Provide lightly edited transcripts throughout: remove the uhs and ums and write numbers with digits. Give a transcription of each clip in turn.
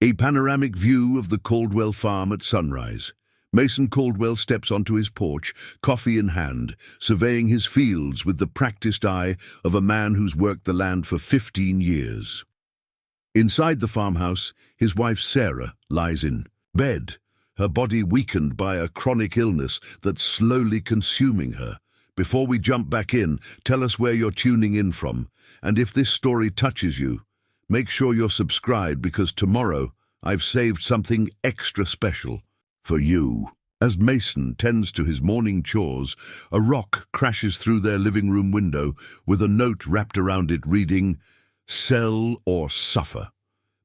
A panoramic view of the Caldwell farm at sunrise. Mason Caldwell steps onto his porch, coffee in hand, surveying his fields with the practiced eye of a man who's worked the land for 15 years. Inside the farmhouse, his wife Sarah lies in bed, her body weakened by a chronic illness that's slowly consuming her. Before we jump back in, tell us where you're tuning in from, and if this story touches you, make sure you're subscribed because tomorrow I've saved something extra special for you. As Mason tends to his morning chores, a rock crashes through their living room window with a note wrapped around it reading, "Sell or suffer."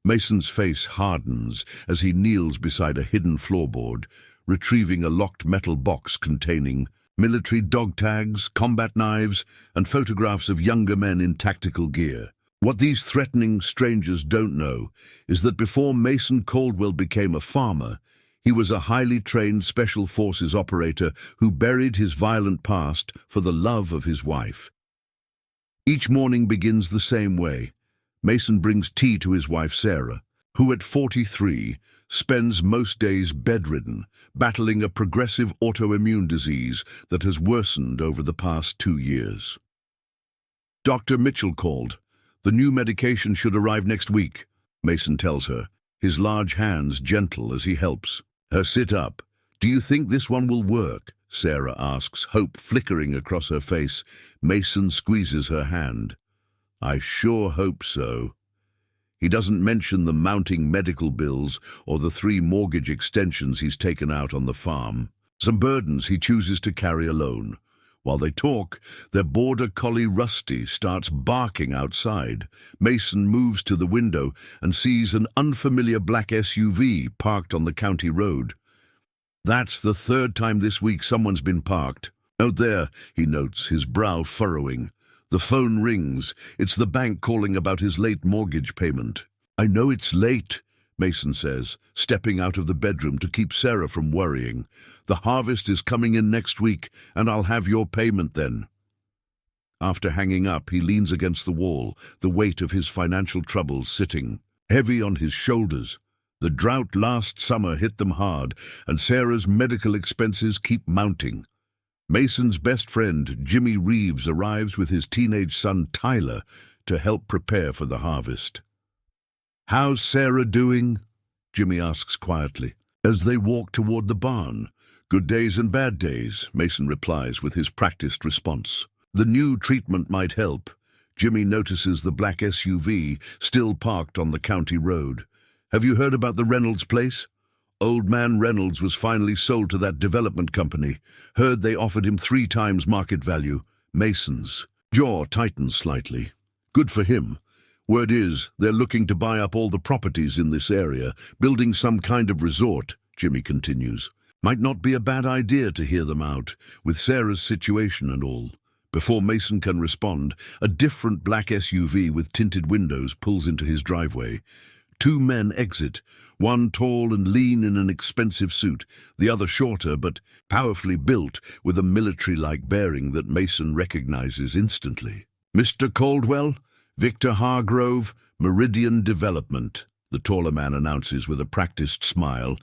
Mason's face hardens as he kneels beside a hidden floorboard, retrieving a locked metal box containing military dog tags, combat knives, and photographs of younger men in tactical gear. What these threatening strangers don't know is that before Mason Caldwell became a farmer, he was a highly trained special forces operator who buried his violent past for the love of his wife. Each morning begins the same way. Mason brings tea to his wife Sarah, who at 43 spends most days bedridden, battling a progressive autoimmune disease that has worsened over the past 2 years. Dr. Mitchell called. The new medication should arrive next week, Mason tells her, his large hands gentle as he helps her sit up. Do you think this one will work? Sarah asks, hope flickering across her face. Mason squeezes her hand. I sure hope so. He doesn't mention the mounting medical bills or the 3 mortgage extensions he's taken out on the farm, some burdens he chooses to carry alone. While they talk, their border collie Rusty starts barking outside. Mason moves to the window and sees an unfamiliar black SUV parked on the county road. That's the 3rd time this week someone's been parked. Out there, he notes, his brow furrowing. The phone rings. It's the bank calling about his late mortgage payment. I know it's late, Mason says, stepping out of the bedroom to keep Sarah from worrying. The harvest is coming in next week, and I'll have your payment then. After hanging up, he leans against the wall, the weight of his financial troubles sitting heavy on his shoulders. The drought last summer hit them hard, and Sarah's medical expenses keep mounting. Mason's best friend, Jimmy Reeves, arrives with his teenage son, Tyler, to help prepare for the harvest. How's Sarah doing? Jimmy asks quietly, as they walk toward the barn. Good days and bad days, Mason replies with his practiced response. The new treatment might help. Jimmy notices the black SUV still parked on the county road. Have you heard about the Reynolds place? Old man Reynolds was finally sold to that development company. Heard they offered him 3 times market value. Mason's jaw tightens slightly. Good for him. Word is, they're looking to buy up all the properties in this area, building some kind of resort, Jimmy continues. Might not be a bad idea to hear them out, with Sarah's situation and all. Before Mason can respond, a different black SUV with tinted windows pulls into his driveway. 2 men exit, one tall and lean in an expensive suit, the other shorter but powerfully built with a military-like bearing that Mason recognizes instantly. Mr. Caldwell? Victor Hargrove, Meridian Development, the taller man announces with a practiced smile.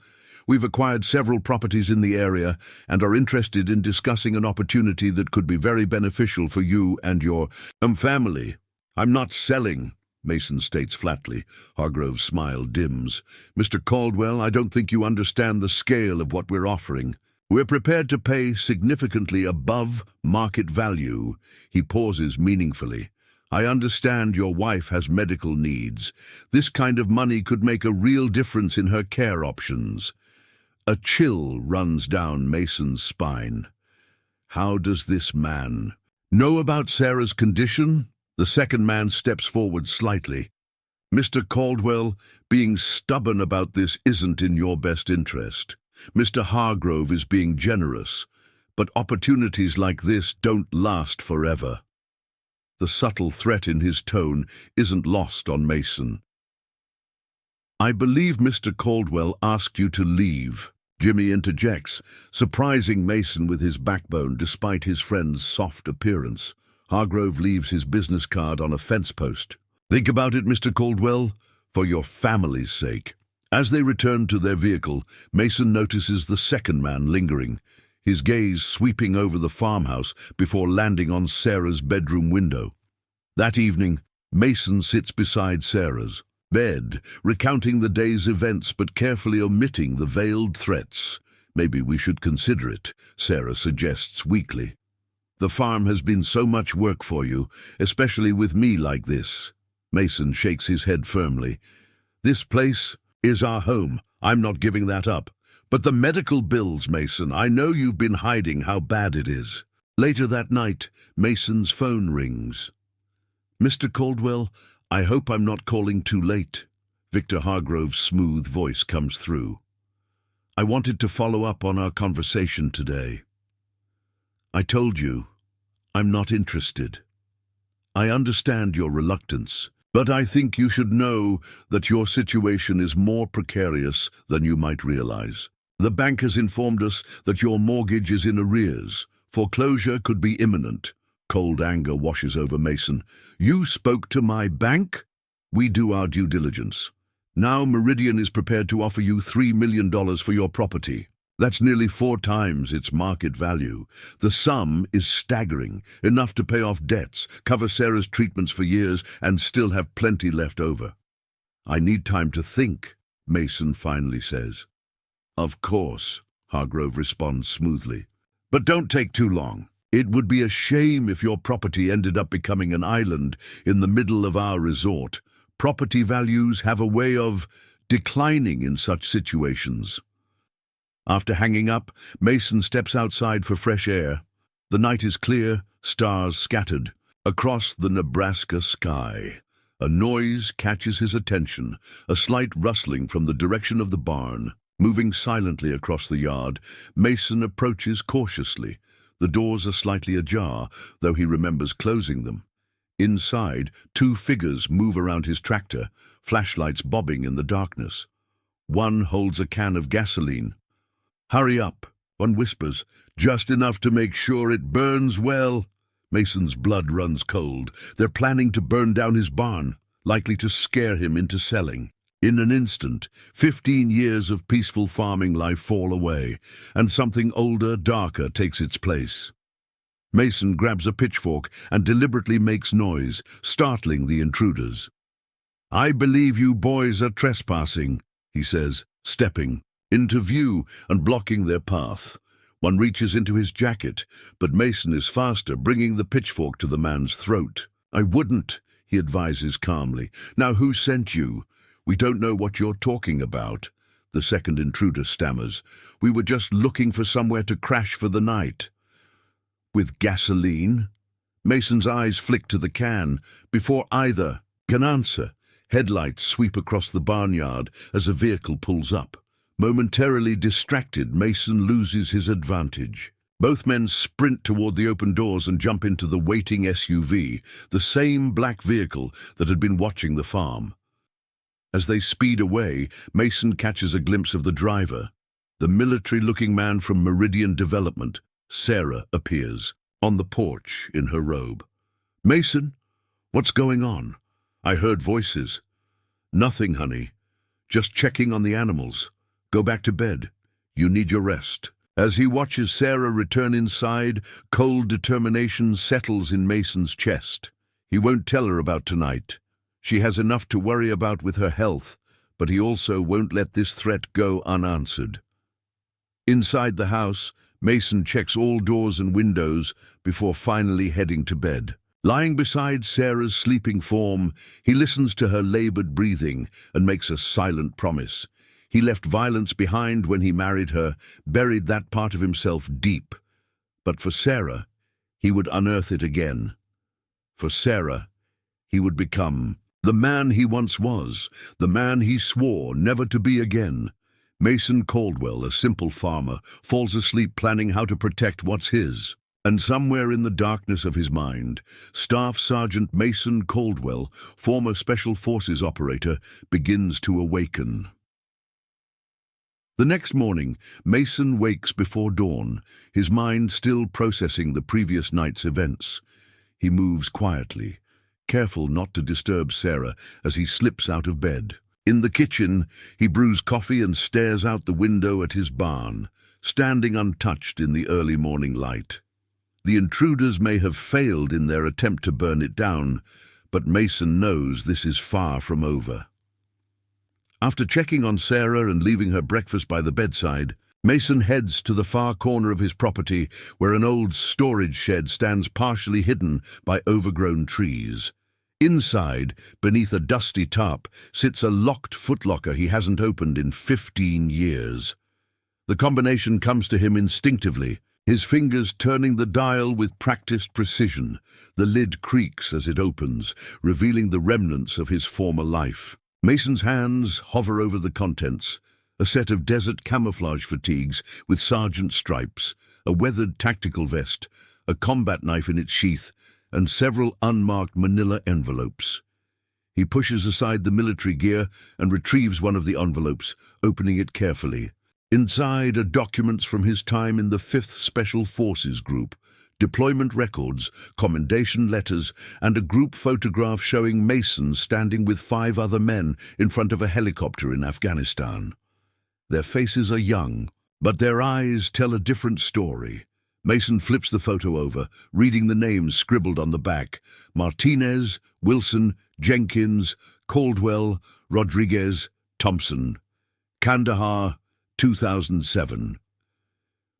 We've acquired several properties in the area and are interested in discussing an opportunity that could be very beneficial for you and your family. I'm not selling, Mason states flatly. Hargrove's smile dims. Mr. Caldwell, I don't think you understand the scale of what we're offering. We're prepared to pay significantly above market value. He pauses meaningfully. I understand your wife has medical needs. This kind of money could make a real difference in her care options. A chill runs down Mason's spine. How does this man know about Sarah's condition? The second man steps forward slightly. Mr. Caldwell, being stubborn about this isn't in your best interest. Mr. Hargrove is being generous, but opportunities like this don't last forever. The subtle threat in his tone isn't lost on Mason. I believe Mr. Caldwell asked you to leave, Jimmy interjects, surprising Mason with his backbone despite his friend's soft appearance. Hargrove leaves his business card on a fence post. Think about it, Mr. Caldwell, for your family's sake. As they return to their vehicle, Mason notices the second man lingering, his gaze sweeping over the farmhouse before landing on Sarah's bedroom window. That evening, Mason sits beside Sarah's bed, recounting the day's events but carefully omitting the veiled threats. "Maybe we should consider it," Sarah suggests weakly. "The farm has been so much work for you, especially with me like this." Mason shakes his head firmly. "This place is our home. I'm not giving that up. But the medical bills, Mason, I know you've been hiding how bad it is." Later that night, Mason's phone rings. "Mr. Caldwell, I hope I'm not calling too late." Victor Hargrove's smooth voice comes through. "I wanted to follow up on our conversation today. I told you, I'm not interested. I understand your reluctance, but I think you should know that your situation is more precarious than you might realize. The bank has informed us that your mortgage is in arrears. Foreclosure could be imminent." Cold anger washes over Mason. "You spoke to my bank?" "We do our due diligence. Now Meridian is prepared to offer you $3 million for your property. That's nearly 4 times its market value. The sum is staggering, enough to pay off debts, cover Sarah's treatments for years, and still have plenty left over." "I need time to think," Mason finally says. "Of course," Hargrove responds smoothly. "But don't take too long. It would be a shame if your property ended up becoming an island in the middle of our resort. Property values have a way of declining in such situations." After hanging up, Mason steps outside for fresh air. The night is clear, stars scattered. Across the Nebraska sky, a noise catches his attention, a slight rustling from the direction of the barn. Moving silently across the yard, Mason approaches cautiously. The doors are slightly ajar, though he remembers closing them. Inside, 2 figures move around his tractor, flashlights bobbing in the darkness. One holds a can of gasoline. "Hurry up," one whispers, "just enough to make sure it burns well." Mason's blood runs cold. They're planning to burn down his barn, likely to scare him into selling. In an instant, 15 years of peaceful farming life fall away, and something older, darker takes its place. Mason grabs a pitchfork and deliberately makes noise, startling the intruders. "I believe you boys are trespassing," he says, stepping into view and blocking their path. One reaches into his jacket, but Mason is faster, bringing the pitchfork to the man's throat. "I wouldn't," he advises calmly. "Now who sent you?" "We don't know what you're talking about," the second intruder stammers. "We were just looking for somewhere to crash for the night." "With gasoline?" Mason's eyes flick to the can. Before either can answer, headlights sweep across the barnyard as a vehicle pulls up. Momentarily distracted, Mason loses his advantage. Both men sprint toward the open doors and jump into the waiting SUV, the same black vehicle that had been watching the farm. As they speed away, Mason catches a glimpse of the driver. The military-looking man from Meridian Development. Sarah appears, on the porch in her robe. "Mason, what's going on?" "I heard voices." "Nothing, honey. Just checking on the animals. Go back to bed. You need your rest." As he watches Sarah return inside, cold determination settles in Mason's chest. He won't tell her about tonight. She has enough to worry about with her health, but he also won't let this threat go unanswered. Inside the house, Mason checks all doors and windows before finally heading to bed. Lying beside Sarah's sleeping form, he listens to her labored breathing and makes a silent promise. He left violence behind when he married her, buried that part of himself deep. But for Sarah, he would unearth it again. For Sarah, he would become the man he once was, the man he swore never to be again. Mason Caldwell, a simple farmer, falls asleep planning how to protect what's his. And somewhere in the darkness of his mind, Staff Sergeant Mason Caldwell, former Special Forces operator, begins to awaken. The next morning, Mason wakes before dawn, his mind still processing the previous night's events. He moves quietly, careful not to disturb Sarah as he slips out of bed. In the kitchen, he brews coffee and stares out the window at his barn, standing untouched in the early morning light. The intruders may have failed in their attempt to burn it down, but Mason knows this is far from over. After checking on Sarah and leaving her breakfast by the bedside, Mason heads to the far corner of his property where an old storage shed stands partially hidden by overgrown trees. Inside, beneath a dusty tarp, sits a locked footlocker he hasn't opened in 15 years. The combination comes to him instinctively, his fingers turning the dial with practiced precision. The lid creaks as it opens, revealing the remnants of his former life. Mason's hands hover over the contents, a set of desert camouflage fatigues with sergeant stripes, a weathered tactical vest, a combat knife in its sheath, and several unmarked manila envelopes. He pushes aside the military gear and retrieves one of the envelopes, opening it carefully. Inside are documents from his time in the 5th Special Forces Group, deployment records, commendation letters, and a group photograph showing Mason standing with 5 other men in front of a helicopter in Afghanistan. Their faces are young, but their eyes tell a different story. Mason flips the photo over, reading the names scribbled on the back: Martinez, Wilson, Jenkins, Caldwell, Rodriguez, Thompson. Kandahar, 2007.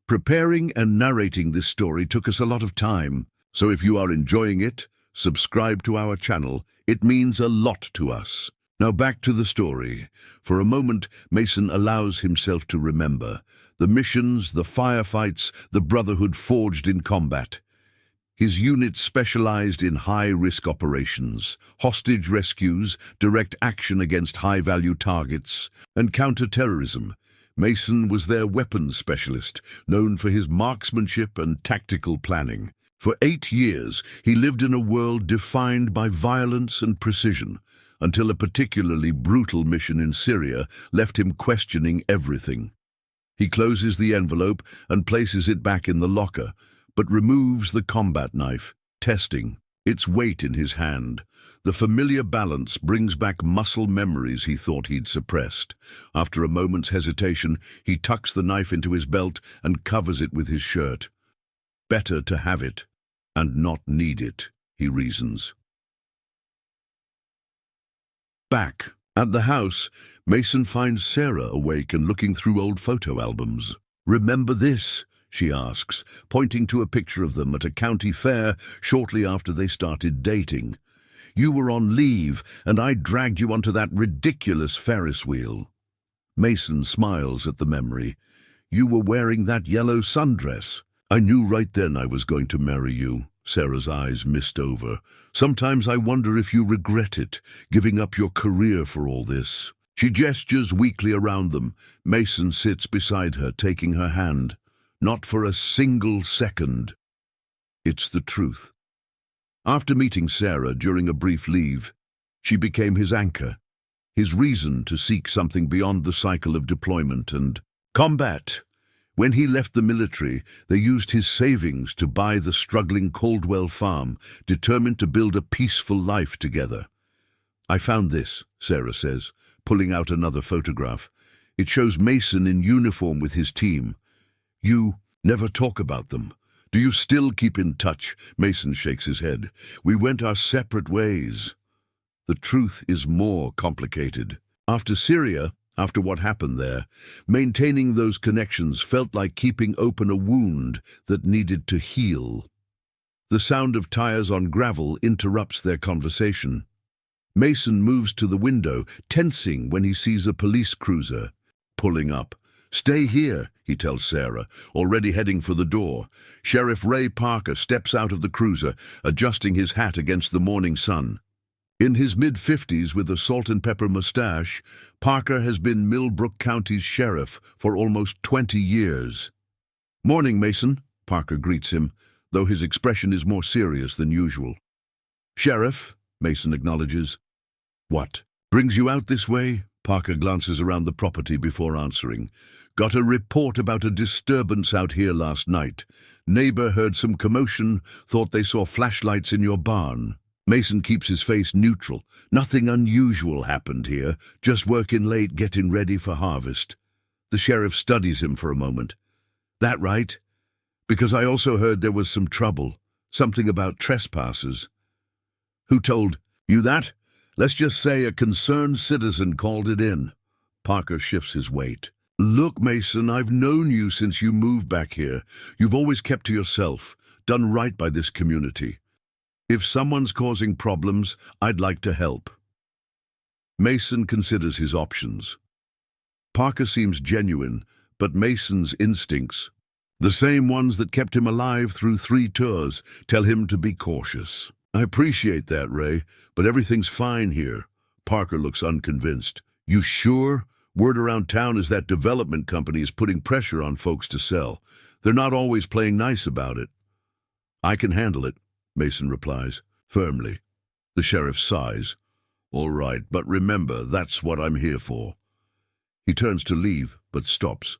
Preparing and narrating this story took us a lot of time, so if you are enjoying it, subscribe to our channel. It means a lot to us. Now back to the story. For a moment, Mason allows himself to remember the missions, the firefights, the brotherhood forged in combat. His unit specialized in high-risk operations, hostage rescues, direct action against high-value targets, and counter-terrorism. Mason was their weapons specialist, known for his marksmanship and tactical planning. For 8 years, he lived in a world defined by violence and precision, until a particularly brutal mission in Syria left him questioning everything. He closes the envelope and places it back in the locker, but removes the combat knife, testing its weight in his hand. The familiar balance brings back muscle memories he thought he'd suppressed. After a moment's hesitation, he tucks the knife into his belt and covers it with his shirt. Better to have it and not need it, he reasons. Back at the house, Mason finds Sarah awake and looking through old photo albums. "Remember this?" she asks, pointing to a picture of them at a county fair shortly after they started dating. "You were on leave, and I dragged you onto that ridiculous Ferris wheel." Mason smiles at the memory. "You were wearing that yellow sundress. I knew right then I was going to marry you." Sarah's eyes mist over. "Sometimes I wonder if you regret it, giving up your career for all this." She gestures weakly around them. Mason sits beside her, taking her hand. Not for a single second. It's the truth. After meeting Sarah during a brief leave, she became his anchor, his reason to seek something beyond the cycle of deployment and combat. When he left the military, they used his savings to buy the struggling Caldwell farm, determined to build a peaceful life together. "I found this," Sarah says, pulling out another photograph. It shows Mason in uniform with his team. "You never talk about them. Do you still keep in touch?" Mason shakes his head. "We went our separate ways." The truth is more complicated. After Syria, after what happened there, maintaining those connections felt like keeping open a wound that needed to heal. The sound of tires on gravel interrupts their conversation. Mason moves to the window, tensing when he sees a police cruiser pulling up. "Stay here," he tells Sarah, already heading for the door. Sheriff Ray Parker steps out of the cruiser, adjusting his hat against the morning sun. In his mid-50s with a salt-and-pepper mustache, Parker has been Millbrook County's sheriff for almost 20 years. "Morning, Mason," Parker greets him, though his expression is more serious than usual. "Sheriff," Mason acknowledges. "What brings you out this way?" Parker glances around the property before answering. "Got a report about a disturbance out here last night. Neighbor heard some commotion, thought they saw flashlights in your barn." Mason keeps his face neutral. Nothing unusual happened here, just working late getting ready for harvest. The sheriff studies him for a moment. That right? Because I also heard there was some trouble, something about trespassers. Who told you that? Let's just say a concerned citizen called it in. Parker shifts his weight. Look, Mason, I've known you since you moved back here. You've always kept to yourself, done right by this community. If someone's causing problems, I'd like to help. Mason considers his options. Parker seems genuine, but Mason's instincts, the same ones that kept him alive through 3 tours, tell him to be cautious. I appreciate that, Ray, but everything's fine here. Parker looks unconvinced. You sure? Word around town is that development company is putting pressure on folks to sell. They're not always playing nice about it. I can handle it, Mason replies, firmly. The sheriff sighs. All right, but remember, that's what I'm here for. He turns to leave, but stops.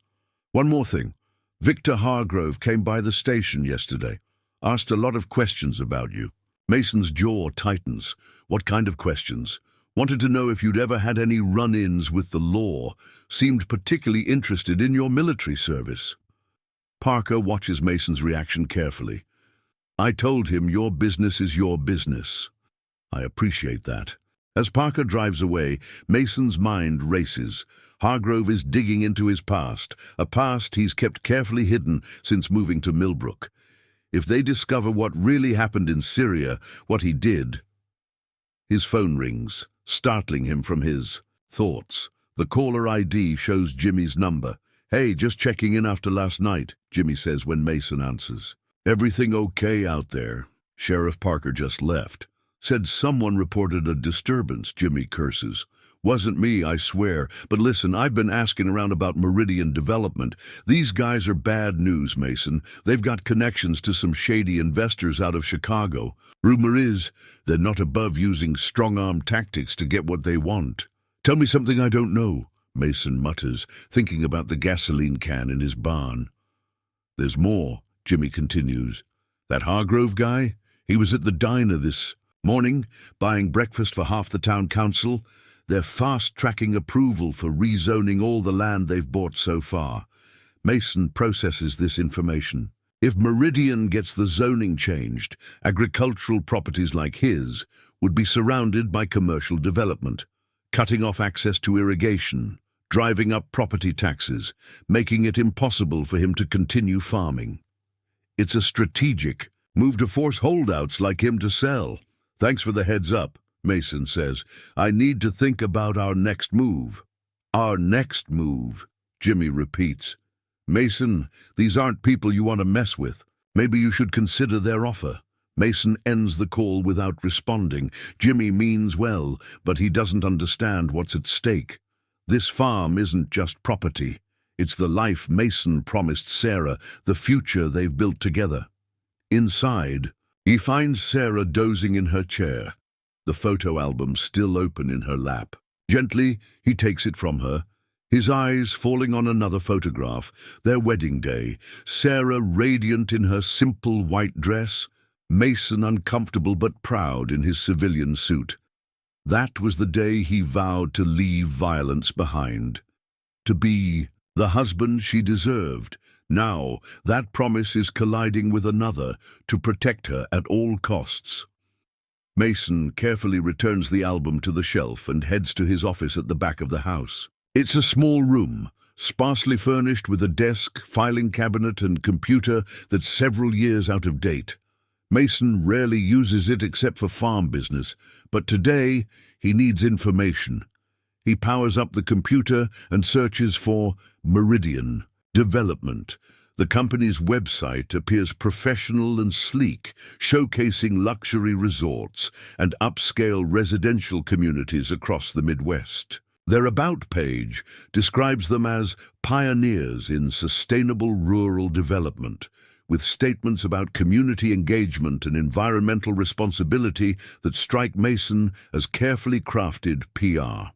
One more thing. Victor Hargrove came by the station yesterday. Asked a lot of questions about you. Mason's jaw tightens. What kind of questions? Wanted to know if you'd ever had any run-ins with the law. Seemed particularly interested in your military service. Parker watches Mason's reaction carefully. I told him your business is your business. I appreciate that. As Parker drives away, Mason's mind races. Hargrove is digging into his past, a past he's kept carefully hidden since moving to Millbrook. If they discover what really happened in Syria, what he did... His phone rings, startling him from his thoughts. The caller ID shows Jimmy's number. Hey, just checking in after last night, Jimmy says when Mason answers. Everything okay out there? Sheriff Parker just left. Said someone reported a disturbance, Jimmy curses. Wasn't me, I swear. But listen, I've been asking around about Meridian Development. These guys are bad news, Mason. They've got connections to some shady investors out of Chicago. Rumor is they're not above using strong-arm tactics to get what they want. Tell me something I don't know, Mason mutters, thinking about the gasoline can in his barn. There's more, Jimmy continues. That Hargrove guy? He was at the diner this morning, buying breakfast for half the town council. They're fast-tracking approval for rezoning all the land they've bought so far. Mason processes this information. If Meridian gets the zoning changed, agricultural properties like his would be surrounded by commercial development, cutting off access to irrigation, driving up property taxes, making it impossible for him to continue farming. It's a strategic move to force holdouts like him to sell. Thanks for the heads up, Mason says. I need to think about our next move. Our next move, Jimmy repeats. Mason, these aren't people you want to mess with. Maybe you should consider their offer. Mason ends the call without responding. Jimmy means well, but he doesn't understand what's at stake. This farm isn't just property. It's the life Mason promised Sarah, the future they've built together. Inside, he finds Sarah dozing in her chair, the photo album still open in her lap. Gently, he takes it from her, his eyes falling on another photograph, their wedding day, Sarah radiant in her simple white dress, Mason uncomfortable but proud in his civilian suit. That was the day he vowed to leave violence behind, to be the husband she deserved. Now, that promise is colliding with another, to protect her at all costs. Mason carefully returns the album to the shelf and heads to his office at the back of the house. It's a small room, sparsely furnished with a desk, filing cabinet, and computer that's several years out of date. Mason rarely uses it except for farm business, but today he needs information. He powers up the computer and searches for Meridian Development. The company's website appears professional and sleek, showcasing luxury resorts and upscale residential communities across the Midwest. Their About page describes them as pioneers in sustainable rural development, with statements about community engagement and environmental responsibility that strike Mason as carefully crafted PR.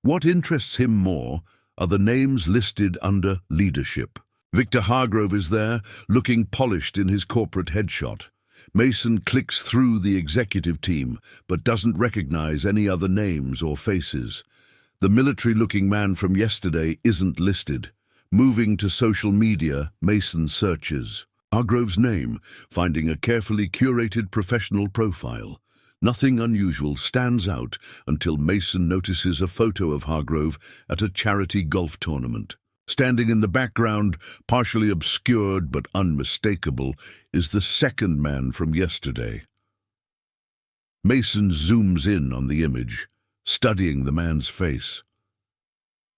What interests him more are the names listed under leadership. Victor Hargrove is there, looking polished in his corporate headshot. Mason clicks through the executive team, but doesn't recognize any other names or faces. The military-looking man from yesterday isn't listed. Moving to social media, Mason searches Hargrove's name, finding a carefully curated professional profile. Nothing unusual stands out until Mason notices a photo of Hargrove at a charity golf tournament. Standing in the background, partially obscured but unmistakable, is the second man from yesterday. Mason zooms in on the image, studying the man's face.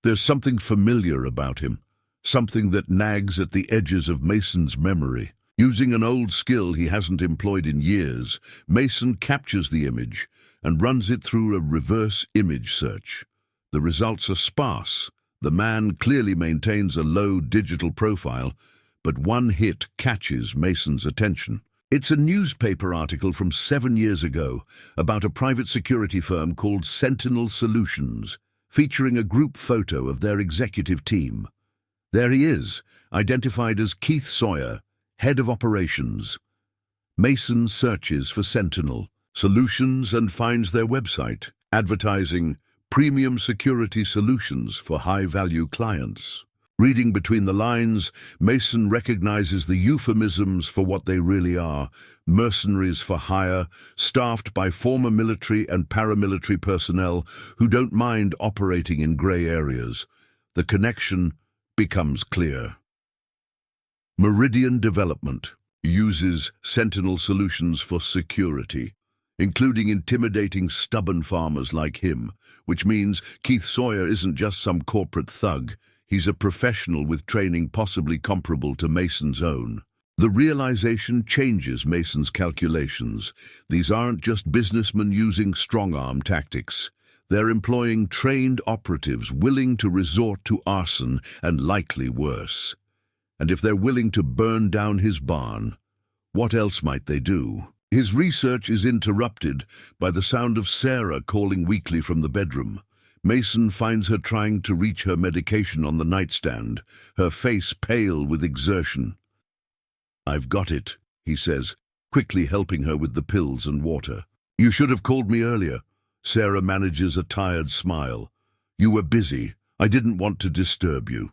There's something familiar about him, something that nags at the edges of Mason's memory. Using an old skill he hasn't employed in years, Mason captures the image and runs it through a reverse image search. The results are sparse. The man clearly maintains a low digital profile, but one hit catches Mason's attention. It's a newspaper article from 7 years ago about a private security firm called Sentinel Solutions, featuring a group photo of their executive team. There he is, identified as Keith Sawyer, head of operations. Mason searches for Sentinel Solutions and finds their website, advertising premium security solutions for high-value clients. Reading between the lines, Mason recognizes the euphemisms for what they really are: mercenaries for hire, staffed by former military and paramilitary personnel who don't mind operating in gray areas. The connection becomes clear. Meridian Development uses Sentinel Solutions for security, including intimidating stubborn farmers like him, which means Keith Sawyer isn't just some corporate thug. He's a professional with training possibly comparable to Mason's own. The realization changes Mason's calculations. These aren't just businessmen using strong-arm tactics. They're employing trained operatives willing to resort to arson and likely worse. And if they're willing to burn down his barn, what else might they do? His research is interrupted by the sound of Sarah calling weakly from the bedroom. Mason finds her trying to reach her medication on the nightstand, her face pale with exertion. "I've got it," he says, quickly helping her with the pills and water. "You should have called me earlier." Sarah manages a tired smile. "You were busy. I didn't want to disturb you."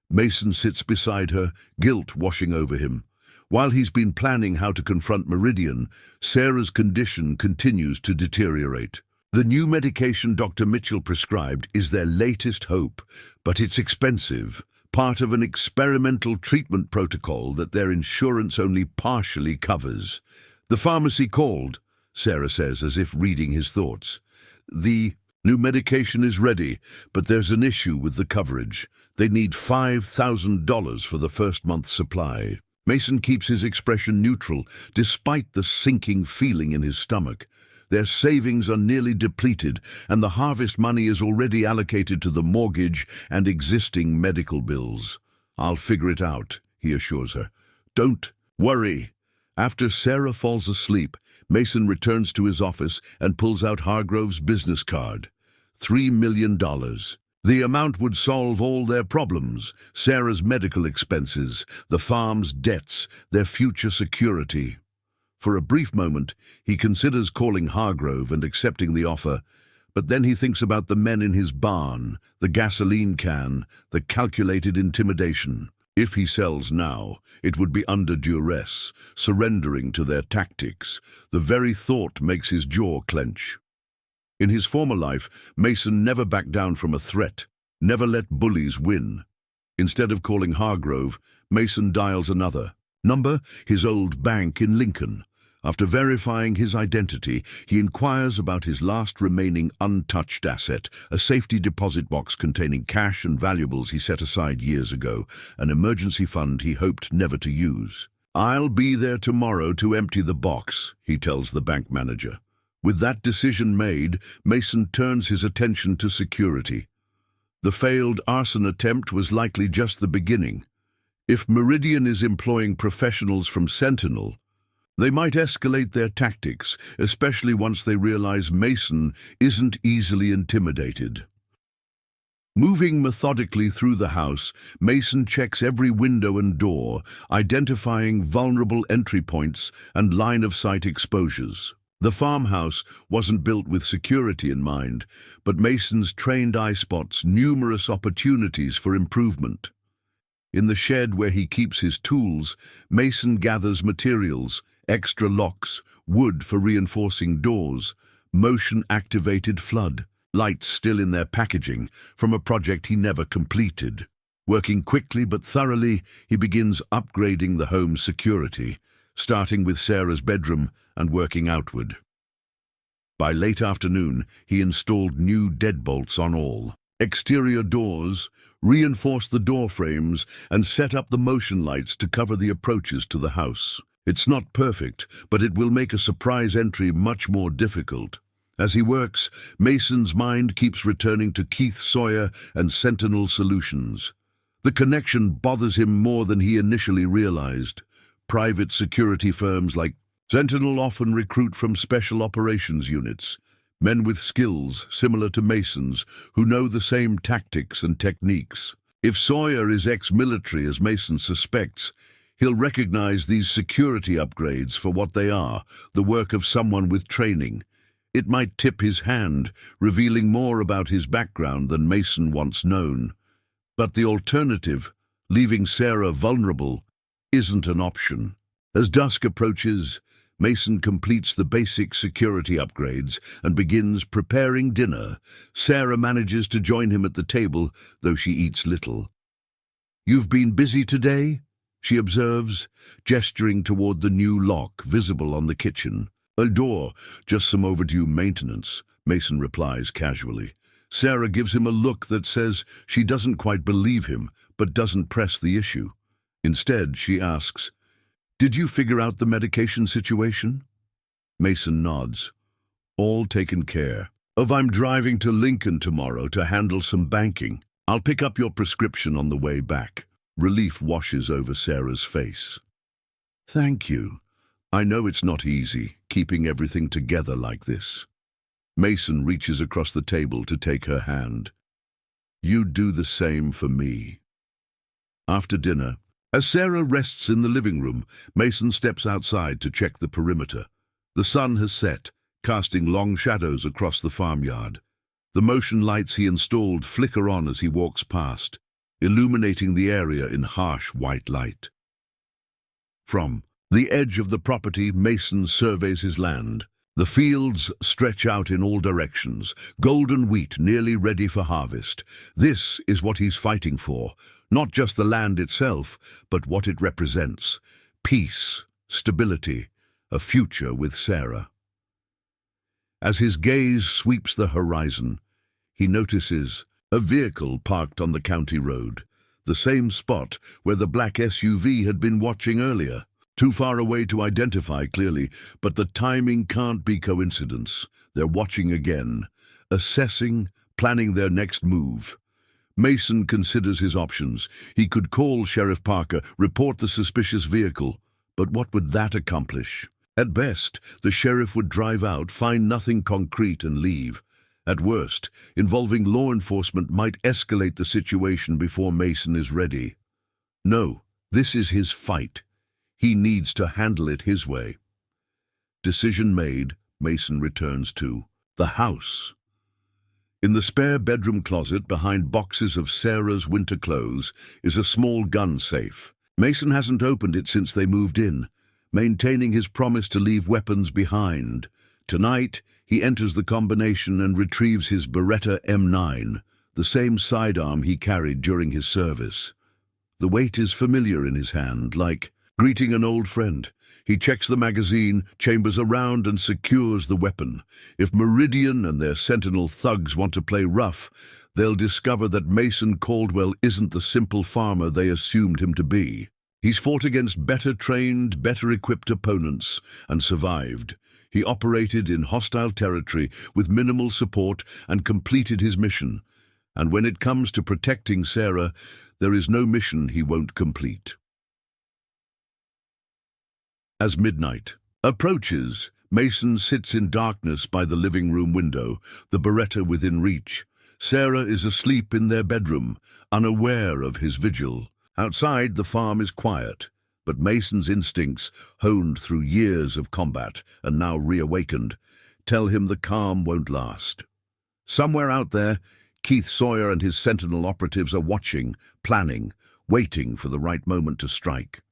Mason sits beside her, guilt washing over him. While he's been planning how to confront Meridian, Sarah's condition continues to deteriorate. The new medication Dr. Mitchell prescribed is their latest hope, but it's expensive, part of an experimental treatment protocol that their insurance only partially covers. "The pharmacy called," Sarah says, as if reading his thoughts. "The new medication is ready, but there's an issue with the coverage. They need $5,000 for the first month's supply." Mason keeps his expression neutral, despite the sinking feeling in his stomach. Their savings are nearly depleted, and the harvest money is already allocated to the mortgage and existing medical bills. "I'll figure it out," he assures her. "Don't worry." After Sarah falls asleep, Mason returns to his office and pulls out Hargrove's business card. $3 million. The amount would solve all their problems: Sarah's medical expenses, the farm's debts, their future security. For a brief moment, he considers calling Hargrove and accepting the offer, but then he thinks about the men in his barn, the gasoline can, the calculated intimidation. If he sells now, it would be under duress, surrendering to their tactics. The very thought makes his jaw clench. In his former life, Mason never backed down from a threat, never let bullies win. Instead of calling Hargrove, Mason dials another number, his old bank in Lincoln. After verifying his identity, he inquires about his last remaining untouched asset, a safety deposit box containing cash and valuables he set aside years ago, an emergency fund he hoped never to use. "I'll be there tomorrow to empty the box," he tells the bank manager. With that decision made, Mason turns his attention to security. The failed arson attempt was likely just the beginning. If Meridian is employing professionals from Sentinel, they might escalate their tactics, especially once they realize Mason isn't easily intimidated. Moving methodically through the house, Mason checks every window and door, identifying vulnerable entry points and line-of-sight exposures. The farmhouse wasn't built with security in mind, but Mason's trained eye spots numerous opportunities for improvement. In the shed where he keeps his tools, Mason gathers materials, extra locks, wood for reinforcing doors, motion-activated flood, lights still in their packaging from a project he never completed. Working quickly but thoroughly, he begins upgrading the home's security, starting with Sarah's bedroom and working outward. By late afternoon, he installed new deadbolts on all exterior doors, reinforced the door frames, and set up the motion lights to cover the approaches to the house. It's not perfect, but it will make a surprise entry much more difficult. As he works, Mason's mind keeps returning to Keith Sawyer and Sentinel Solutions. The connection bothers him more than he initially realized. Private security firms like Sentinel often recruit from special operations units, men with skills similar to Mason's who know the same tactics and techniques. If Sawyer is ex-military, as Mason suspects, he'll recognize these security upgrades for what they are, the work of someone with training. It might tip his hand, revealing more about his background than Mason once known. But the alternative, leaving Sarah vulnerable, isn't an option. As dusk approaches, Mason completes the basic security upgrades and begins preparing dinner. Sarah manages to join him at the table, though she eats little. "You've been busy today?" she observes, gesturing toward the new lock visible on the kitchen. "A door, just some overdue maintenance," Mason replies casually. Sarah gives him a look that says she doesn't quite believe him, but doesn't press the issue. Instead, she asks, "Did you figure out the medication situation?" Mason nods. "All taken care of. I'm driving to Lincoln tomorrow to handle some banking. I'll pick up your prescription on the way back." Relief washes over Sarah's face. "Thank you. I know it's not easy, keeping everything together like this." Mason reaches across the table to take her hand. "You'd do the same for me." After dinner, as Sarah rests in the living room, Mason steps outside to check the perimeter. The sun has set, casting long shadows across the farmyard. The motion lights he installed flicker on as he walks past, illuminating the area in harsh white light. From the edge of the property, Mason surveys his land. The fields stretch out in all directions, golden wheat nearly ready for harvest. This is what he's fighting for, not just the land itself, but what it represents: peace, stability, a future with Sarah. As his gaze sweeps the horizon, he notices a vehicle parked on the county road, the same spot where the black SUV had been watching earlier. Too far away to identify clearly, but the timing can't be coincidence. They're watching again, assessing, planning their next move. Mason considers his options. He could call Sheriff Parker, report the suspicious vehicle, but what would that accomplish? At best, the sheriff would drive out, find nothing concrete and leave. At worst, involving law enforcement might escalate the situation before Mason is ready. No, this is his fight. He needs to handle it his way. Decision made, Mason returns to the house. In the spare bedroom closet behind boxes of Sarah's winter clothes is a small gun safe. Mason hasn't opened it since they moved in, maintaining his promise to leave weapons behind. Tonight, he enters the combination and retrieves his Beretta M9, the same sidearm he carried during his service. The weight is familiar in his hand, like greeting an old friend. He checks the magazine, chambers around, and secures the weapon. If Meridian and their Sentinel thugs want to play rough, they'll discover that Mason Caldwell isn't the simple farmer they assumed him to be. He's fought against better trained, better equipped opponents and survived. He operated in hostile territory with minimal support and completed his mission. And when it comes to protecting Sarah, there is no mission he won't complete. As midnight approaches, Mason sits in darkness by the living room window, the Beretta within reach. Sarah is asleep in their bedroom, unaware of his vigil. Outside, the farm is quiet, but Mason's instincts, honed through years of combat and now reawakened, tell him the calm won't last. Somewhere out there, Keith Sawyer and his Sentinel operatives are watching, planning, waiting for the right moment to strike.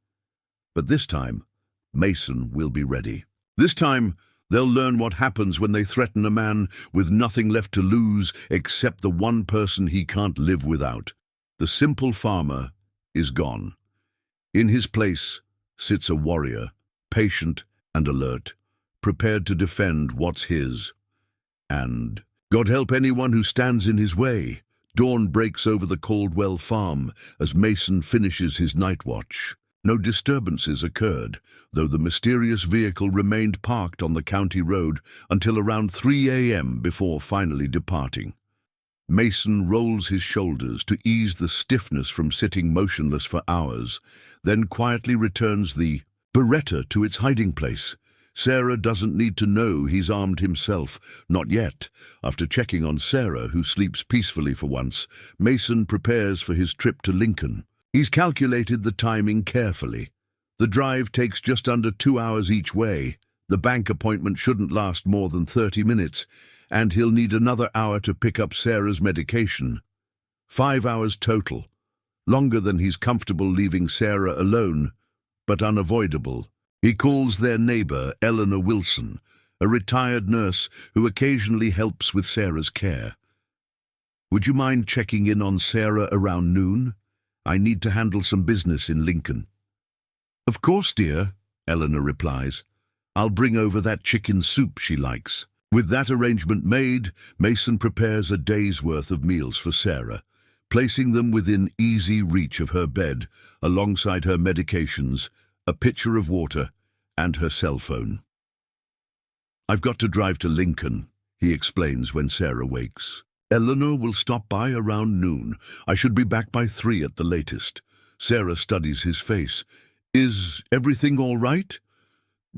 But this time, Mason will be ready. This time, they'll learn what happens when they threaten a man with nothing left to lose except the one person he can't live without. The simple farmer is gone. In his place sits a warrior, patient and alert, prepared to defend what's his. And God help anyone who stands in his way. Dawn breaks over the Caldwell farm as Mason finishes his night watch. No disturbances occurred, though the mysterious vehicle remained parked on the county road until around 3 a.m. before finally departing. Mason rolls his shoulders to ease the stiffness from sitting motionless for hours, then quietly returns the Beretta to its hiding place. Sarah doesn't need to know he's armed himself, not yet. After checking on Sarah, who sleeps peacefully for once, Mason prepares for his trip to Lincoln. He's calculated the timing carefully. The drive takes just under 2 hours each way. The bank appointment shouldn't last more than 30 minutes, and he'll need another hour to pick up Sarah's medication. 5 hours total. Longer than he's comfortable leaving Sarah alone, but unavoidable. He calls their neighbor, Eleanor Wilson, a retired nurse who occasionally helps with Sarah's care. "Would you mind checking in on Sarah around noon? I need to handle some business in Lincoln." "Of course, dear," Eleanor replies. "I'll bring over that chicken soup she likes." With that arrangement made, Mason prepares a day's worth of meals for Sarah, placing them within easy reach of her bed, alongside her medications, a pitcher of water, and her cell phone. "I've got to drive to Lincoln," he explains when Sarah wakes. "Eleanor will stop by around noon. I should be back by 3 at the latest." Sarah studies his face. "Is everything all right?"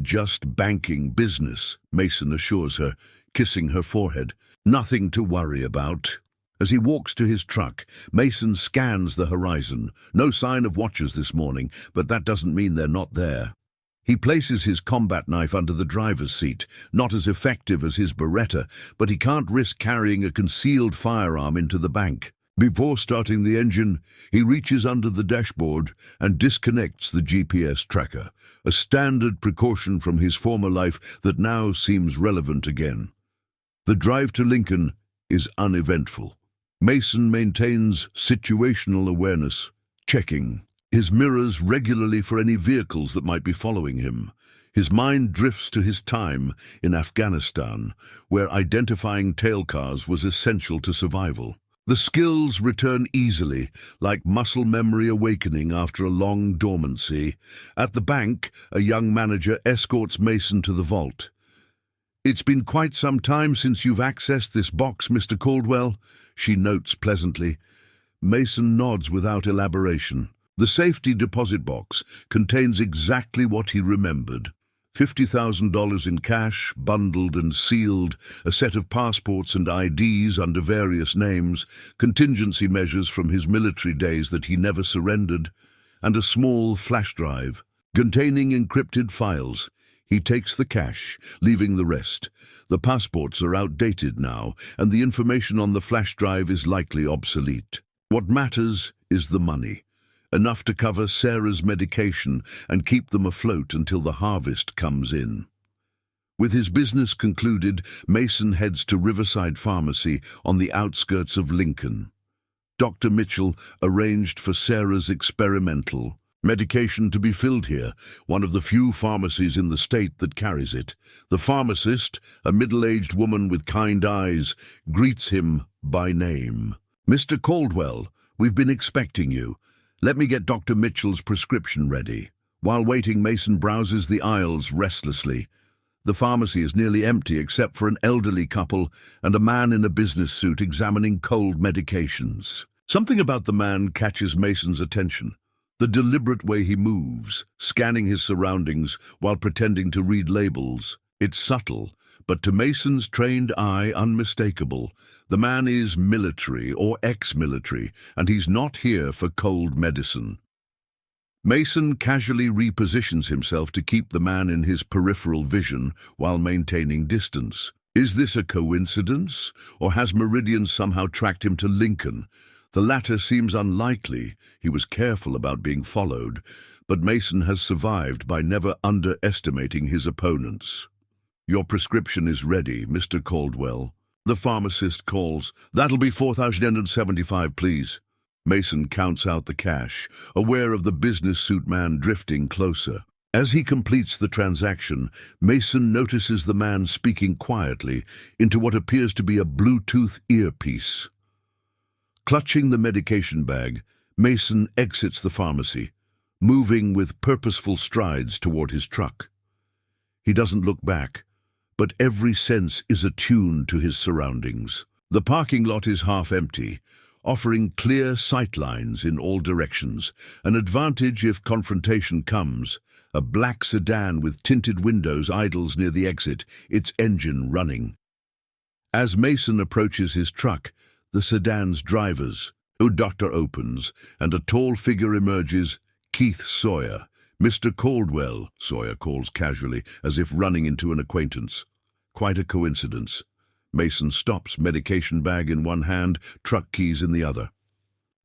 "Just banking business," Mason assures her, kissing her forehead. "Nothing to worry about." As he walks to his truck, Mason scans the horizon. No sign of watchers this morning, but that doesn't mean they're not there. He places his combat knife under the driver's seat, not as effective as his Beretta, but he can't risk carrying a concealed firearm into the bank. Before starting the engine, he reaches under the dashboard and disconnects the GPS tracker, a standard precaution from his former life that now seems relevant again. The drive to Lincoln is uneventful. Mason maintains situational awareness, checking his mirrors regularly for any vehicles that might be following him. His mind drifts to his time in Afghanistan, where identifying tail cars was essential to survival. The skills return easily, like muscle memory awakening after a long dormancy. At the bank, a young manager escorts Mason to the vault. "It's been quite some time since you've accessed this box, Mr. Caldwell," she notes pleasantly. Mason nods without elaboration. The safety deposit box contains exactly what he remembered. $50,000 in cash, bundled and sealed, a set of passports and IDs under various names, contingency measures from his military days that he never surrendered, and a small flash drive containing encrypted files. He takes the cash, leaving the rest. The passports are outdated now, and the information on the flash drive is likely obsolete. What matters is the money. Enough to cover Sarah's medication and keep them afloat until the harvest comes in. With his business concluded, Mason heads to Riverside Pharmacy on the outskirts of Lincoln. Dr. Mitchell arranged for Sarah's experimental medication to be filled here, one of the few pharmacies in the state that carries it. The pharmacist, a middle-aged woman with kind eyes, greets him by name. "Mr. Caldwell, we've been expecting you. Let me get Dr. Mitchell's prescription ready." While waiting, Mason browses the aisles restlessly. The pharmacy is nearly empty except for an elderly couple and a man in a business suit examining cold medications. Something about the man catches Mason's attention. The deliberate way he moves, scanning his surroundings while pretending to read labels. It's subtle, but to Mason's trained eye unmistakable. The man is military or ex-military, and he's not here for cold medicine. Mason casually repositions himself to keep the man in his peripheral vision while maintaining distance. Is this a coincidence, or has Meridian somehow tracked him to Lincoln? The latter seems unlikely. He was careful about being followed, but Mason has survived by never underestimating his opponents. "Your prescription is ready, Mr. Caldwell." The pharmacist calls. "That'll be 4,075, please." Mason counts out the cash, aware of the business suit man drifting closer. As he completes the transaction, Mason notices the man speaking quietly into what appears to be a Bluetooth earpiece. Clutching the medication bag, Mason exits the pharmacy, moving with purposeful strides toward his truck. He doesn't look back, but every sense is attuned to his surroundings. The parking lot is half empty, offering clear sightlines in all directions, an advantage if confrontation comes. A black sedan with tinted windows idles near the exit, its engine running. As Mason approaches his truck, the sedan's driver's doctor opens, and a tall figure emerges. "Keith Sawyer." "Mr. Caldwell," Sawyer calls casually, as if running into an acquaintance. Quite a coincidence. Mason stops, medication bag in one hand, truck keys in the other.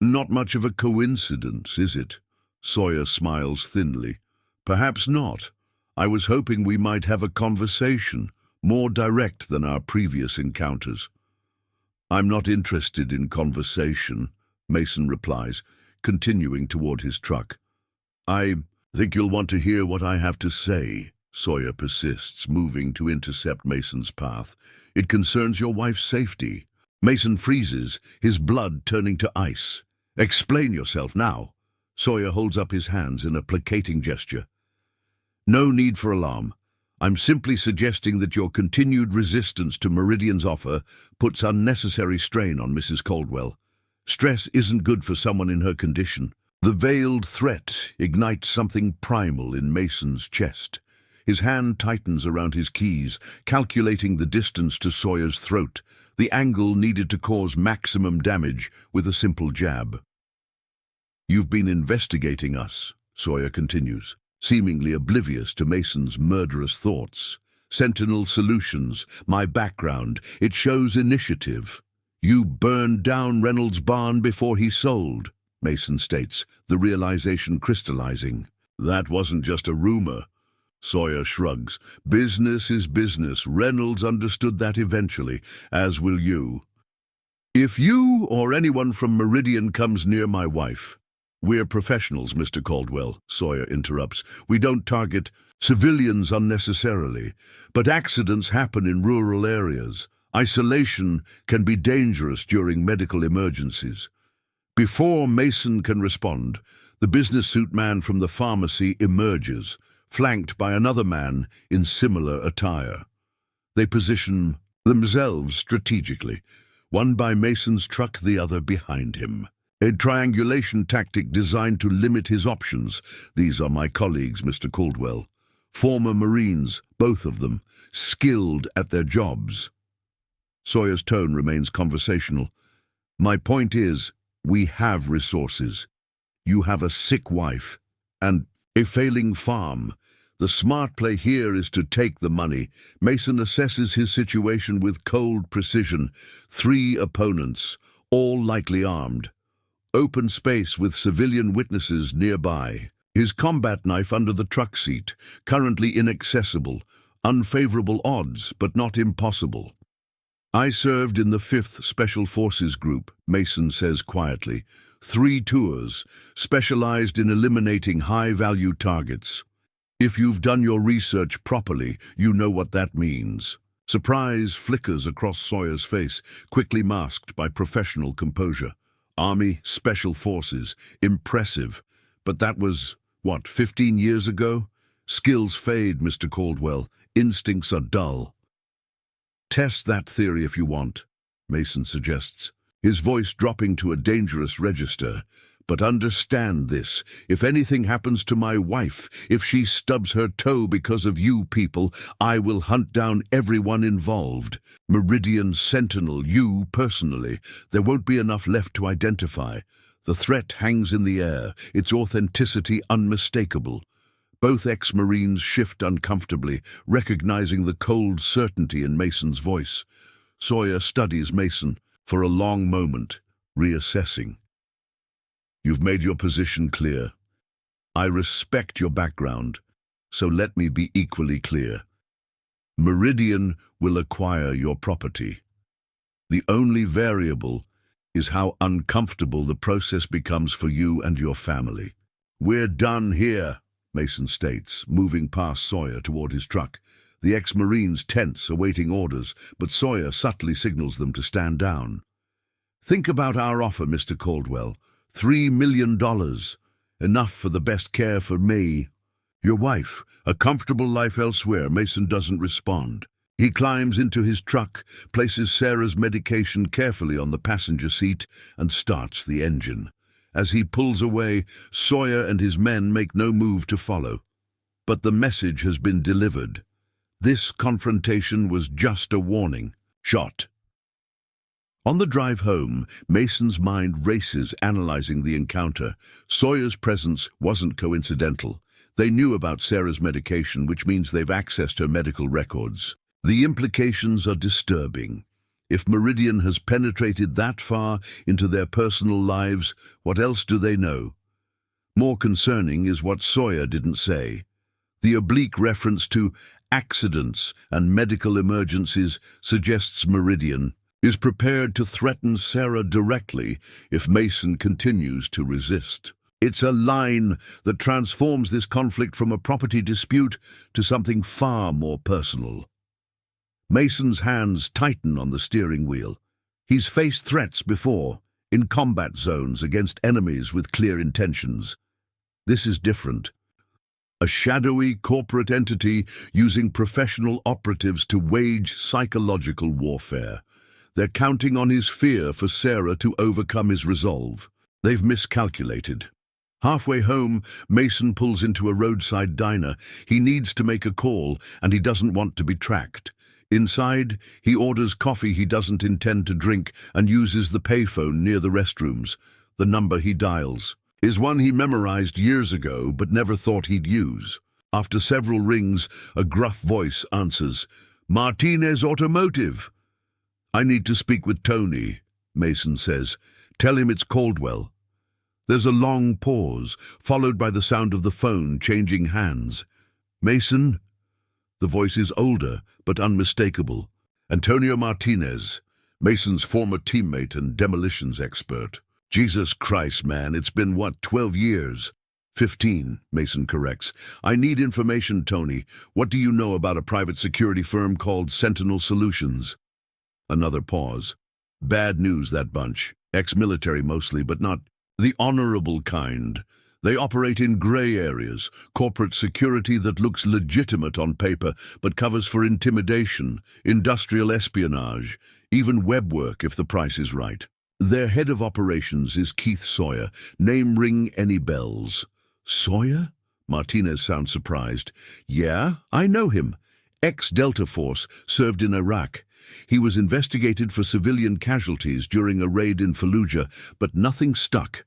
"Not much of a coincidence, is it?" Sawyer smiles thinly. "Perhaps not. I was hoping we might have a conversation, more direct than our previous encounters." "I'm not interested in conversation," Mason replies, continuing toward his truck. "I think you'll want to hear what I have to say," Sawyer persists, moving to intercept Mason's path. "It concerns your wife's safety." Mason freezes, his blood turning to ice. "Explain yourself now." Sawyer holds up his hands in a placating gesture. "No need for alarm. I'm simply suggesting that your continued resistance to Meridian's offer puts unnecessary strain on Mrs. Caldwell. Stress isn't good for someone in her condition." The veiled threat ignites something primal in Mason's chest. His hand tightens around his keys, calculating the distance to Sawyer's throat, the angle needed to cause maximum damage with a simple jab. "You've been investigating us," Sawyer continues, seemingly oblivious to Mason's murderous thoughts. "Sentinel Solutions, my background, it shows initiative. You burned down Reynolds' barn before he sold," Mason states, the realization crystallizing. "That wasn't just a rumor." Sawyer shrugs. "Business is business. Reynolds understood that eventually, as will you." "If you or anyone from Meridian comes near my wife—" "We're professionals, Mr. Caldwell," Sawyer interrupts. "We don't target civilians unnecessarily, but accidents happen in rural areas. Isolation can be dangerous during medical emergencies." Before Mason can respond, the business suit man from the pharmacy emerges, flanked by another man in similar attire. They position themselves strategically, one by Mason's truck, the other behind him. A triangulation tactic designed to limit his options. "These are my colleagues, Mr. Caldwell. Former Marines, both of them, skilled at their jobs." Sawyer's tone remains conversational. "My point is, we have resources. You have a sick wife and a failing farm. The smart play here is to take the money." Mason assesses his situation with cold precision. 3 opponents, all likely armed. Open space with civilian witnesses nearby. His combat knife under the truck seat, currently inaccessible. Unfavorable odds, but not impossible. "I served in the 5th Special Forces Group," Mason says quietly. 3 tours, specialized in eliminating high-value targets. If you've done your research properly, you know what that means." Surprise flickers across Sawyer's face, quickly masked by professional composure. Army, Special Forces, impressive. But that was, 15 years ago? Skills fade, Mr. Caldwell. Instincts are dull. "Test that theory if you want," Mason suggests, his voice dropping to a dangerous register. But understand this, if anything happens to my wife, if she stubs her toe because of you people, I will hunt down everyone involved. Meridian Sentinel, you personally. There won't be enough left to identify. The threat hangs in the air, its authenticity unmistakable. Both ex-Marines shift uncomfortably, recognizing the cold certainty in Mason's voice. Sawyer studies Mason for a long moment, reassessing. You've made your position clear. I respect your background, so let me be equally clear. Meridian will acquire your property. The only variable is how uncomfortable the process becomes for you and your family. We're done here, Mason states, moving past Sawyer toward his truck. The ex-Marines tense, awaiting orders, but Sawyer subtly signals them to stand down. Think about our offer, Mr. Caldwell. $3 million. Enough for the best care for me. Your wife, a comfortable life elsewhere. Mason doesn't respond. He climbs into his truck, places Sarah's medication carefully on the passenger seat, and starts the engine. As he pulls away, Sawyer and his men make no move to follow. But the message has been delivered. This confrontation was just a warning shot. On the drive home, Mason's mind races, analyzing the encounter. Sawyer's presence wasn't coincidental. They knew about Sarah's medication, which means they've accessed her medical records. The implications are disturbing. If Meridian has penetrated that far into their personal lives, what else do they know? More concerning is what Sawyer didn't say. The oblique reference to accidents and medical emergencies suggests Meridian is prepared to threaten Sarah directly if Mason continues to resist. It's a line that transforms this conflict from a property dispute to something far more personal. Mason's hands tighten on the steering wheel. He's faced threats before, in combat zones against enemies with clear intentions. This is different. A shadowy corporate entity using professional operatives to wage psychological warfare. They're counting on his fear for Sarah to overcome his resolve. They've miscalculated. Halfway home, Mason pulls into a roadside diner. He needs to make a call, and he doesn't want to be tracked. Inside, he orders coffee he doesn't intend to drink and uses the payphone near the restrooms. The number he dials is one he memorized years ago but never thought he'd use. After several rings, a gruff voice answers, "Martinez Automotive." "I need to speak with Tony," Mason says. "Tell him it's Caldwell." There's a long pause, followed by the sound of the phone changing hands. "Mason?" The voice is older, but unmistakable. "Antonio Martinez, Mason's former teammate and demolitions expert." "Jesus Christ, man, it's been, 12 years? 15, Mason corrects. "I need information, Tony. What do you know about a private security firm called Sentinel Solutions?" Another pause. "Bad news, that bunch. Ex-military mostly, but not the honorable kind. They operate in gray areas, corporate security that looks legitimate on paper but covers for intimidation, industrial espionage, even web work if the price is right. Their head of operations is Keith Sawyer. Name ring any bells?" "Sawyer?" Martinez sounds surprised. "Yeah, I know him. Ex-Delta Force, served in Iraq. He was investigated for civilian casualties during a raid in Fallujah, but nothing stuck.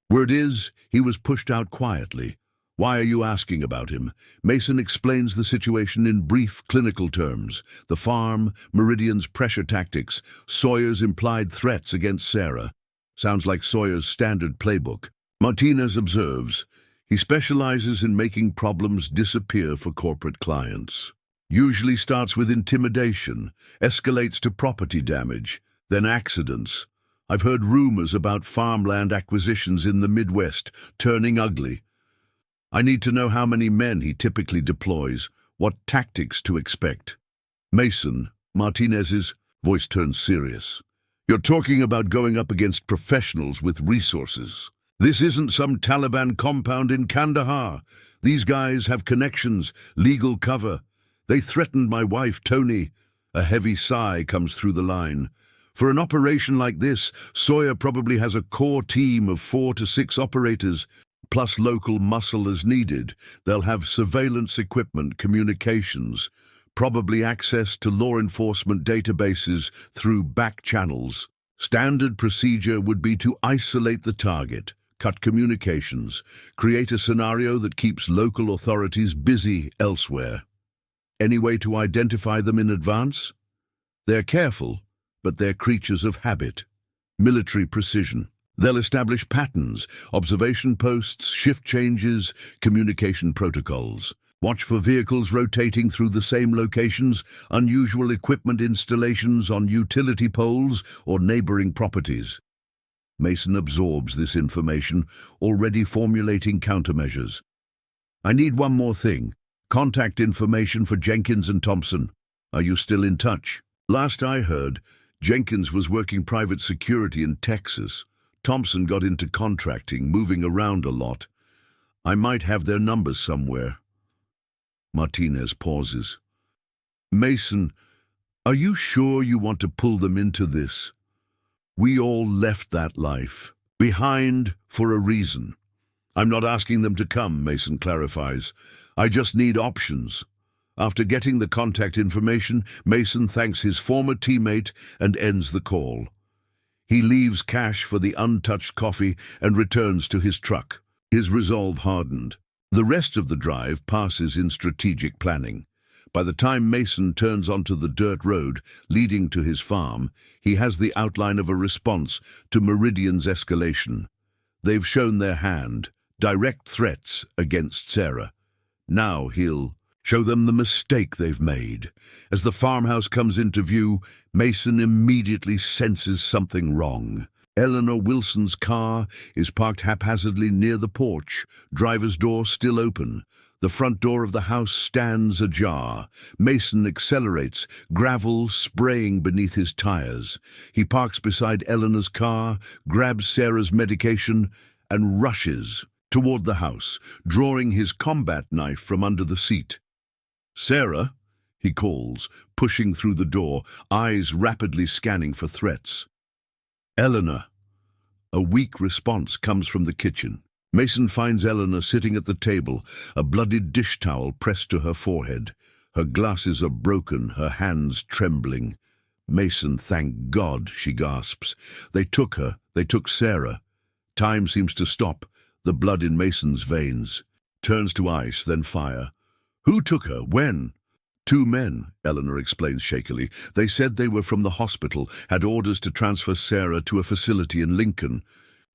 Word is, he was pushed out quietly. Why are you asking about him?" Mason explains the situation in brief clinical terms. The farm, Meridian's pressure tactics, Sawyer's implied threats against Sarah. Sounds like Sawyer's standard playbook. Martinez observes, he specializes in making problems disappear for corporate clients. Usually starts with intimidation, escalates to property damage, then accidents. I've heard rumors about farmland acquisitions in the Midwest turning ugly. I need to know how many men he typically deploys, what tactics to expect. "Mason," Martinez's voice turns serious. "You're talking about going up against professionals with resources. This isn't some Taliban compound in Kandahar. These guys have connections, legal cover. They threatened my wife, Tony." A heavy sigh comes through the line. For an operation like this, Sawyer probably has a core team of 4 to 6 operators, plus local muscle as needed. They'll have surveillance equipment, communications, probably access to law enforcement databases through back channels. Standard procedure would be to isolate the target, cut communications, create a scenario that keeps local authorities busy elsewhere. Any way to identify them in advance? They're careful, but they're creatures of habit. Military precision. They'll establish patterns, observation posts, shift changes, communication protocols. Watch for vehicles rotating through the same locations, unusual equipment installations on utility poles or neighboring properties. Mason absorbs this information, already formulating countermeasures. I need one more thing. Contact information for Jenkins and Thompson. Are you still in touch? Last I heard, Jenkins was working private security in Texas. Thompson got into contracting, moving around a lot. I might have their numbers somewhere. Martinez pauses. Mason, are you sure you want to pull them into this? We all left that life behind for a reason. I'm not asking them to come, Mason clarifies. I just need options. After getting the contact information, Mason thanks his former teammate and ends the call. He leaves cash for the untouched coffee and returns to his truck, his resolve hardened. The rest of the drive passes in strategic planning. By the time Mason turns onto the dirt road leading to his farm, he has the outline of a response to Meridian's escalation. They've shown their hand, direct threats against Sarah. Now he'll show them the mistake they've made. As the farmhouse comes into view, Mason immediately senses something wrong. Eleanor Wilson's car is parked haphazardly near the porch, driver's door still open. The front door of the house stands ajar. Mason accelerates, gravel spraying beneath his tires. He parks beside Eleanor's car, grabs Sarah's medication, and rushes toward the house, drawing his combat knife from under the seat. Sarah, he calls, pushing through the door, eyes rapidly scanning for threats. Eleanor. A weak response comes from the kitchen. Mason finds Eleanor sitting at the table, a bloodied dish towel pressed to her forehead. Her glasses are broken, her hands trembling. Mason, thank God, she gasps. They took her. They took Sarah. Time seems to stop. The blood in Mason's veins turns to ice, then fire. Who took her? When? 2 men, Eleanor explains shakily. They said they were from the hospital, had orders to transfer Sarah to a facility in Lincoln.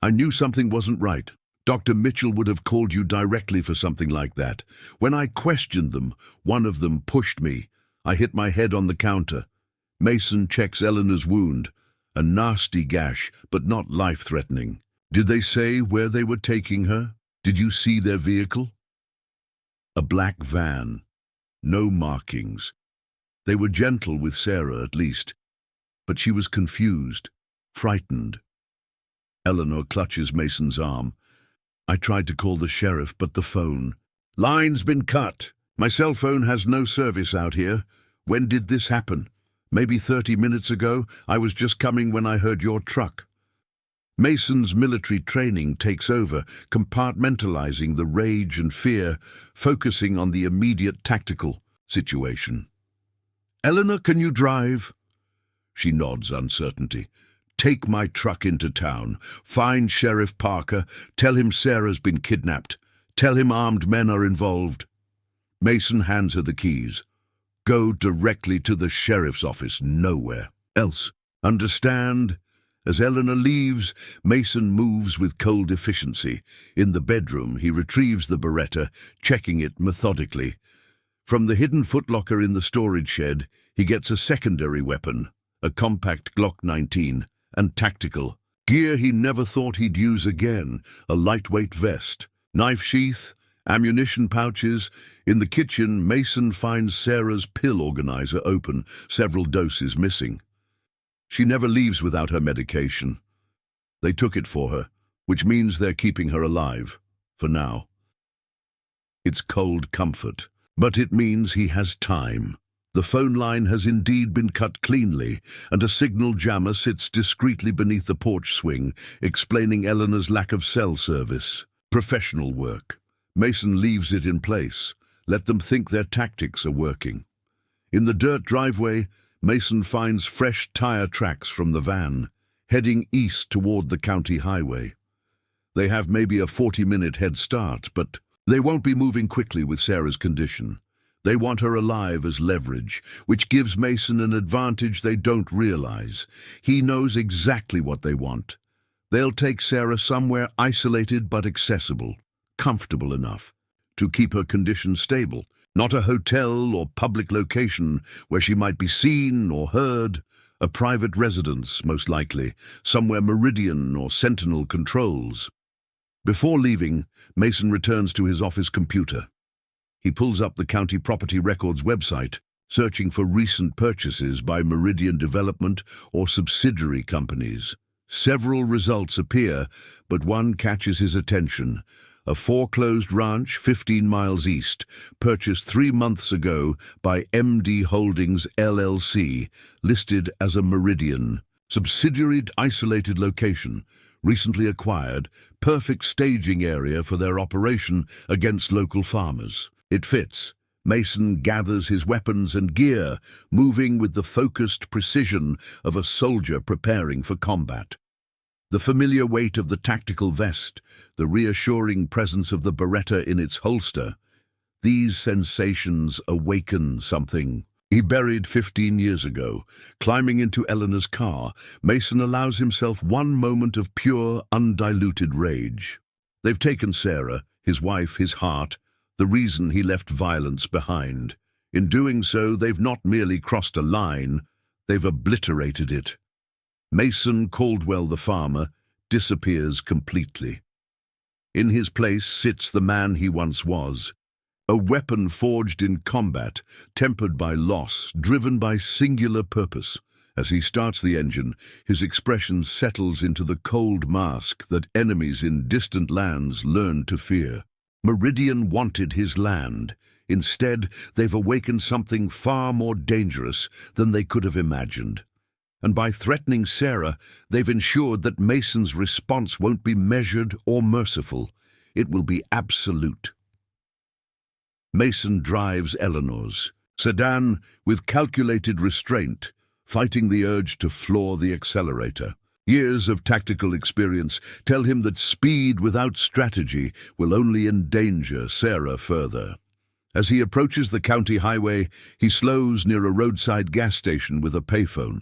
I knew something wasn't right. Dr. Mitchell would have called you directly for something like that. When I questioned them, one of them pushed me. I hit my head on the counter. Mason checks Eleanor's wound. A nasty gash, but not life-threatening. Did they say where they were taking her? Did you see their vehicle? A black van. No markings. They were gentle with Sarah, at least. But she was confused, frightened. Eleanor clutches Mason's arm. I tried to call the sheriff, but the phone. Line's been cut. My cell phone has no service out here. When did this happen? Maybe 30 minutes ago. I was just coming when I heard your truck. Mason's military training takes over, compartmentalizing the rage and fear, focusing on the immediate tactical situation. Eleanor, can you drive? She nods uncertainty. Take my truck into town. Find Sheriff Parker. Tell him Sarah's been kidnapped. Tell him armed men are involved. Mason hands her the keys. Go directly to the sheriff's office, nowhere else. Understand? As Eleanor leaves, Mason moves with cold efficiency. In the bedroom, he retrieves the Beretta, checking it methodically. From the hidden footlocker in the storage shed, he gets a secondary weapon, a compact Glock 19, and tactical gear he never thought he'd use again, a lightweight vest, knife sheath, ammunition pouches. In the kitchen, Mason finds Sarah's pill organizer open, several doses missing. She never leaves without her medication. They took it for her, which means they're keeping her alive, for now. It's cold comfort, but it means he has time. The phone line has indeed been cut cleanly, and a signal jammer sits discreetly beneath the porch swing, explaining Eleanor's lack of cell service. Professional work. Mason leaves it in place. Let them think their tactics are working. In the dirt driveway, Mason finds fresh tire tracks from the van, heading east toward the county highway. They have maybe a 40-minute head start, but they won't be moving quickly with Sarah's condition. They want her alive as leverage, which gives Mason an advantage they don't realize. He knows exactly what they want. They'll take Sarah somewhere isolated but accessible, comfortable enough to keep her condition stable, not a hotel or public location where she might be seen or heard, a private residence, most likely, somewhere Meridian or Sentinel controls. Before leaving, Mason returns to his office computer. He pulls up the County Property Records website, searching for recent purchases by Meridian Development or subsidiary companies. Several results appear, but one catches his attention. A foreclosed ranch 15 miles east, purchased 3 months ago by MD Holdings LLC, listed as a Meridian. Subsidiary isolated location, recently acquired, perfect staging area for their operation against local farmers. It fits. Mason gathers his weapons and gear, moving with the focused precision of a soldier preparing for combat. The familiar weight of the tactical vest, the reassuring presence of the Beretta in its holster, these sensations awaken something he buried 15 years ago. Climbing into Eleanor's car, Mason allows himself one moment of pure, undiluted rage. They've taken Sarah, his wife, his heart, the reason he left violence behind. In doing so, they've not merely crossed a line, they've obliterated it. Mason Caldwell the farmer disappears completely. In his place sits the man he once was, a weapon forged in combat, tempered by loss, driven by singular purpose. As he starts the engine, his expression settles into the cold mask that enemies in distant lands learn to fear. Meridian wanted his land. Instead, they've awakened something far more dangerous than they could have imagined. And by threatening Sarah, they've ensured that Mason's response won't be measured or merciful. It will be absolute. Mason drives Eleanor's sedan with calculated restraint, fighting the urge to floor the accelerator. Years of tactical experience tell him that speed without strategy will only endanger Sarah further. As he approaches the county highway, he slows near a roadside gas station with a payphone.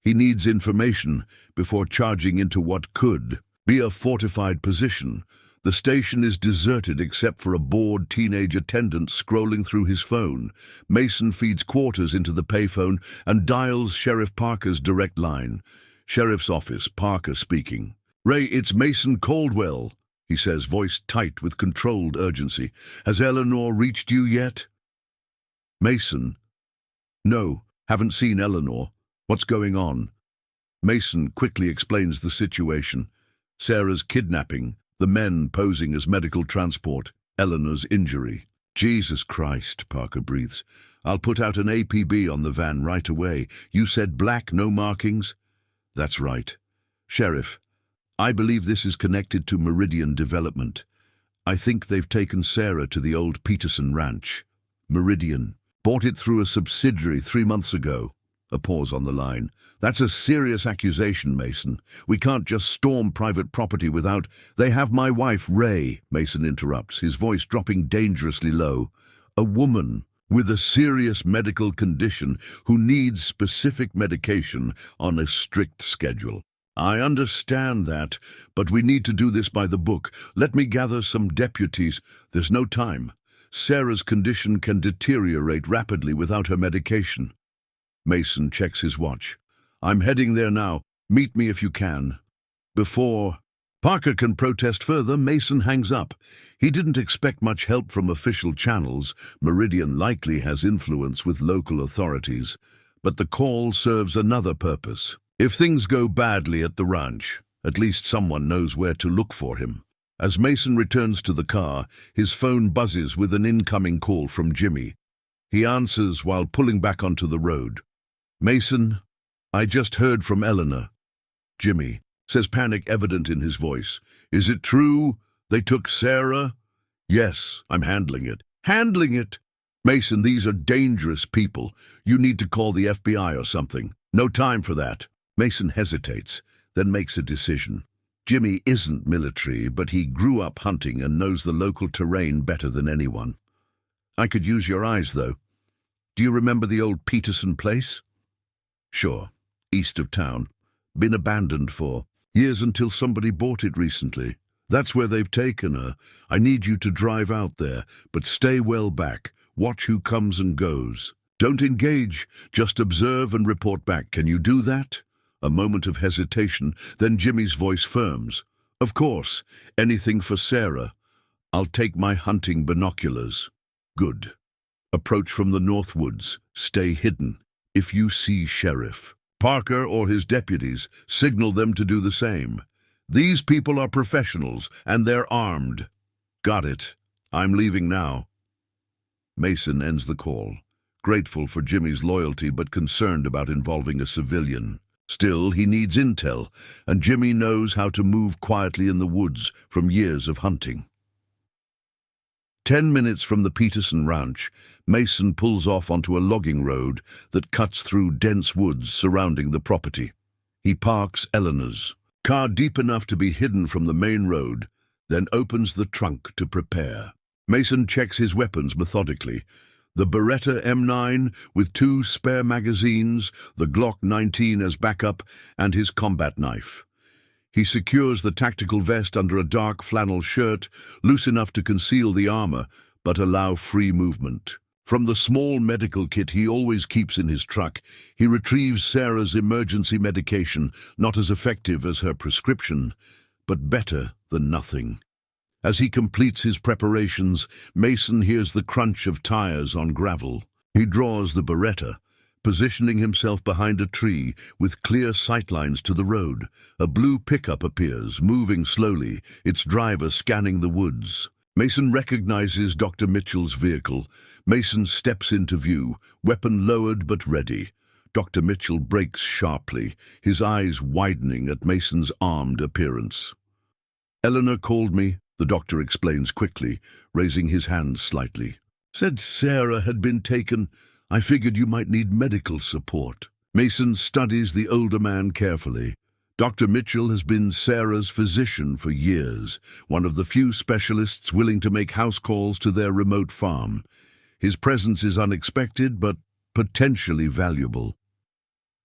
He needs information before charging into what could be a fortified position. The station is deserted except for a bored teenage attendant scrolling through his phone. Mason feeds quarters into the payphone and dials Sheriff Parker's direct line. Sheriff's office, Parker speaking. "Ray, it's Mason Caldwell," he says, voice tight with controlled urgency. "Has Eleanor reached you yet?" Mason: "No, haven't seen Eleanor. What's going on?" Mason quickly explains the situation. Sarah's kidnapping, the men posing as medical transport, Eleanor's injury. "Jesus Christ," Parker breathes. "I'll put out an APB on the van right away. You said black, no markings?" "That's right. Sheriff, I believe this is connected to Meridian Development. I think they've taken Sarah to the old Peterson Ranch. Meridian bought it through a subsidiary 3 months ago." A pause on the line. "That's a serious accusation, Mason. We can't just storm private property without—" "They have my wife, Ray," Mason interrupts, his voice dropping dangerously low. "A woman with a serious medical condition who needs specific medication on a strict schedule. I understand that, but we need to do this by the book. Let me gather some deputies. There's no time. Sarah's condition can deteriorate rapidly without her medication." Mason checks his watch. "I'm heading there now. Meet me if you can." Before Parker can protest further, Mason hangs up. He didn't expect much help from official channels. Meridian likely has influence with local authorities. But the call serves another purpose. If things go badly at the ranch, at least someone knows where to look for him. As Mason returns to the car, his phone buzzes with an incoming call from Jimmy. He answers while pulling back onto the road. "Mason, I just heard from Eleanor." "Jimmy," says panic evident in his voice. "Is it true they took Sarah?" "Yes, I'm handling it." "Handling it?" "Mason, these are dangerous people. You need to call the FBI or something. No time for that." Mason hesitates, then makes a decision. Jimmy isn't military, but he grew up hunting and knows the local terrain better than anyone. "I could use your eyes, though. Do you remember the old Peterson place?" "Sure. East of town. Been abandoned for years until somebody bought it recently. That's where they've taken her. I need you to drive out there, but stay well back. Watch who comes and goes. Don't engage, just observe and report back. Can you do that?" A moment of hesitation, then Jimmy's voice firms. "Of course, anything for Sarah. I'll take my hunting binoculars." "Good. Approach from the north woods. Stay hidden. If you see Sheriff Parker or his deputies, signal them to do the same. These people are professionals, and they're armed." "Got it. I'm leaving now." Mason ends the call, grateful for Jimmy's loyalty but concerned about involving a civilian. Still, he needs intel, and Jimmy knows how to move quietly in the woods from years of hunting. 10 minutes from the Peterson ranch, Mason pulls off onto a logging road that cuts through dense woods surrounding the property. He parks Eleanor's car deep enough to be hidden from the main road, then opens the trunk to prepare. Mason checks his weapons methodically. The Beretta M9 with 2 spare magazines, the Glock 19 as backup, and his combat knife. He secures the tactical vest under a dark flannel shirt, loose enough to conceal the armor, but allow free movement. From the small medical kit he always keeps in his truck, he retrieves Sarah's emergency medication, not as effective as her prescription, but better than nothing. As he completes his preparations, Mason hears the crunch of tires on gravel. He draws the Beretta, positioning himself behind a tree with clear sightlines to the road. A blue pickup appears, moving slowly, its driver scanning the woods. Mason recognizes Dr. Mitchell's vehicle. Mason steps into view, weapon lowered but ready. Dr. Mitchell brakes sharply, his eyes widening at Mason's armed appearance. "Eleanor called me," the doctor explains quickly, raising his hands slightly. "Said Sarah had been taken. I figured you might need medical support." Mason studies the older man carefully. Dr. Mitchell has been Sarah's physician for years, one of the few specialists willing to make house calls to their remote farm. His presence is unexpected, but potentially valuable.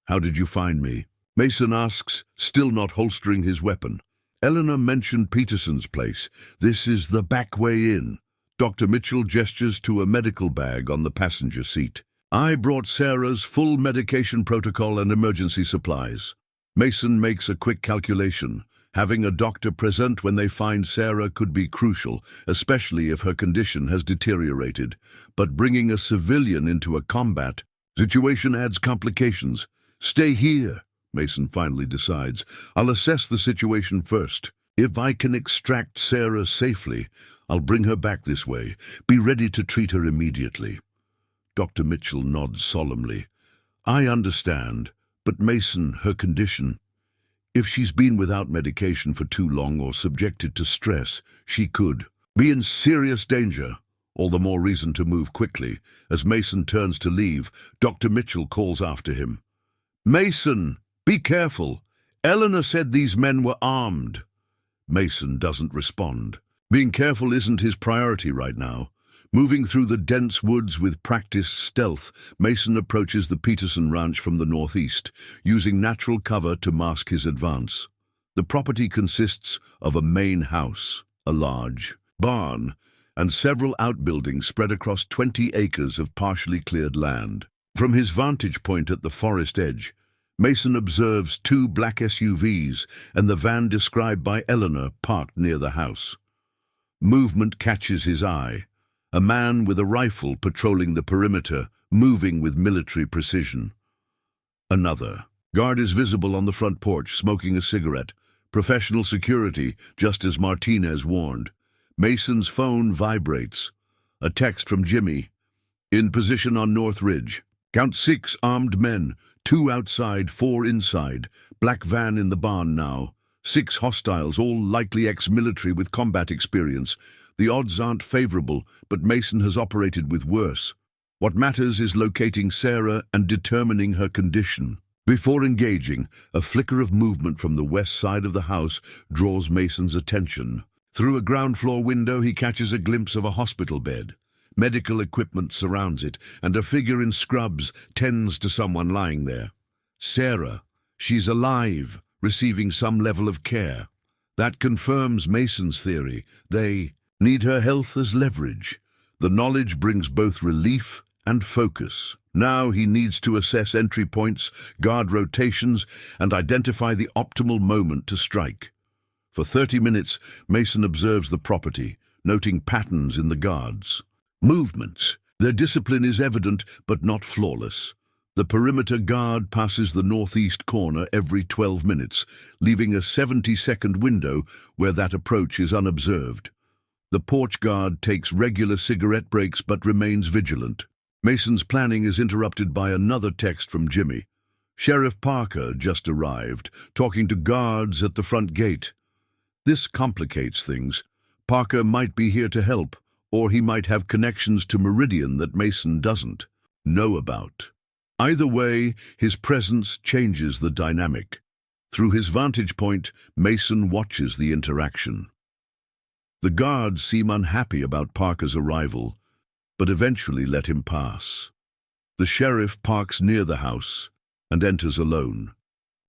"How did you find me?" Mason asks, still not holstering his weapon. "Eleanor mentioned Peterson's place. This is the back way in." Dr. Mitchell gestures to a medical bag on the passenger seat. "I brought Sarah's full medication protocol and emergency supplies." Mason makes a quick calculation. Having a doctor present when they find Sarah could be crucial, especially if her condition has deteriorated. But bringing a civilian into a combat situation adds complications. "Stay here," Mason finally decides. "I'll assess the situation first. If I can extract Sarah safely, I'll bring her back this way. Be ready to treat her immediately." Dr. Mitchell nods solemnly. "I understand, but Mason, her condition. If she's been without medication for too long or subjected to stress, she could be in serious danger." All the more reason to move quickly. As Mason turns to leave, Dr. Mitchell calls after him. "Mason, be careful. Eleanor said these men were armed." Mason doesn't respond. Being careful isn't his priority right now. Moving through the dense woods with practiced stealth, Mason approaches the Peterson ranch from the northeast, using natural cover to mask his advance. The property consists of a main house, a large barn, and several outbuildings spread across 20 acres of partially cleared land. From his vantage point at the forest edge, Mason observes 2 black SUVs and the van described by Eleanor parked near the house. Movement catches his eye. A man with a rifle patrolling the perimeter, moving with military precision. Another guard is visible on the front porch, smoking a cigarette. Professional security, just as Martinez warned. Mason's phone vibrates. A text from Jimmy. In position on North Ridge. Count 6 armed men, 2 outside, 4 inside. Black van in the barn now. 6 hostiles, all likely ex-military with combat experience. The odds aren't favorable, but Mason has operated with worse. What matters is locating Sarah and determining her condition. Before engaging, a flicker of movement from the west side of the house draws Mason's attention. Through a ground-floor window, he catches a glimpse of a hospital bed. Medical equipment surrounds it, and a figure in scrubs tends to someone lying there. Sarah. She's alive, receiving some level of care. That confirms Mason's theory. They need her health as leverage. The knowledge brings both relief and focus. Now he needs to assess entry points, guard rotations, and identify the optimal moment to strike. For 30 minutes, Mason observes the property, noting patterns in the guards. Movements. Their discipline is evident, but not flawless. The perimeter guard passes the northeast corner every 12 minutes, leaving a 70-second window where that approach is unobserved. The porch guard takes regular cigarette breaks but remains vigilant. Mason's planning is interrupted by another text from Jimmy. Sheriff Parker just arrived, talking to guards at the front gate. This complicates things. Parker might be here to help, or he might have connections to Meridian that Mason doesn't know about. Either way, his presence changes the dynamic. Through his vantage point, Mason watches the interaction. The guards seem unhappy about Parker's arrival, but eventually let him pass. The sheriff parks near the house and enters alone,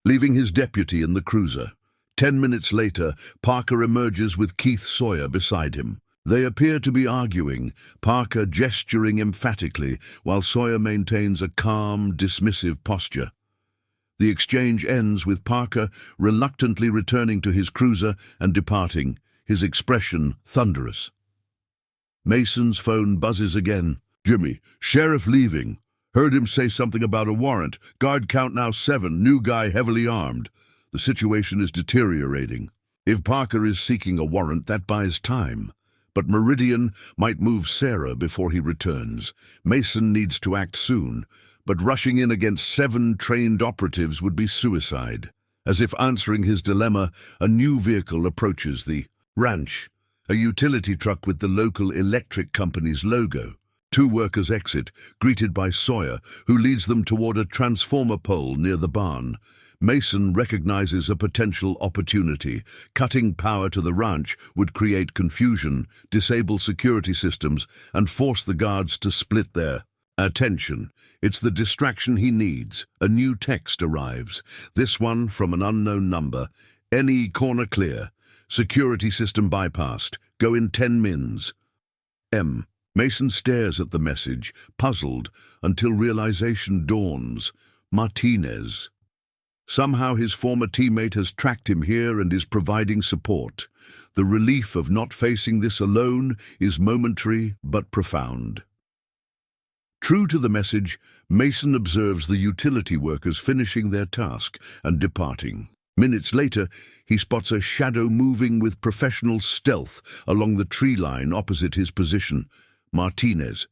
leaving his deputy in the cruiser. 10 minutes later, Parker emerges with Keith Sawyer beside him. They appear to be arguing, Parker gesturing emphatically while Sawyer maintains a calm, dismissive posture. The exchange ends with Parker reluctantly returning to his cruiser and departing, his expression thunderous. Mason's phone buzzes again. Jimmy, sheriff leaving. Heard him say something about a warrant. Guard count now 7, new guy heavily armed. The situation is deteriorating. If Parker is seeking a warrant, that buys time. But Meridian might move Sarah before he returns. Mason needs to act soon, but rushing in against 7 trained operatives would be suicide. As if answering his dilemma, a new vehicle approaches the ranch, a utility truck with the local electric company's logo. 2 workers exit, greeted by Sawyer, who leads them toward a transformer pole near the barn. Mason recognizes a potential opportunity. Cutting power to the ranch would create confusion, disable security systems, and force the guards to split their attention. It's the distraction he needs. A new text arrives. This one from an unknown number. Any corner clear. Security system bypassed. Go in 10 mins. M. Mason stares at the message, puzzled, until realization dawns. Martinez. Somehow his former teammate has tracked him here and is providing support. The relief of not facing this alone is momentary but profound. True to the message, Mason observes the utility workers finishing their task and departing. Minutes later, he spots a shadow moving with professional stealth along the tree line opposite his position. Martinez,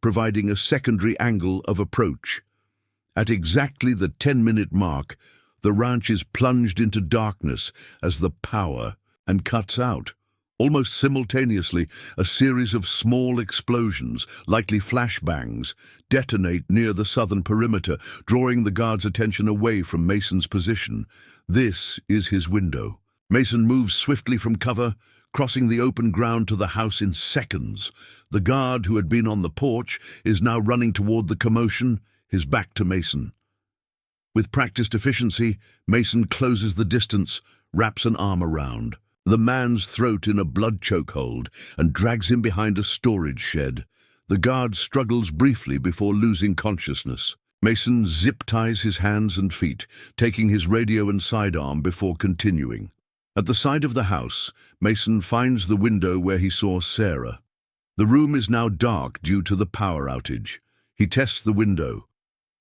providing a secondary angle of approach. At exactly the 10-minute mark, the ranch is plunged into darkness as the power and cuts out. Almost simultaneously, a series of small explosions, likely flashbangs, detonate near the southern perimeter, drawing the guards' attention away from Mason's position. This is his window. Mason moves swiftly from cover, crossing the open ground to the house in seconds. The guard who had been on the porch is now running toward the commotion, his back to Mason. With practiced efficiency, Mason closes the distance, wraps an arm around the man's throat in a blood chokehold, and drags him behind a storage shed. The guard struggles briefly before losing consciousness. Mason zip-ties his hands and feet, taking his radio and sidearm before continuing. At the side of the house, Mason finds the window where he saw Sarah. The room is now dark due to the power outage. He tests the window.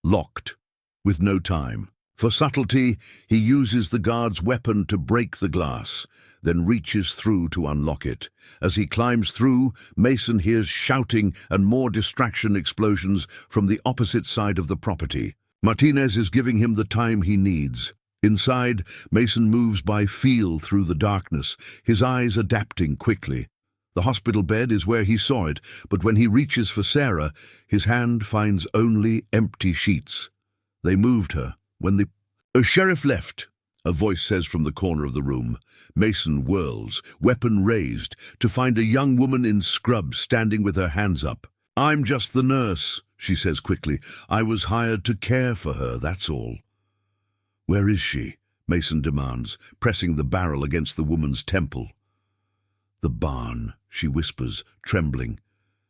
Locked. With no time. For subtlety, he uses the guard's weapon to break the glass. then reaches through to unlock it. As he climbs through, Mason hears shouting and more distraction explosions from the opposite side of the property. Martinez is giving him the time he needs. Inside, Mason moves by feel through the darkness, his eyes adapting quickly. The hospital bed is where he saw it, but when he reaches for Sarah, his hand finds only empty sheets. They moved her. When the sheriff left, a voice says from the corner of the room. Mason whirls, weapon raised, to find a young woman in scrubs standing with her hands up. "I'm just the nurse," she says quickly. "I was hired to care for her, that's all." "Where is she?" Mason demands, pressing the barrel against the woman's temple. "The barn," she whispers, trembling.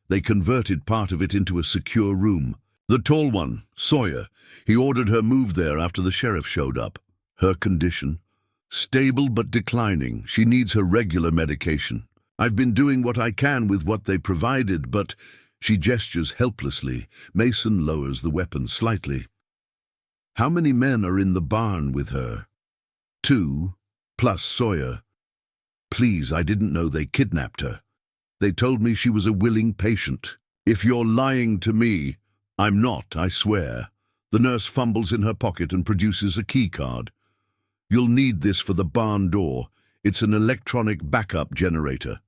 "They converted part of it into a secure room. The tall one, Sawyer, he ordered her moved there after the sheriff showed up. Her condition? Stable but declining. She needs her regular medication. I've been doing what I can with what they provided, but..." She gestures helplessly. Mason lowers the weapon slightly. "How many men are in the barn with her?" "2, plus Sawyer." "Please, I didn't know they kidnapped her. They told me she was a willing patient." "If you're lying to me..." "I'm not, I swear." The nurse fumbles in her pocket and produces a key card. "You'll need this for the barn door. It's an electronic backup generator."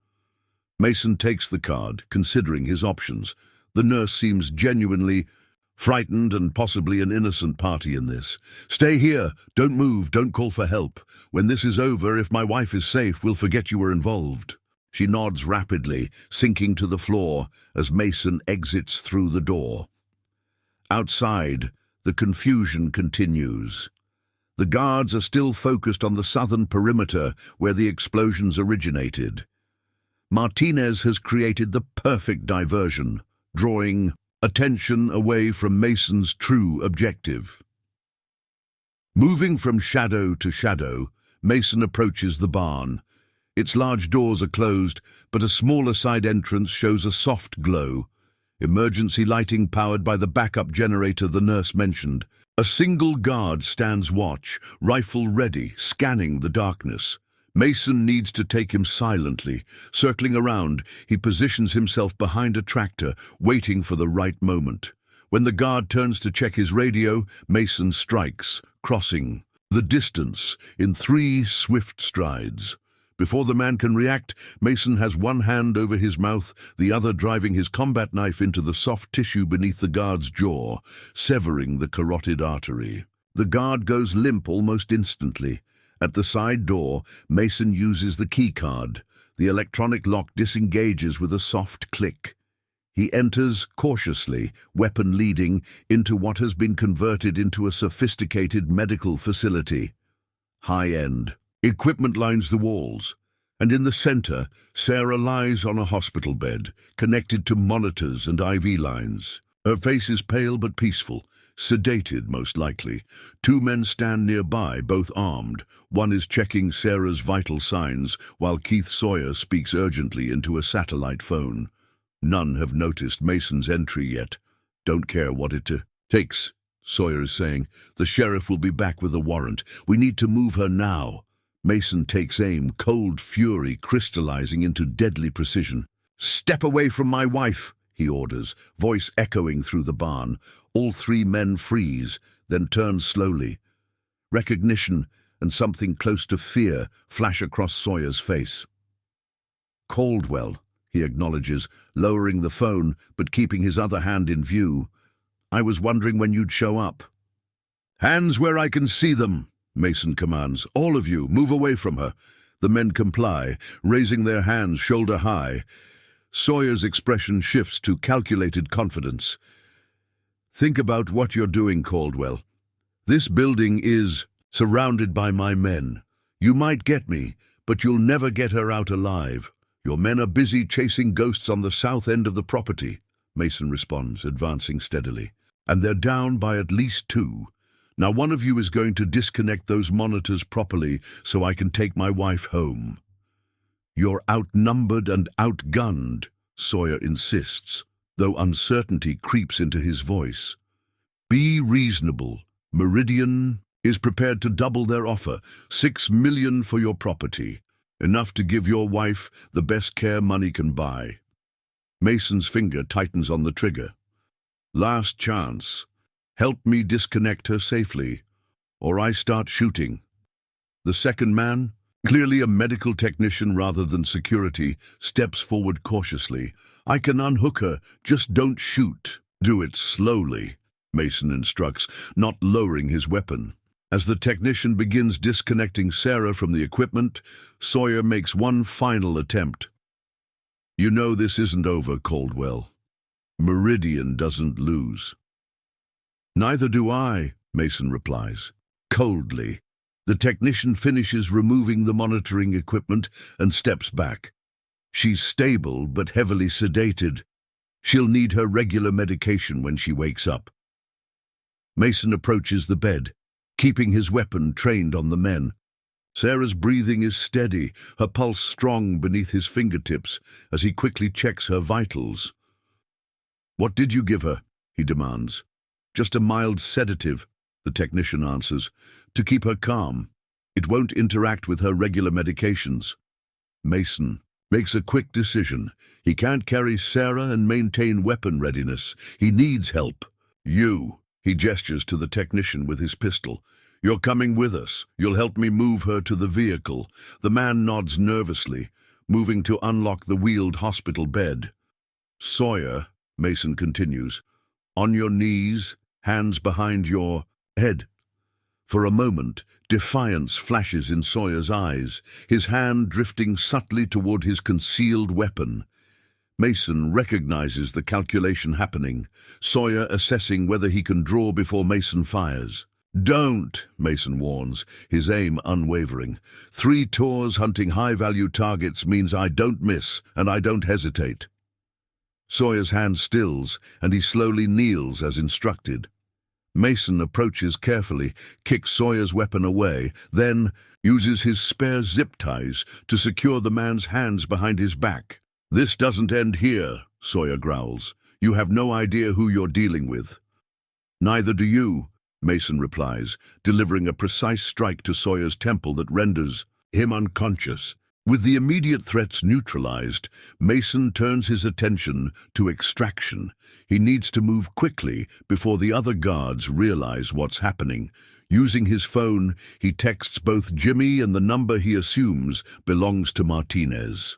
Mason takes the card, considering his options. The nurse seems genuinely frightened and possibly an innocent party in this. "Stay here. Don't move. Don't call for help. When this is over, if my wife is safe, we'll forget you were involved." She nods rapidly, sinking to the floor as Mason exits through the door. Outside, the confusion continues. The guards are still focused on the southern perimeter where the explosions originated. Martinez has created the perfect diversion, drawing attention away from Mason's true objective. Moving from shadow to shadow, Mason approaches the barn. Its large doors are closed, but a smaller side entrance shows a soft glow. Emergency lighting powered by the backup generator the nurse mentioned. A single guard stands watch, rifle ready, scanning the darkness. Mason needs to take him silently. Circling around, he positions himself behind a tractor, waiting for the right moment. When the guard turns to check his radio, Mason strikes, crossing the distance in 3 swift strides. Before the man can react, Mason has one hand over his mouth, the other driving his combat knife into the soft tissue beneath the guard's jaw, severing the carotid artery. The guard goes limp almost instantly. At the side door, Mason uses the key card. The electronic lock disengages with a soft click. He enters cautiously, weapon leading, into what has been converted into a sophisticated medical facility. High-end. Equipment lines the walls, and in the center, Sarah lies on a hospital bed, connected to monitors and IV lines. Her face is pale but peaceful, sedated most likely. 2 men stand nearby, both armed. One is checking Sarah's vital signs, while Keith Sawyer speaks urgently into a satellite phone. None have noticed Mason's entry yet. "Don't care what it takes," Sawyer is saying. "The sheriff will be back with a warrant. We need to move her now." Mason takes aim, cold fury crystallizing into deadly precision. "Step away from my wife," he orders, voice echoing through the barn. All 3 men freeze, then turn slowly. Recognition and something close to fear flash across Sawyer's face. "Caldwell," he acknowledges, lowering the phone but keeping his other hand in view. "I was wondering when you'd show up." "Hands where I can see them," Mason commands. "All of you, move away from her." The men comply, raising their hands shoulder high. Sawyer's expression shifts to calculated confidence. "Think about what you're doing, Caldwell. This building is surrounded by my men. You might get me, but you'll never get her out alive. Your men are busy chasing ghosts on the south end of the property," Mason responds, advancing steadily. "And they're down by at least 2. Now one of you is going to disconnect those monitors properly so I can take my wife home." "You're outnumbered and outgunned," Sawyer insists, though uncertainty creeps into his voice. "Be reasonable. Meridian is prepared to double their offer, $6 million for your property. Enough to give your wife the best care money can buy. Mason's finger tightens on the trigger. Last chance. Help me disconnect her safely, or I start shooting. The second man, clearly a medical technician rather than security, steps forward cautiously. I can unhook her, just don't shoot. Do it slowly, Mason instructs, not lowering his weapon. As the technician begins disconnecting Sarah from the equipment, Sawyer makes one final attempt. You know this isn't over, Caldwell. Meridian doesn't lose. Neither do I, Mason replies, coldly. The technician finishes removing the monitoring equipment and steps back. She's stable but heavily sedated. She'll need her regular medication when she wakes up. Mason approaches the bed, keeping his weapon trained on the men. Sarah's breathing is steady, her pulse strong beneath his fingertips as he quickly checks her vitals. What did you give her? He demands. Just a mild sedative, the technician answers, to keep her calm. It won't interact with her regular medications. Mason makes a quick decision. He can't carry Sarah and maintain weapon readiness. He needs help. You, he gestures to the technician with his pistol. You're coming with us. You'll help me move her to the vehicle. The man nods nervously, moving to unlock the wheeled hospital bed. Sawyer, Mason continues, on your knees, hands behind your head. For a moment, defiance flashes in Sawyer's eyes, his hand drifting subtly toward his concealed weapon. Mason recognizes the calculation happening, Sawyer assessing whether he can draw before Mason fires. Don't, Mason warns, his aim unwavering. 3 tours hunting high-value targets means I don't miss, and I don't hesitate. Sawyer's hand stills, and he slowly kneels as instructed. Mason approaches carefully, kicks Sawyer's weapon away, then uses his spare zip ties to secure the man's hands behind his back. This doesn't end here, Sawyer growls. You have no idea who you're dealing with. Neither do you, Mason replies, delivering a precise strike to Sawyer's temple that renders him unconscious. With the immediate threats neutralized, Mason turns his attention to extraction. He needs to move quickly before the other guards realize what's happening. Using his phone, he texts both Jimmy and the number he assumes belongs to Martinez.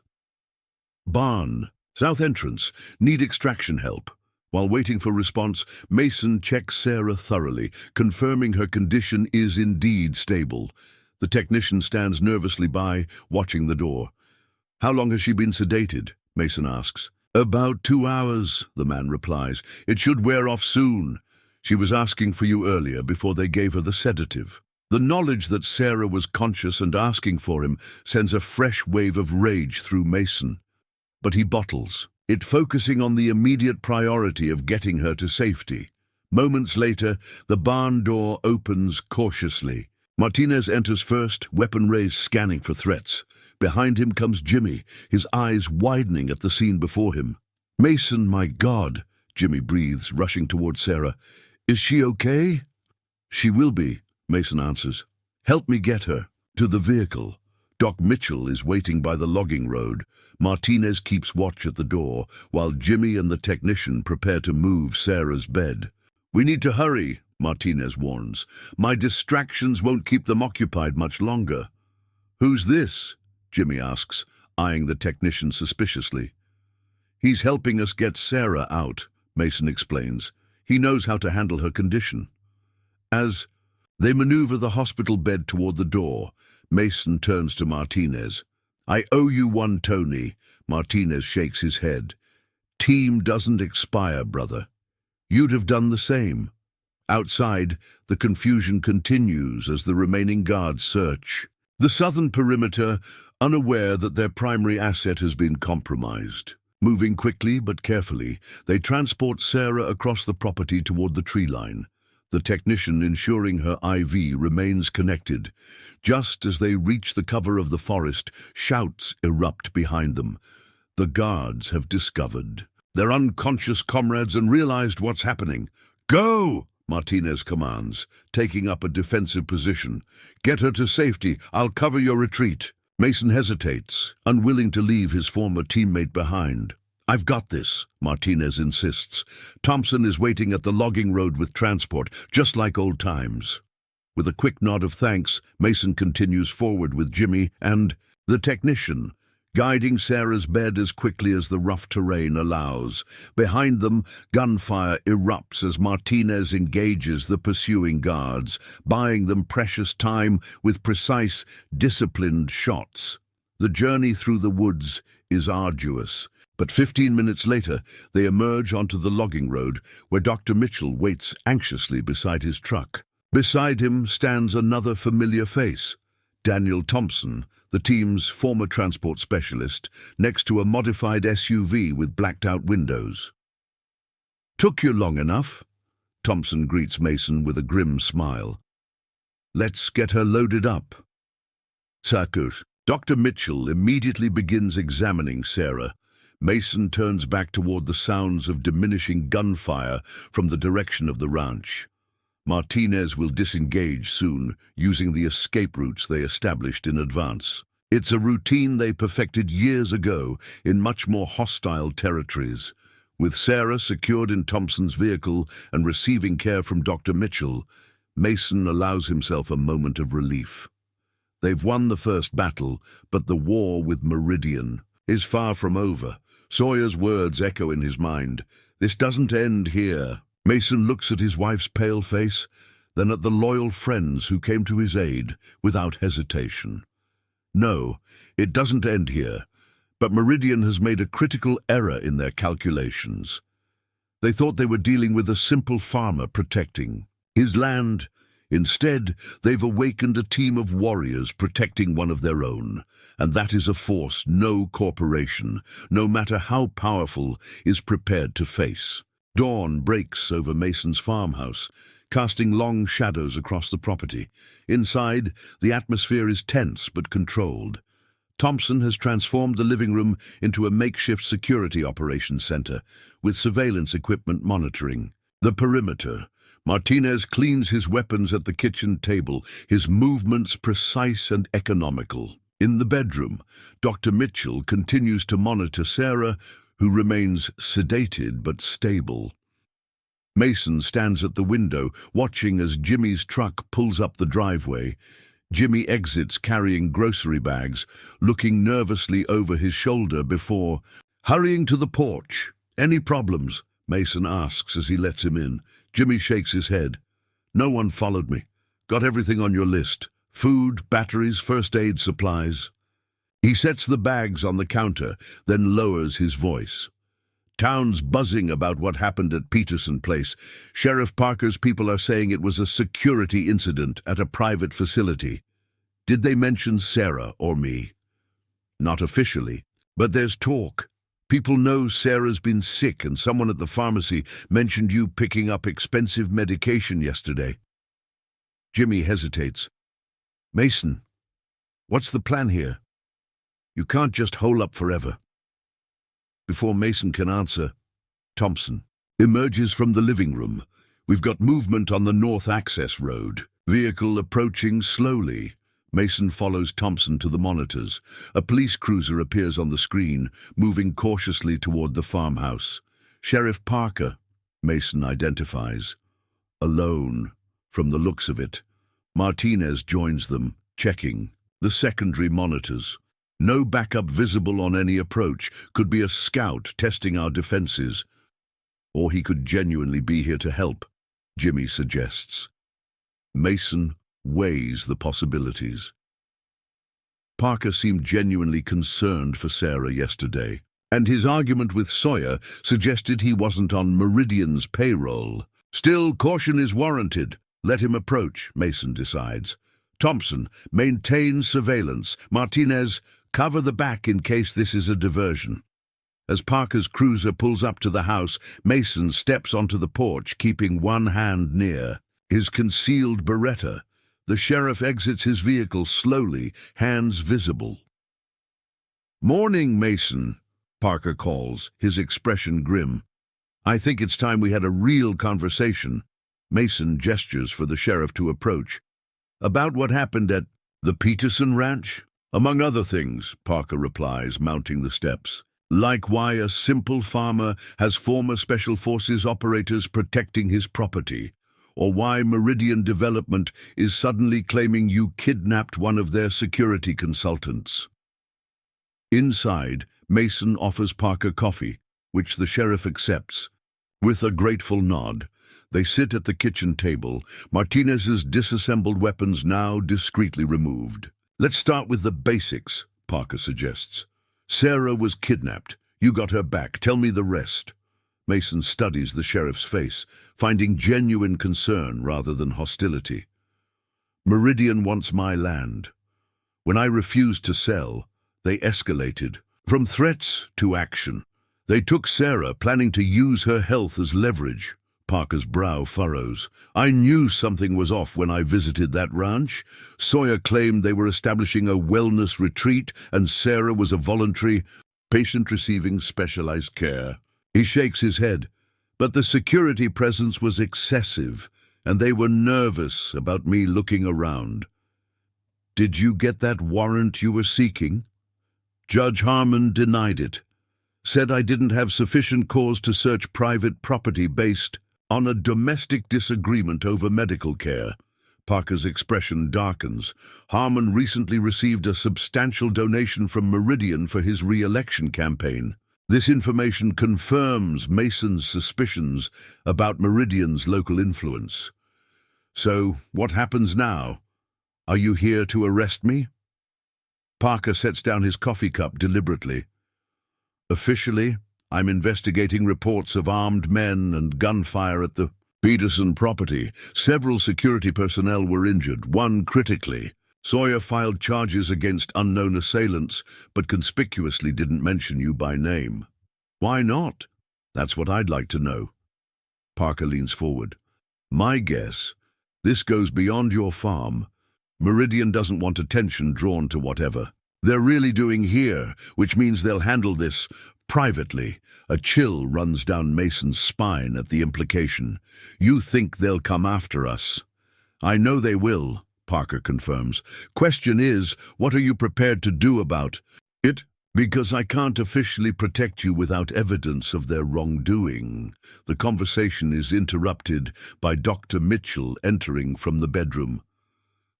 Barn, south entrance, need extraction help. While waiting for response, Mason checks Sarah thoroughly, confirming her condition is indeed stable. The technician stands nervously by, watching the door. How long has she been sedated? Mason asks. About 2 hours, the man replies. It should wear off soon. She was asking for you earlier before they gave her the sedative. The knowledge that Sarah was conscious and asking for him sends a fresh wave of rage through Mason. But he bottles it, focusing on the immediate priority of getting her to safety. Moments later, the barn door opens cautiously. Martinez enters first, weapon raised, scanning for threats. Behind him comes Jimmy, his eyes widening at the scene before him. Mason, my God, Jimmy breathes, rushing toward Sarah. Is she okay? She will be, Mason answers. Help me get her to the vehicle. Doc Mitchell is waiting by the logging road. Martinez keeps watch at the door, while Jimmy and the technician prepare to move Sarah's bed. We need to hurry, Martinez warns. My distractions won't keep them occupied much longer. Who's this? Jimmy asks, eyeing the technician suspiciously. He's helping us get Sarah out, Mason explains. He knows how to handle her condition. As they maneuver the hospital bed toward the door, Mason turns to Martinez. I owe you one, Tony. Martinez shakes his head. Team doesn't expire, brother. You'd have done the same. Outside, the confusion continues as the remaining guards search the southern perimeter, unaware that their primary asset has been compromised. Moving quickly but carefully, they transport Sarah across the property toward the tree line, the technician ensuring her IV remains connected. Just as they reach the cover of the forest, shouts erupt behind them. The guards have discovered their unconscious comrades and realized what's happening. Go! Martinez commands, taking up a defensive position. Get her to safety. I'll cover your retreat. Mason hesitates, unwilling to leave his former teammate behind. "I've got this," Martinez insists. "Thompson is waiting at the logging road with transport, just like old times." With a quick nod of thanks, Mason continues forward with Jimmy and the technician, guiding Sarah's bed as quickly as the rough terrain allows. Behind them, gunfire erupts as Martinez engages the pursuing guards, buying them precious time with precise, disciplined shots. The journey through the woods is arduous, but 15 minutes later, they emerge onto the logging road where Dr. Mitchell waits anxiously beside his truck. Beside him stands another familiar face, Daniel Thompson, the team's former transport specialist, next to a modified SUV with blacked-out windows. "Took you long enough?" Thompson greets Mason with a grim smile. "Let's get her loaded up." Sakur. Dr. Mitchell immediately begins examining Sarah. Mason turns back toward the sounds of diminishing gunfire from the direction of the ranch. Martinez will disengage soon, using the escape routes they established in advance. It's a routine they perfected years ago in much more hostile territories. With Sarah secured in Thompson's vehicle and receiving care from Dr. Mitchell, Mason allows himself a moment of relief. They've won the first battle, but the war with Meridian is far from over. Sawyer's words echo in his mind. This doesn't end here. Mason looks at his wife's pale face, then at the loyal friends who came to his aid without hesitation. No, it doesn't end here, but Meridian has made a critical error in their calculations. They thought they were dealing with a simple farmer protecting his land. Instead, they've awakened a team of warriors protecting one of their own, and that is a force no corporation, no matter how powerful, is prepared to face. Dawn breaks over Mason's farmhouse, casting long shadows across the property. Inside, the atmosphere is tense but controlled. Thompson has transformed the living room into a makeshift security operations center, with surveillance equipment monitoring the perimeter. Martinez cleans his weapons at the kitchen table, his movements precise and economical. In the bedroom, Dr. Mitchell continues to monitor Sarah, who remains sedated but stable. Mason stands at the window, watching as Jimmy's truck pulls up the driveway. Jimmy exits carrying grocery bags, looking nervously over his shoulder before hurrying to the porch. "Any problems?" Mason asks as he lets him in. Jimmy shakes his head. "No one followed me. Got everything on your list. Food, batteries, first aid supplies." He sets the bags on the counter, then lowers his voice. "Town's buzzing about what happened at Peterson Place. Sheriff Parker's people are saying it was a security incident at a private facility. Did they mention Sarah or me?" "Not officially, but there's talk. People know Sarah's been sick and someone at the pharmacy mentioned you picking up expensive medication yesterday." Jimmy hesitates. "Mason, what's the plan here? You can't just hole up forever." Before Mason can answer, Thompson emerges from the living room. "We've got movement on the north access road. Vehicle approaching slowly." Mason follows Thompson to the monitors. A police cruiser appears on the screen, moving cautiously toward the farmhouse. "Sheriff Parker," Mason identifies. Alone, from the looks of it. Martinez joins them, checking the secondary monitors. "No backup visible on any approach. Could be a scout testing our defenses. Or he could genuinely be here to help," Jimmy suggests. Mason weighs the possibilities. Parker seemed genuinely concerned for Sarah yesterday, and his argument with Sawyer suggested he wasn't on Meridian's payroll. Still, caution is warranted. Let him approach, Mason decides. Thompson, maintain surveillance. Martinez, cover the back in case this is a diversion. As Parker's cruiser pulls up to the house, Mason steps onto the porch, keeping one hand near his concealed Beretta. The sheriff exits his vehicle slowly, hands visible. "Morning, Mason," Parker calls, his expression grim. "I think it's time we had a real conversation." Mason gestures for the sheriff to approach. "About what happened at the Peterson Ranch?" Among other things, Parker replies, mounting the steps. Like why a simple farmer has former Special Forces operators protecting his property, or why Meridian Development is suddenly claiming you kidnapped one of their security consultants. Inside, Mason offers Parker coffee, which the sheriff accepts. With a grateful nod, they sit at the kitchen table, Martinez's disassembled weapons now discreetly removed. Let's start with the basics, Parker suggests. Sarah was kidnapped. You got her back. Tell me the rest. Mason studies the sheriff's face, finding genuine concern rather than hostility. Meridian wants my land. When I refused to sell, they escalated. From threats to action. They took Sarah, planning to use her health as leverage. Parker's brow furrows. I knew something was off when I visited that ranch. Sawyer claimed they were establishing a wellness retreat and Sarah was a voluntary patient receiving specialized care. He shakes his head. But the security presence was excessive and they were nervous about me looking around. Did you get that warrant you were seeking? Judge Harmon denied it. Said I didn't have sufficient cause to search private property based on a domestic disagreement over medical care. Parker's expression darkens. Harmon recently received a substantial donation from Meridian for his re-election campaign. This information confirms Mason's suspicions about Meridian's local influence. So, what happens now? Are you here to arrest me? Parker sets down his coffee cup deliberately. Officially, I'm investigating reports of armed men and gunfire at the Peterson property. Several security personnel were injured, one critically. Sawyer filed charges against unknown assailants, but conspicuously didn't mention you by name. Why not? That's what I'd like to know. Parker leans forward. My guess, this goes beyond your farm. Meridian doesn't want attention drawn to whatever they're really doing here, which means they'll handle this privately. A chill runs down Mason's spine at the implication. You think they'll come after us? I know they will, Parker confirms. Question is, what are you prepared to do about it? Because I can't officially protect you without evidence of their wrongdoing. The conversation is interrupted by Dr. Mitchell entering from the bedroom.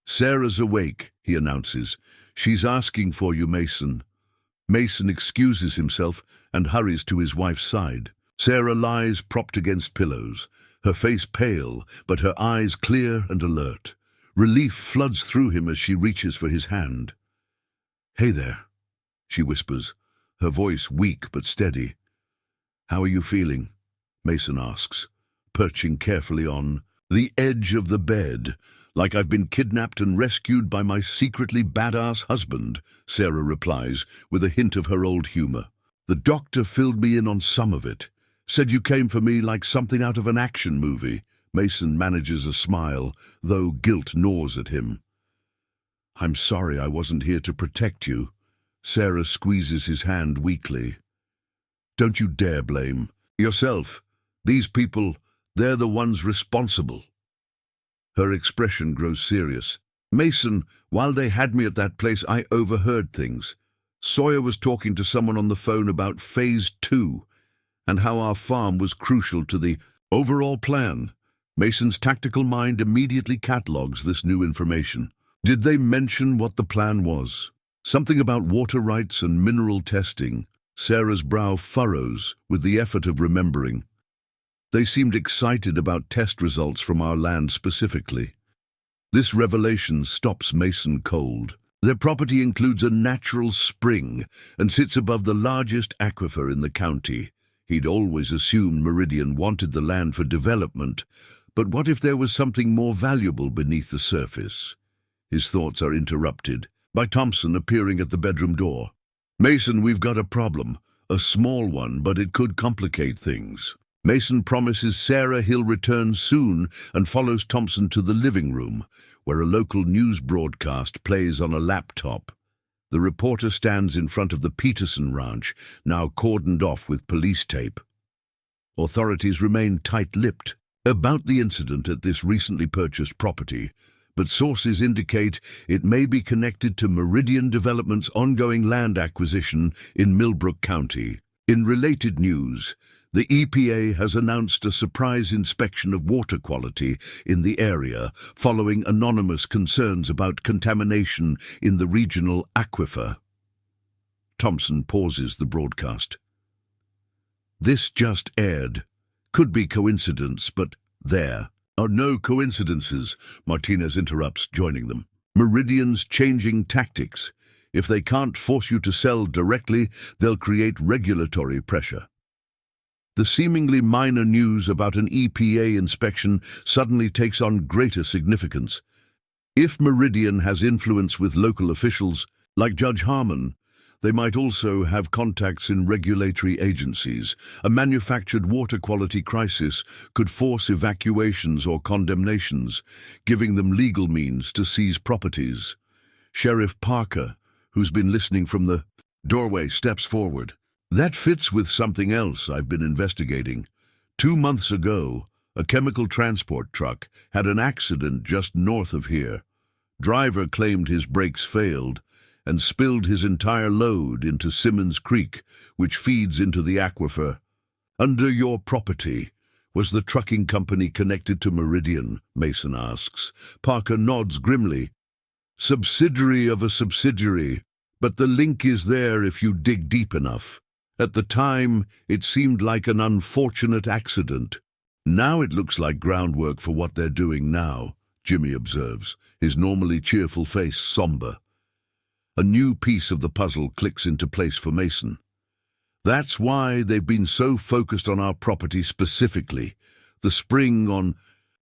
Sarah's awake, he announces. She's asking for you, Mason. Mason excuses himself and hurries to his wife's side. Sarah lies propped against pillows, her face pale, but her eyes clear and alert. Relief floods through him as she reaches for his hand. Hey there, she whispers, her voice weak but steady. How are you feeling? Mason asks, perching carefully on the edge of the bed. Like I've been kidnapped and rescued by my secretly badass husband, Sarah replies, with a hint of her old humor. The doctor filled me in on some of it. Said you came for me like something out of an action movie. Mason manages a smile, though guilt gnaws at him. I'm sorry I wasn't here to protect you. Sarah squeezes his hand weakly. Don't you dare blame yourself. These people, they're the ones responsible. Her expression grows serious. Mason, while they had me at that place, I overheard things. Sawyer was talking to someone on the phone about Phase 2 and how our farm was crucial to the overall plan. Mason's tactical mind immediately catalogues this new information. Did they mention what the plan was? Something about water rights and mineral testing. Sarah's brow furrows with the effort of remembering. They seemed excited about test results from our land specifically. This revelation stops Mason cold. Their property includes a natural spring and sits above the largest aquifer in the county. He'd always assumed Meridian wanted the land for development, but what if there was something more valuable beneath the surface? His thoughts are interrupted by Thompson appearing at the bedroom door. Mason, we've got a problem. A small one, but it could complicate things. Mason promises Sarah he'll return soon and follows Thompson to the living room, where a local news broadcast plays on a laptop. The reporter stands in front of the Peterson ranch, now cordoned off with police tape. Authorities remain tight-lipped about the incident at this recently purchased property, but sources indicate it may be connected to Meridian Development's ongoing land acquisition in Millbrook County. In related news, the EPA has announced a surprise inspection of water quality in the area following anonymous concerns about contamination in the regional aquifer. Thompson pauses the broadcast. This just aired. Could be coincidence, but there are no coincidences, Martinez interrupts, joining them. Meridian's changing tactics. If they can't force you to sell directly, they'll create regulatory pressure. The seemingly minor news about an EPA inspection suddenly takes on greater significance. If Meridian has influence with local officials, like Judge Harmon, they might also have contacts in regulatory agencies. A manufactured water quality crisis could force evacuations or condemnations, giving them legal means to seize properties. Sheriff Parker, who's been listening from the doorway, steps forward. That fits with something else I've been investigating. 2 months ago, a chemical transport truck had an accident just north of here. Driver claimed his brakes failed and spilled his entire load into Simmons Creek, which feeds into the aquifer. Under your property, was the trucking company connected to Meridian? Mason asks. Parker nods grimly. Subsidiary of a subsidiary, but the link is there if you dig deep enough. At the time, it seemed like an unfortunate accident. Now it looks like groundwork for what they're doing now, Jimmy observes, his normally cheerful face somber. A new piece of the puzzle clicks into place for Mason. That's why they've been so focused on our property specifically. The spring on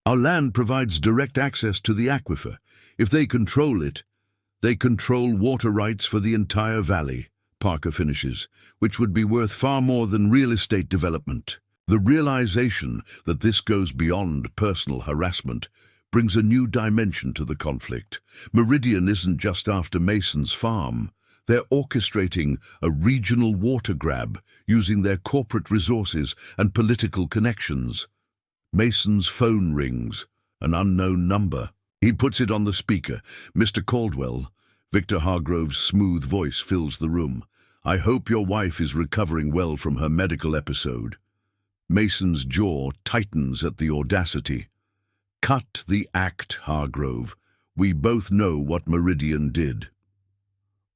our land provides direct access to the aquifer. If they control it, they control water rights for the entire valley, Parker finishes, which would be worth far more than real estate development. The realization that this goes beyond personal harassment brings a new dimension to the conflict. Meridian isn't just after Mason's farm. They're orchestrating a regional water grab using their corporate resources and political connections. Mason's phone rings, an unknown number. He puts it on the speaker. Mr. Caldwell, Victor Hargrove's smooth voice fills the room. I hope your wife is recovering well from her medical episode. Mason's jaw tightens at the audacity. Cut the act, Hargrove. We both know what Meridian did.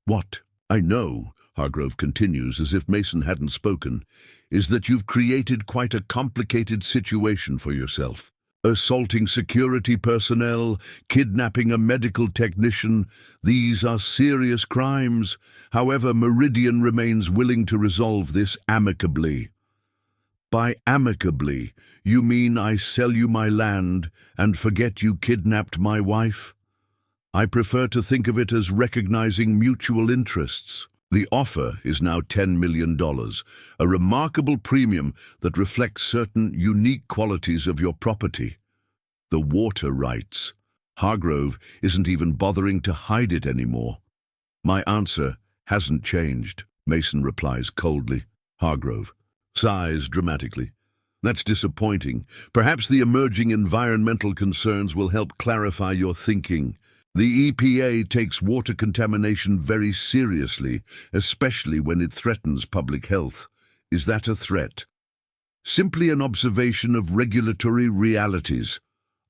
What I know, Hargrove continues as if Mason hadn't spoken, is that you've created quite a complicated situation for yourself. Assaulting security personnel, kidnapping a medical technician, these are serious crimes. However, Meridian remains willing to resolve this amicably. By amicably, you mean I sell you my land and forget you kidnapped my wife? I prefer to think of it as recognizing mutual interests. The offer is now $10 million, a remarkable premium that reflects certain unique qualities of your property. The water rights. Hargrove isn't even bothering to hide it anymore. My answer hasn't changed, Mason replies coldly. Hargrove sighs dramatically. That's disappointing. Perhaps the emerging environmental concerns will help clarify your thinking. The EPA takes water contamination very seriously, especially when it threatens public health. Is that a threat? Simply an observation of regulatory realities.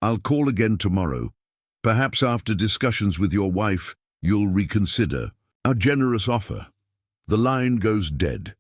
I'll call again tomorrow. Perhaps after discussions with your wife, you'll reconsider our generous offer. The line goes dead.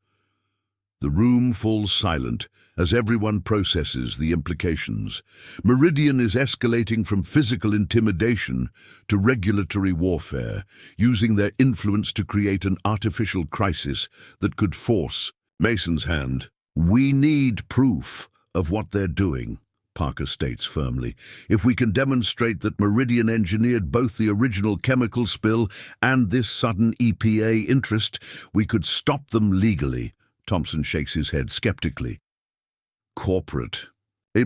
The room falls silent as everyone processes the implications. Meridian is escalating from physical intimidation to regulatory warfare, using their influence to create an artificial crisis that could force Mason's hand. We need proof of what they're doing, Parker states firmly. If we can demonstrate that Meridian engineered both the original chemical spill and this sudden EPA interest, we could stop them legally. Thompson shakes his head skeptically. Corporate.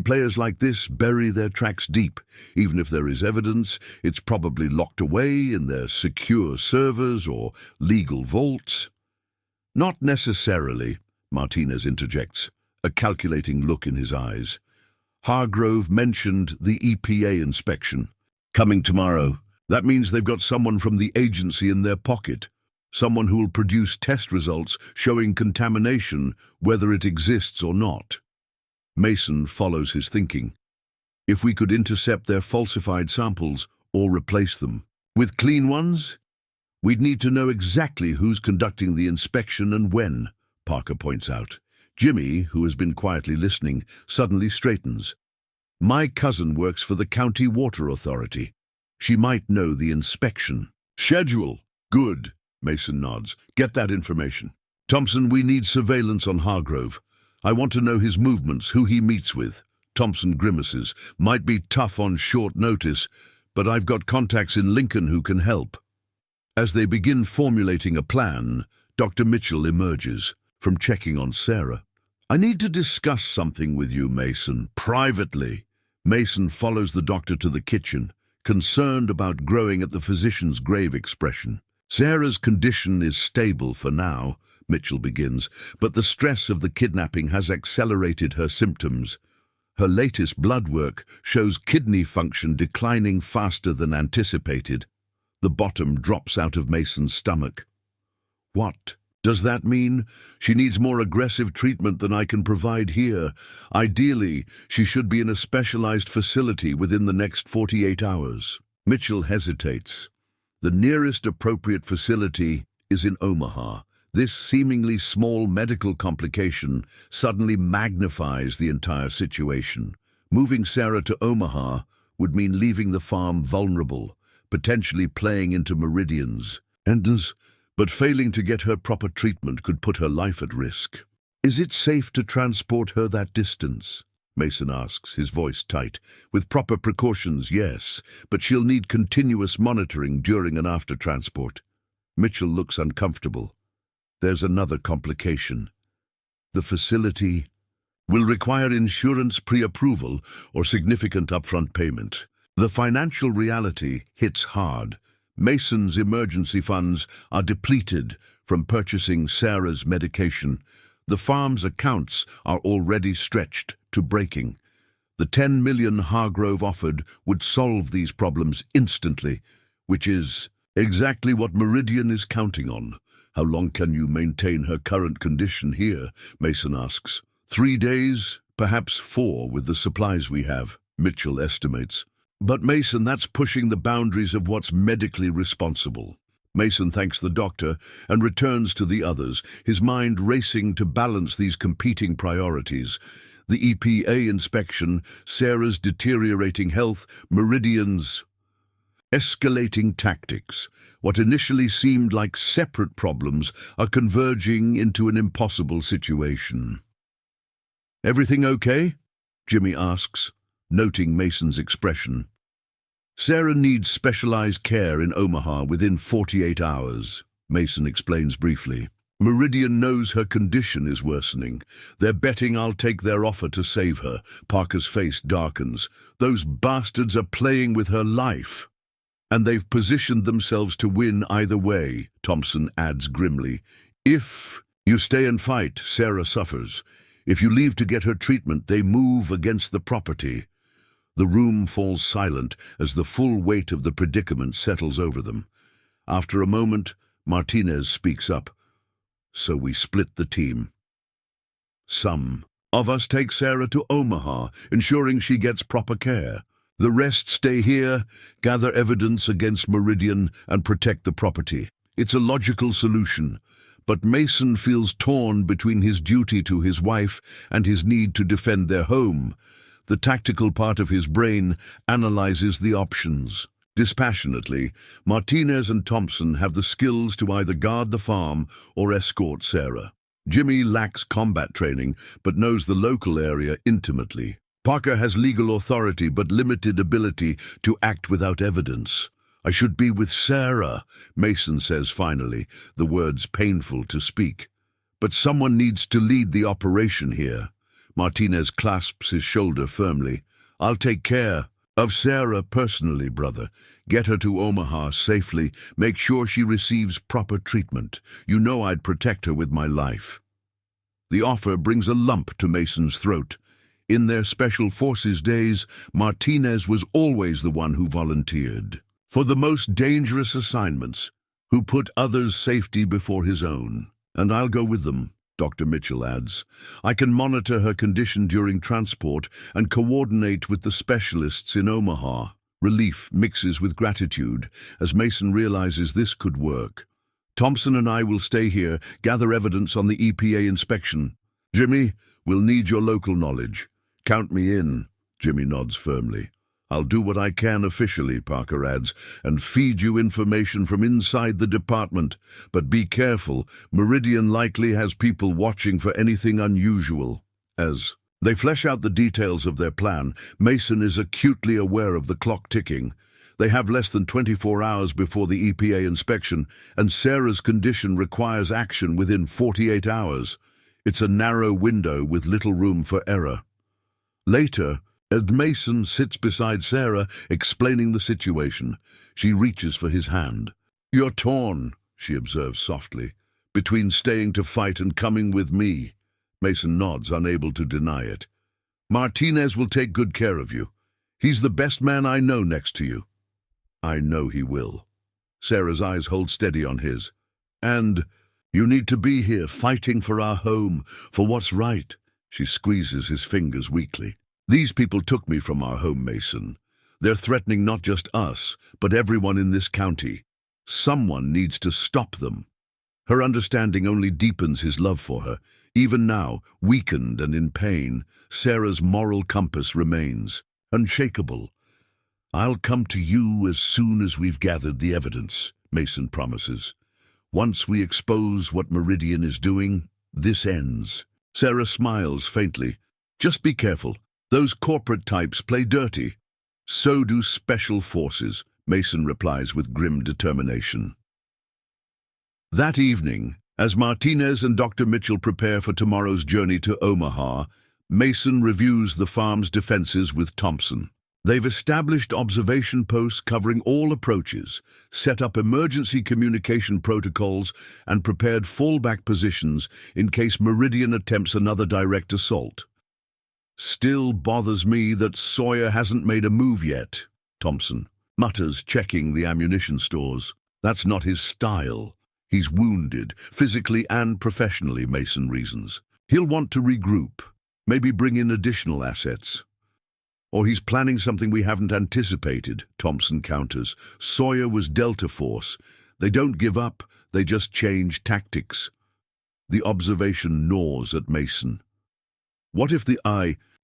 Players like this bury their tracks deep. Even if there is evidence, it's probably locked away in their secure servers or legal vaults. Not necessarily, Martinez interjects, a calculating look in his eyes. Hargrove mentioned the EPA inspection. Coming tomorrow. That means they've got someone from the agency in their pocket. Someone who will produce test results showing contamination, whether it exists or not. Mason follows his thinking. If we could intercept their falsified samples or replace them with clean ones, we'd need to know exactly who's conducting the inspection and when, Parker points out. Jimmy, who has been quietly listening, suddenly straightens. My cousin works for the County Water Authority. She might know the inspection schedule. Good, Mason nods. Get that information. Thompson, we need surveillance on Hargrove. I want to know his movements, who he meets with. Thompson grimaces. Might be tough on short notice, but I've got contacts in Lincoln who can help. As they begin formulating a plan, Dr. Mitchell emerges from checking on Sarah. I need to discuss something with you, Mason, privately. Mason follows the doctor to the kitchen, concerned about growing at the physician's grave expression. Sarah's condition is stable for now, Mitchell begins, but the stress of the kidnapping has accelerated her symptoms. Her latest blood work shows kidney function declining faster than anticipated. The bottom drops out of Mason's stomach. What does that mean? She needs more aggressive treatment than I can provide here. Ideally, she should be in a specialized facility within the next 48 hours. Mitchell hesitates. The nearest appropriate facility is in Omaha. This seemingly small medical complication suddenly magnifies the entire situation. Moving Sarah to Omaha would mean leaving the farm vulnerable, potentially playing into Meridian's enders, but failing to get her proper treatment could put her life at risk. Is it safe to transport her that distance? Mason asks, his voice tight. With proper precautions, yes, but she'll need continuous monitoring during and after transport. Mitchell looks uncomfortable. There's another complication. The facility will require insurance pre-approval or significant upfront payment. The financial reality hits hard. Mason's emergency funds are depleted from purchasing Sarah's medication. The farm's accounts are already stretched to breaking. The $10 million Hargrove offered would solve these problems instantly, which is exactly what Meridian is counting on. How long can you maintain her current condition here? Mason asks. 3 days, perhaps 4 with the supplies we have, Mitchell estimates. But Mason, that's pushing the boundaries of what's medically responsible. Mason thanks the doctor and returns to the others, his mind racing to balance these competing priorities. The EPA inspection, Sarah's deteriorating health, Meridian's escalating tactics. What initially seemed like separate problems are converging into an impossible situation. Everything okay? Jimmy asks, noting Mason's expression. Sarah needs specialized care in Omaha within 48 hours, Mason explains briefly. Meridian knows her condition is worsening. They're betting I'll take their offer to save her. Parker's face darkens. Those bastards are playing with her life. And they've positioned themselves to win either way, Thompson adds grimly. If you stay and fight, Sarah suffers. If you leave to get her treatment, they move against the property. The room falls silent as the full weight of the predicament settles over them. After a moment, Martinez speaks up. So we split the team. Some of us take Sarah to Omaha, ensuring she gets proper care. The rest stay here, gather evidence against Meridian, and protect the property. It's a logical solution, but Mason feels torn between his duty to his wife and his need to defend their home. The tactical part of his brain analyzes the options. Dispassionately, Martinez and Thompson have the skills to either guard the farm or escort Sarah. Jimmy lacks combat training, but knows the local area intimately. Parker has legal authority but limited ability to act without evidence. I should be with Sarah, Mason says finally, the words painful to speak. But someone needs to lead the operation here. Martinez clasps his shoulder firmly. I'll take care of Sarah personally, brother. Get her to Omaha safely. Make sure she receives proper treatment. You know I'd protect her with my life. The offer brings a lump to Mason's throat. In their special forces days, Martinez was always the one who volunteered for the most dangerous assignments, who put others' safety before his own. And I'll go with them, Dr. Mitchell adds. I can monitor her condition during transport and coordinate with the specialists in Omaha. Relief mixes with gratitude as Mason realizes this could work. Thompson and I will stay here, gather evidence on the EPA inspection. Jimmy, we'll need your local knowledge. Count me in, Jimmy nods firmly. I'll do what I can officially, Parker adds, and feed you information from inside the department. But be careful, Meridian likely has people watching for anything unusual. As they flesh out the details of their plan, Mason is acutely aware of the clock ticking. They have less than 24 hours before the EPA inspection, and Sarah's condition requires action within 48 hours. It's a narrow window with little room for error. Later, as Mason sits beside Sarah, explaining the situation, she reaches for his hand. "You're torn," she observes softly, "between staying to fight and coming with me." Mason nods, unable to deny it. "Martinez will take good care of you. He's the best man I know next to you." "I know he will." Sarah's eyes hold steady on his. "And you need to be here, fighting for our home, for what's right." She squeezes his fingers weakly. "These people took me from our home, Mason. They're threatening not just us, but everyone in this county. Someone needs to stop them." Her understanding only deepens his love for her. Even now, weakened and in pain, Sarah's moral compass remains unshakable. "I'll come to you as soon as we've gathered the evidence," Mason promises. "Once we expose what Meridian is doing, this ends." Sarah smiles faintly. "Just be careful. Those corporate types play dirty." "So do special forces," Mason replies with grim determination. That evening, as Martinez and Dr. Mitchell prepare for tomorrow's journey to Omaha, Mason reviews the farm's defenses with Thompson. They've established observation posts covering all approaches, set up emergency communication protocols, and prepared fallback positions in case Meridian attempts another direct assault. "Still bothers me that Sawyer hasn't made a move yet," Thompson mutters, checking the ammunition stores. "That's not his style. He's wounded, physically and professionally," Mason reasons. "He'll want to regroup, maybe bring in additional assets." "Or he's planning something we haven't anticipated," Thompson counters. "Sawyer was Delta Force. They don't give up, they just change tactics." The observation gnaws at Mason. What if the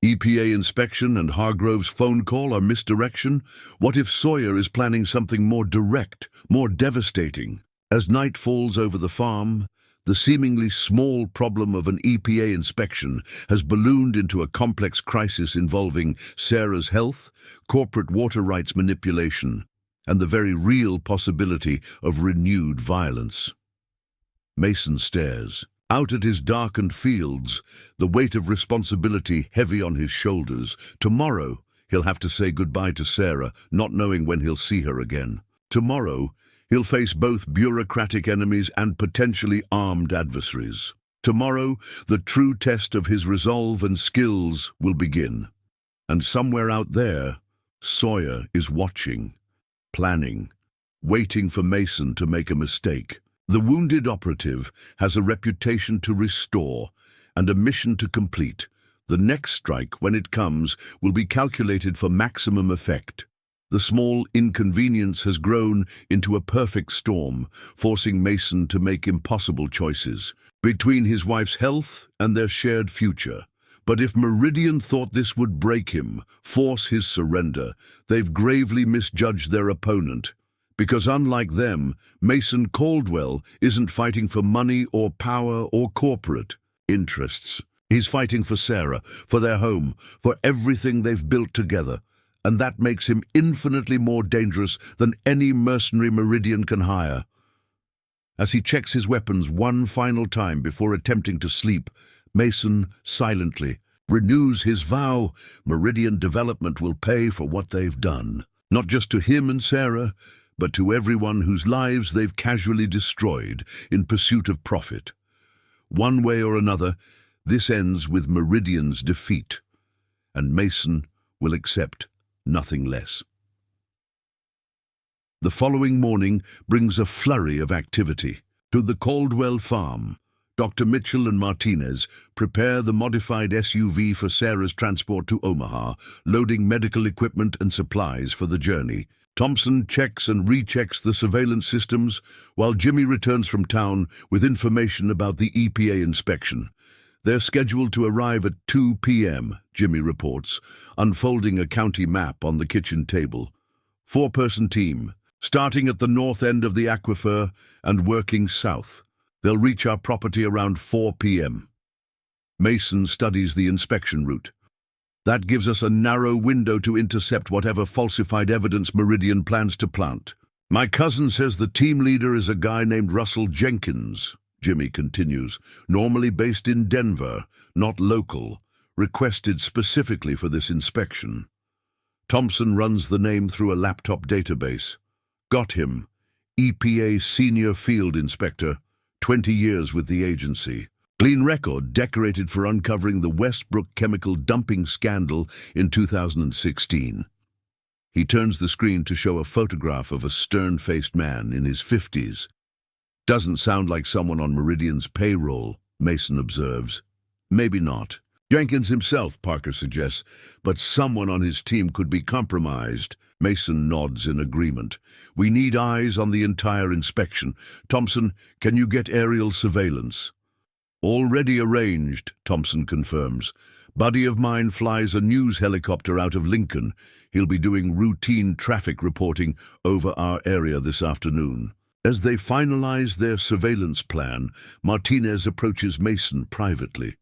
EPA inspection and Hargrove's phone call are misdirection? What if Sawyer is planning something more direct, more devastating? As night falls over the farm, the seemingly small problem of an EPA inspection has ballooned into a complex crisis involving Sarah's health, corporate water rights manipulation, and the very real possibility of renewed violence. Mason stares out at his darkened fields, the weight of responsibility heavy on his shoulders. Tomorrow, he'll have to say goodbye to Sarah, not knowing when he'll see her again. Tomorrow, he'll face both bureaucratic enemies and potentially armed adversaries. Tomorrow, the true test of his resolve and skills will begin. And somewhere out there, Sawyer is watching, planning, waiting for Mason to make a mistake. The wounded operative has a reputation to restore and a mission to complete. The next strike, when it comes, will be calculated for maximum effect. The small inconvenience has grown into a perfect storm, forcing Mason to make impossible choices between his wife's health and their shared future. But if Meridian thought this would break him, force his surrender, they've gravely misjudged their opponent. Because unlike them, Mason Caldwell isn't fighting for money or power or corporate interests. He's fighting for Sarah, for their home, for everything they've built together. And that makes him infinitely more dangerous than any mercenary Meridian can hire. As he checks his weapons one final time before attempting to sleep, Mason silently renews his vow: Meridian Development will pay for what they've done, not just to him and Sarah, but to everyone whose lives they've casually destroyed in pursuit of profit. One way or another, this ends with Meridian's defeat. and Mason will accept nothing less. The following morning brings a flurry of activity. To the Caldwell farm, Dr. Mitchell and Martinez prepare the modified SUV for Sarah's transport to Omaha, loading medical equipment and supplies for the journey. Thompson checks and rechecks the surveillance systems, while Jimmy returns from town with information about the EPA inspection. They're scheduled to arrive at 2 p.m., Jimmy reports, unfolding a county map on the kitchen table. 4-person team, starting at the north end of the aquifer and working south. They'll reach our property around 4 p.m. Mason studies the inspection route. That gives us a narrow window to intercept whatever falsified evidence Meridian plans to plant. My cousin says the team leader is a guy named Russell Jenkins, Jimmy continues, normally based in Denver, not local, requested specifically for this inspection. Thompson runs the name through a laptop database. Got him. EPA Senior Field Inspector, 20 years with the agency. Clean record, decorated for uncovering the Westbrook chemical dumping scandal in 2016. He turns the screen to show a photograph of a stern-faced man in his 50s. Doesn't sound like someone on Meridian's payroll, Mason observes. Maybe not. Jenkins himself, Parker suggests, but someone on his team could be compromised. Mason nods in agreement. We need eyes on the entire inspection. Thompson, can you get aerial surveillance? Already arranged, Thompson confirms. Buddy of mine flies a news helicopter out of Lincoln. He'll be doing routine traffic reporting over our area this afternoon. As they finalize their surveillance plan, Martinez approaches Mason privately.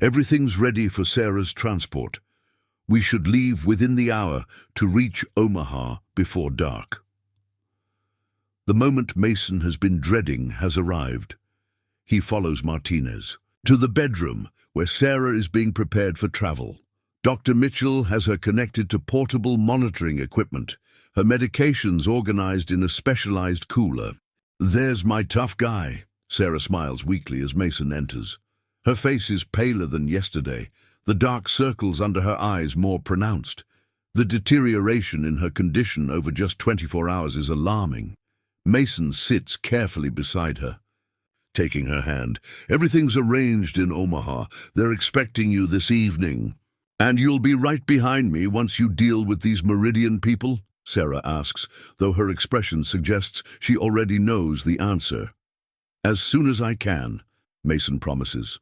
Everything's ready for Sarah's transport. We should leave within the hour to reach Omaha before dark. The moment Mason has been dreading has arrived. He follows Martinez to the bedroom where Sarah is being prepared for travel. Dr. Mitchell has her connected to portable monitoring equipment, her medications organized in a specialized cooler. There's my tough guy, Sarah smiles weakly as Mason enters. Her face is paler than yesterday, the dark circles under her eyes more pronounced. The deterioration in her condition over just 24 hours is alarming. Mason sits carefully beside her, taking her hand. Everything's arranged in Omaha. They're expecting you this evening. And you'll be right behind me once you deal with these Meridian people? Sarah asks, though her expression suggests she already knows the answer. As soon as I can, Mason promises.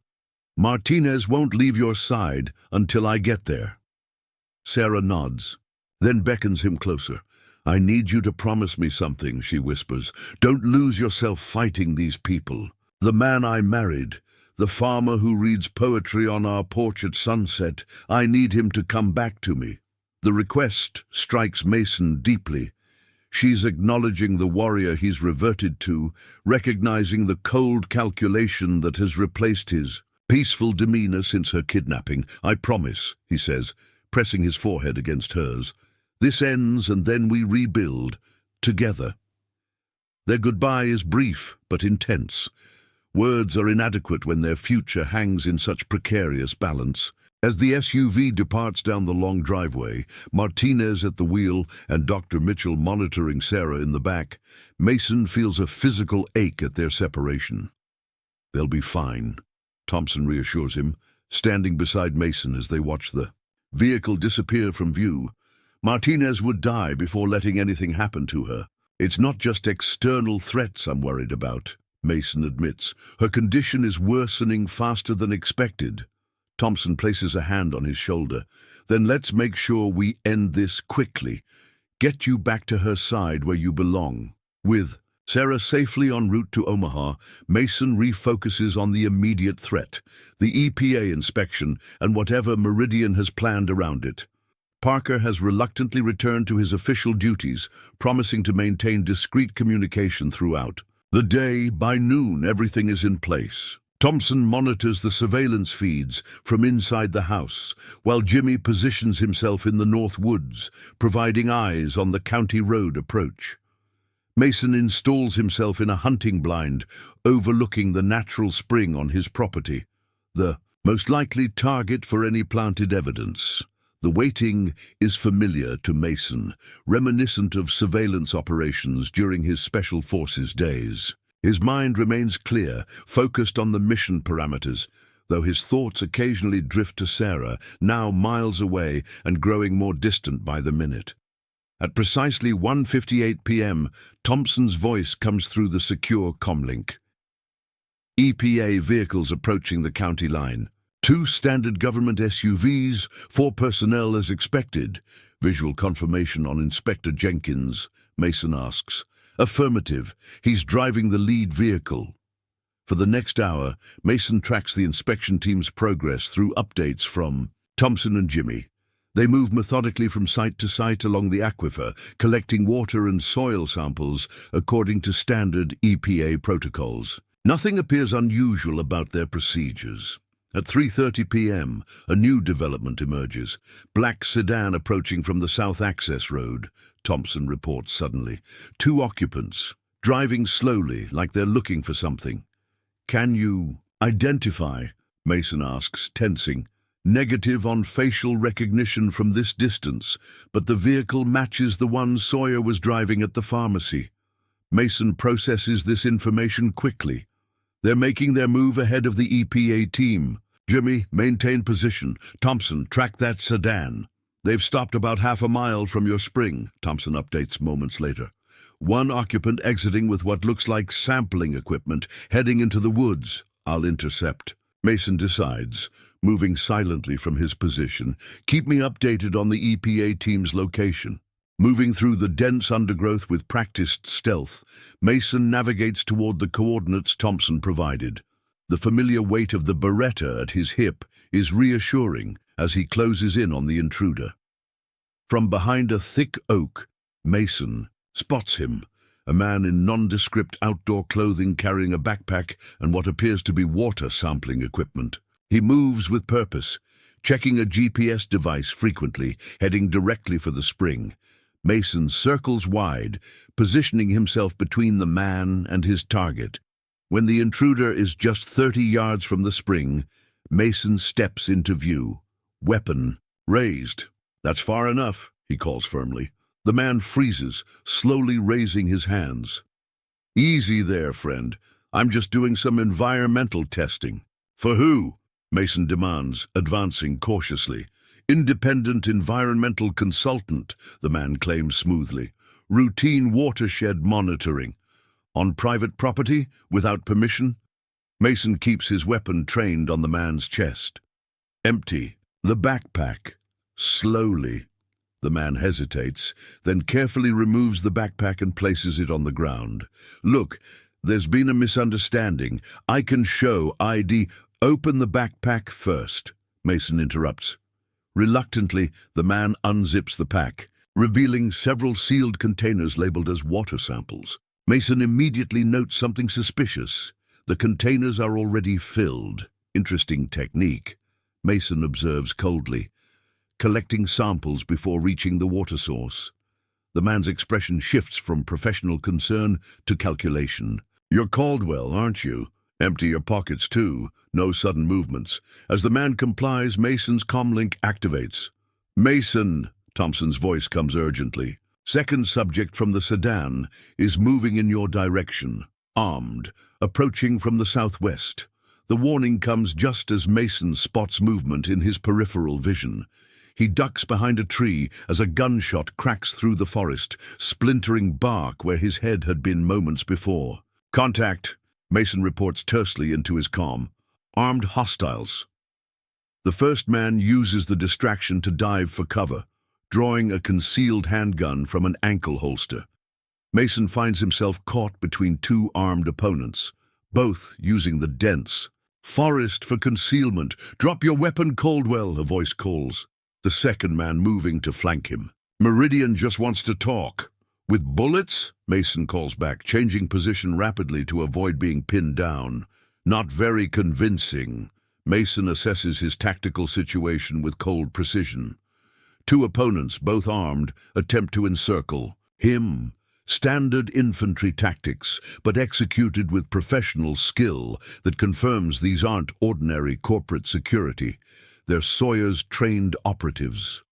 Martinez won't leave your side until I get there. Sarah nods, then beckons him closer. I need you to promise me something, she whispers. Don't lose yourself fighting these people. The man I married, the farmer who reads poetry on our porch at sunset, I need him to come back to me. The request strikes Mason deeply. She's acknowledging the warrior he's reverted to, recognizing the cold calculation that has replaced his peaceful demeanor since her kidnapping. I promise, he says, pressing his forehead against hers. This ends and then we rebuild, together. Their goodbye is brief but intense. Words are inadequate when their future hangs in such precarious balance. As the SUV departs down the long driveway, Martinez at the wheel and Dr. Mitchell monitoring Sarah in the back, Mason feels a physical ache at their separation. They'll be fine, Thompson reassures him, standing beside Mason as they watch the vehicle disappear from view. Martinez would die before letting anything happen to her. It's not just external threats I'm worried about, Mason admits. Her condition is worsening faster than expected. Thompson places a hand on his shoulder. Then let's make sure we end this quickly. Get you back to her side where you belong. With Sarah safely en route to Omaha, Mason refocuses on the immediate threat, the EPA inspection and whatever Meridian has planned around it. Parker has reluctantly returned to his official duties, promising to maintain discreet communication throughout the day. By noon, everything is in place. Thompson monitors the surveillance feeds from inside the house, while Jimmy positions himself in the North Woods, providing eyes on the county road approach. Mason installs himself in a hunting blind, overlooking the natural spring on his property, the most likely target for any planted evidence. The waiting is familiar to Mason, reminiscent of surveillance operations during his Special Forces days. His mind remains clear, focused on the mission parameters, though his thoughts occasionally drift to Sarah, now miles away and growing more distant by the minute. At precisely 1:58 p.m., Thompson's voice comes through the secure comlink. EPA vehicles approaching the county line. 2 standard government SUVs, 4 personnel as expected. Visual confirmation on Inspector Jenkins, Mason asks. Affirmative. He's driving the lead vehicle. For the next hour, Mason tracks the inspection team's progress through updates from Thompson and Jimmy. They move methodically from site to site along the aquifer, collecting water and soil samples according to standard EPA protocols. Nothing appears unusual about their procedures. At 3:30 p.m., a new development emerges. Black sedan approaching from the South Access Road, Thompson reports suddenly. 2 occupants, driving slowly like they're looking for something. Can you identify? Mason asks, tensing. Negative on facial recognition from this distance, but the vehicle matches the one Sawyer was driving at the pharmacy. Mason processes this information quickly. They're making their move ahead of the EPA team. Jimmy, maintain position. Thompson, track that sedan. They've stopped about half a mile from your spring, Thompson updates moments later. 1 occupant exiting with what looks like sampling equipment, heading into the woods. I'll intercept. Mason decides, moving silently from his position. Keep me updated on the EPA team's location. Moving through the dense undergrowth with practiced stealth, Mason navigates toward the coordinates Thompson provided. The familiar weight of the Beretta at his hip is reassuring as he closes in on the intruder. From behind a thick oak, Mason spots him, a man in nondescript outdoor clothing carrying a backpack and what appears to be water sampling equipment. He moves with purpose, checking a GPS device frequently, heading directly for the spring. Mason circles wide, positioning himself between the man and his target. When the intruder is just 30 yards from the spring, Mason steps into view, weapon raised. That's far enough, he calls firmly. The man freezes, slowly raising his hands. Easy there, friend. I'm just doing some environmental testing. For who? Mason demands, advancing cautiously. Independent environmental consultant, the man claims smoothly. Routine watershed monitoring. On private property, without permission? Mason keeps his weapon trained on the man's chest. Empty. The backpack. Slowly. The man hesitates, then carefully removes the backpack and places it on the ground. Look, there's been a misunderstanding. I can show ID. Open the backpack first, Mason interrupts. Reluctantly, the man unzips the pack, revealing several sealed containers labeled as water samples. Mason immediately notes something suspicious. The containers are already filled. Interesting technique, Mason observes coldly. Collecting samples before reaching the water source. The man's expression shifts from professional concern to calculation. You're Caldwell, aren't you? Empty your pockets too. No sudden movements. As the man complies, Mason's comlink activates. Mason, Thompson's voice comes urgently. Second subject from the sedan is moving in your direction, armed, approaching from the southwest. The warning comes just as Mason spots movement in his peripheral vision. He ducks behind a tree as a gunshot cracks through the forest, splintering bark where his head had been moments before. Contact, Mason reports tersely into his comm. Armed hostiles. The first man uses the distraction to dive for cover, drawing a concealed handgun from an ankle holster. Mason finds himself caught between 2 armed opponents, both using the dense forest for concealment. Drop your weapon, Caldwell, a voice calls. The second man moving to flank him. Meridian just wants to talk. With bullets? Mason calls back, changing position rapidly to avoid being pinned down. Not very convincing. Mason assesses his tactical situation with cold precision. 2 opponents, both armed, attempt to encircle him. Standard infantry tactics, but executed with professional skill that confirms these aren't ordinary corporate security. They're Sawyer's trained operatives.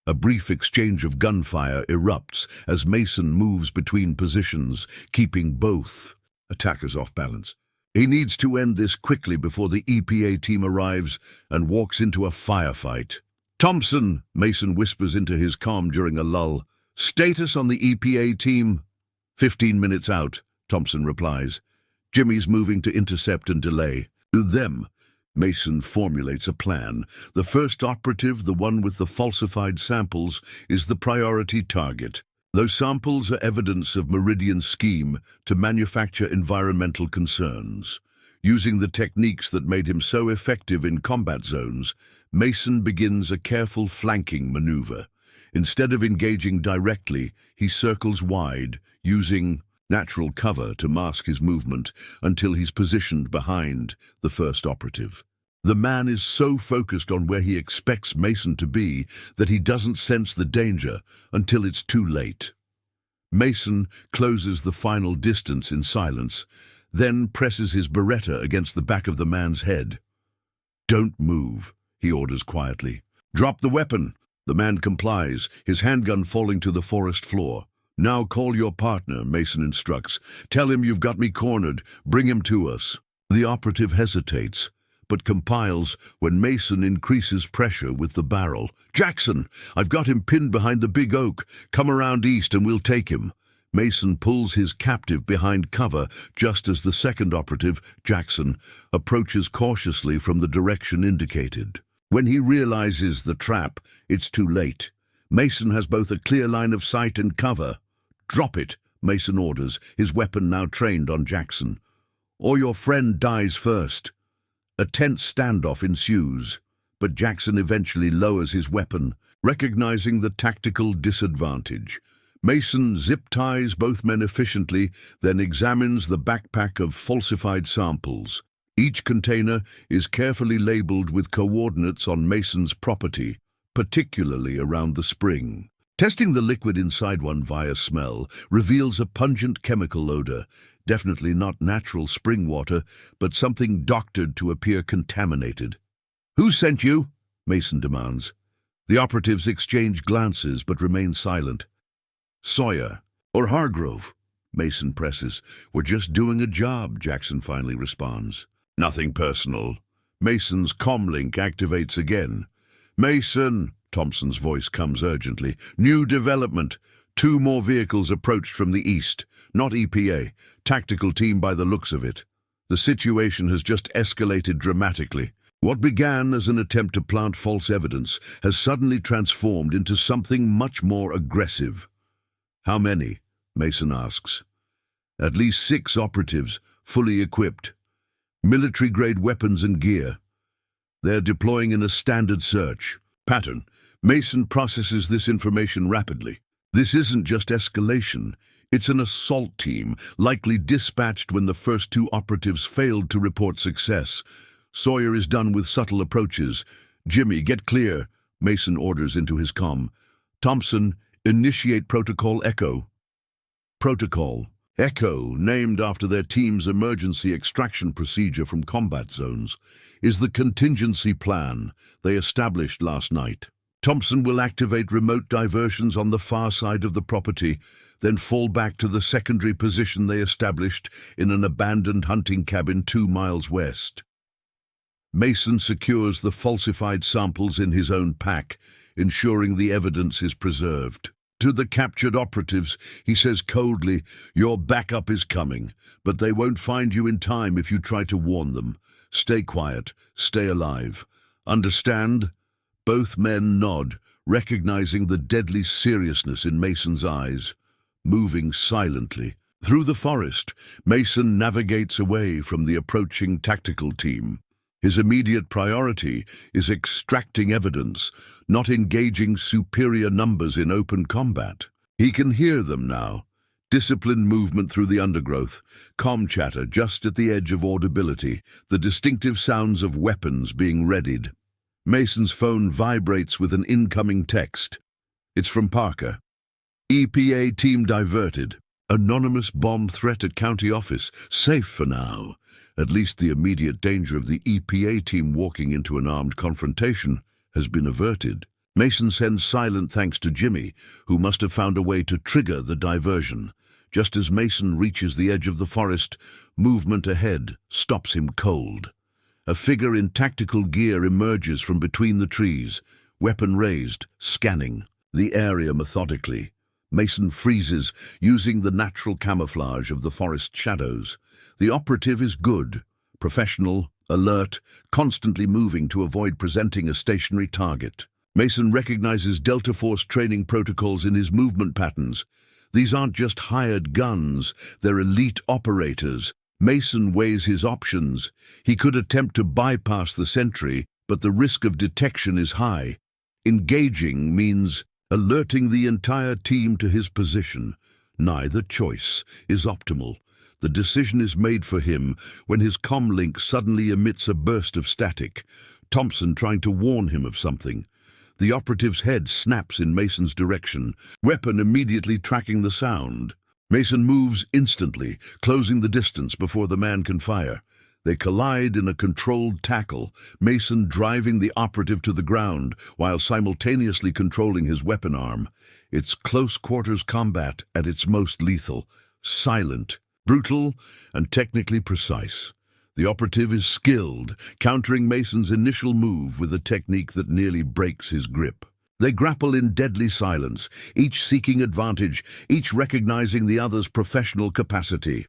A brief exchange of gunfire erupts as Mason moves between positions, keeping both attackers off balance. He needs to end this quickly before the EPA team arrives and walks into a firefight. "Thompson," Mason whispers into his comm during a lull. "Status on the EPA team?" 15 minutes out, Thompson replies. Jimmy's moving to intercept and delay. To them, Mason formulates a plan. The first operative, the one with the falsified samples, is the priority target. Those samples are evidence of Meridian's scheme to manufacture environmental concerns. Using the techniques that made him so effective in combat zones, Mason begins a careful flanking maneuver. Instead of engaging directly, he circles wide, using natural cover to mask his movement until he's positioned behind the first operative. The man is so focused on where he expects Mason to be that he doesn't sense the danger until it's too late. Mason closes the final distance in silence, then presses his Beretta against the back of the man's head. "Don't move," he orders quietly. "Drop the weapon." The man complies, his handgun falling to the forest floor. "Now call your partner," Mason instructs. "Tell him you've got me cornered. Bring him to us." The operative hesitates, but compiles when Mason increases pressure with the barrel. "Jackson, I've got him pinned behind the big oak. Come around east and we'll take him." Mason pulls his captive behind cover just as the second operative, Jackson, approaches cautiously from the direction indicated. When he realizes the trap, it's too late. Mason has both a clear line of sight and cover. "Drop it," Mason orders, his weapon now trained on Jackson. "Or your friend dies first." A tense standoff ensues, but Jackson eventually lowers his weapon, recognizing the tactical disadvantage. Mason zip-ties both men efficiently, then examines the backpack of falsified samples. Each container is carefully labeled with coordinates on Mason's property, particularly around the spring. Testing the liquid inside one via smell reveals a pungent chemical odor, definitely not natural spring water, but something doctored to appear contaminated. "Who sent you?" Mason demands. The operatives exchange glances but remain silent. "Sawyer or Hargrove?" Mason presses. "We're just doing a job," Jackson finally responds. "Nothing personal." Mason's comlink activates again. "Mason," Thompson's voice comes urgently. "New development. 2 more vehicles approached from the east. Not EPA. Tactical team by the looks of it. The situation has just escalated dramatically. What began as an attempt to plant false evidence has suddenly transformed into something much more aggressive." "How many?" Mason asks. "At least 6 operatives, fully equipped. Military-grade weapons and gear. They're deploying in a standard search pattern." Mason processes this information rapidly. This isn't just escalation. It's an assault team, likely dispatched when the first 2 operatives failed to report success. Sawyer is done with subtle approaches. "Jimmy, get clear," Mason orders into his comm. "Thompson, initiate Protocol Echo." Protocol Echo, named after their team's emergency extraction procedure from combat zones, is the contingency plan they established last night. Thompson will activate remote diversions on the far side of the property, then fall back to the secondary position they established in an abandoned hunting cabin 2 miles west. Mason secures the falsified samples in his own pack, ensuring the evidence is preserved. To the captured operatives, he says coldly, "Your backup is coming, but they won't find you in time if you try to warn them. Stay quiet, stay alive. Understand?" Both men nod, recognizing the deadly seriousness in Mason's eyes. Moving silently through the forest, Mason navigates away from the approaching tactical team. His immediate priority is extracting evidence, not engaging superior numbers in open combat. He can hear them now. Disciplined movement through the undergrowth, comm chatter just at the edge of audibility, the distinctive sounds of weapons being readied. Mason's phone vibrates with an incoming text. It's from Parker. "EPA team diverted. Anonymous bomb threat at county office. Safe for now. At least the immediate danger of the EPA team walking into an armed confrontation has been averted." Mason sends silent thanks to Jimmy, who must have found a way to trigger the diversion. Just as Mason reaches the edge of the forest, movement ahead stops him cold. A figure in tactical gear emerges from between the trees, weapon raised, scanning the area methodically. Mason freezes, using the natural camouflage of the forest shadows. The operative is good, professional, alert, constantly moving to avoid presenting a stationary target. Mason recognizes Delta Force training protocols in his movement patterns. These aren't just hired guns, they're elite operators. Mason weighs his options. He could attempt to bypass the sentry, but the risk of detection is high. Engaging means alerting the entire team to his position. Neither choice is optimal. The decision is made for him when his comlink suddenly emits a burst of static, Thompson trying to warn him of something. The operative's head snaps in Mason's direction, weapon immediately tracking the sound. Mason moves instantly, closing the distance before the man can fire. They collide in a controlled tackle, Mason driving the operative to the ground while simultaneously controlling his weapon arm. It's close-quarters combat at its most lethal, silent, brutal, and technically precise. The operative is skilled, countering Mason's initial move with a technique that nearly breaks his grip. They grapple in deadly silence, each seeking advantage, each recognizing the other's professional capacity.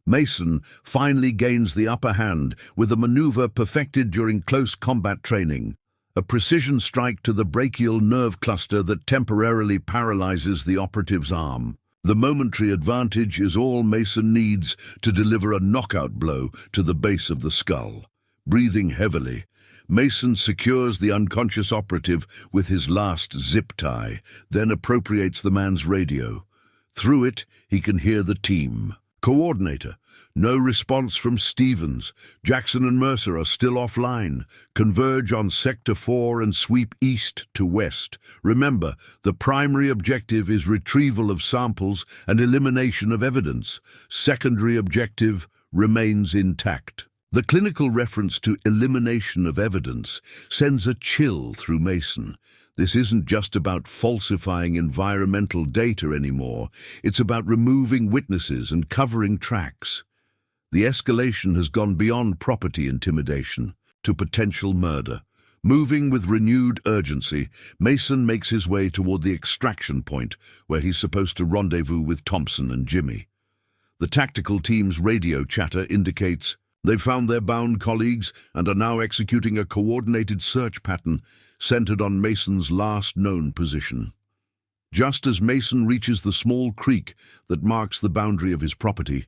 Mason finally gains the upper hand with a maneuver perfected during close combat training, a precision strike to the brachial nerve cluster that temporarily paralyzes the operative's arm. The momentary advantage is all Mason needs to deliver a knockout blow to the base of the skull. Breathing heavily, Mason secures the unconscious operative with his last zip tie, then appropriates the man's radio. Through it, he can hear the team. Coordinator, no response from Stevens. Jackson and Mercer are still offline. Converge on Sector 4 and sweep east to west. Remember, the primary objective is retrieval of samples and elimination of evidence. Secondary objective remains intact. The clinical reference to elimination of evidence sends a chill through Mason. This isn't just about falsifying environmental data anymore. It's about removing witnesses and covering tracks. The escalation has gone beyond property intimidation to potential murder. Moving with renewed urgency, Mason makes his way toward the extraction point where he's supposed to rendezvous with Thompson and Jimmy. The tactical team's radio chatter indicates they've found their bound colleagues and are now executing a coordinated search pattern centered on Mason's last known position. Just as Mason reaches the small creek that marks the boundary of his property,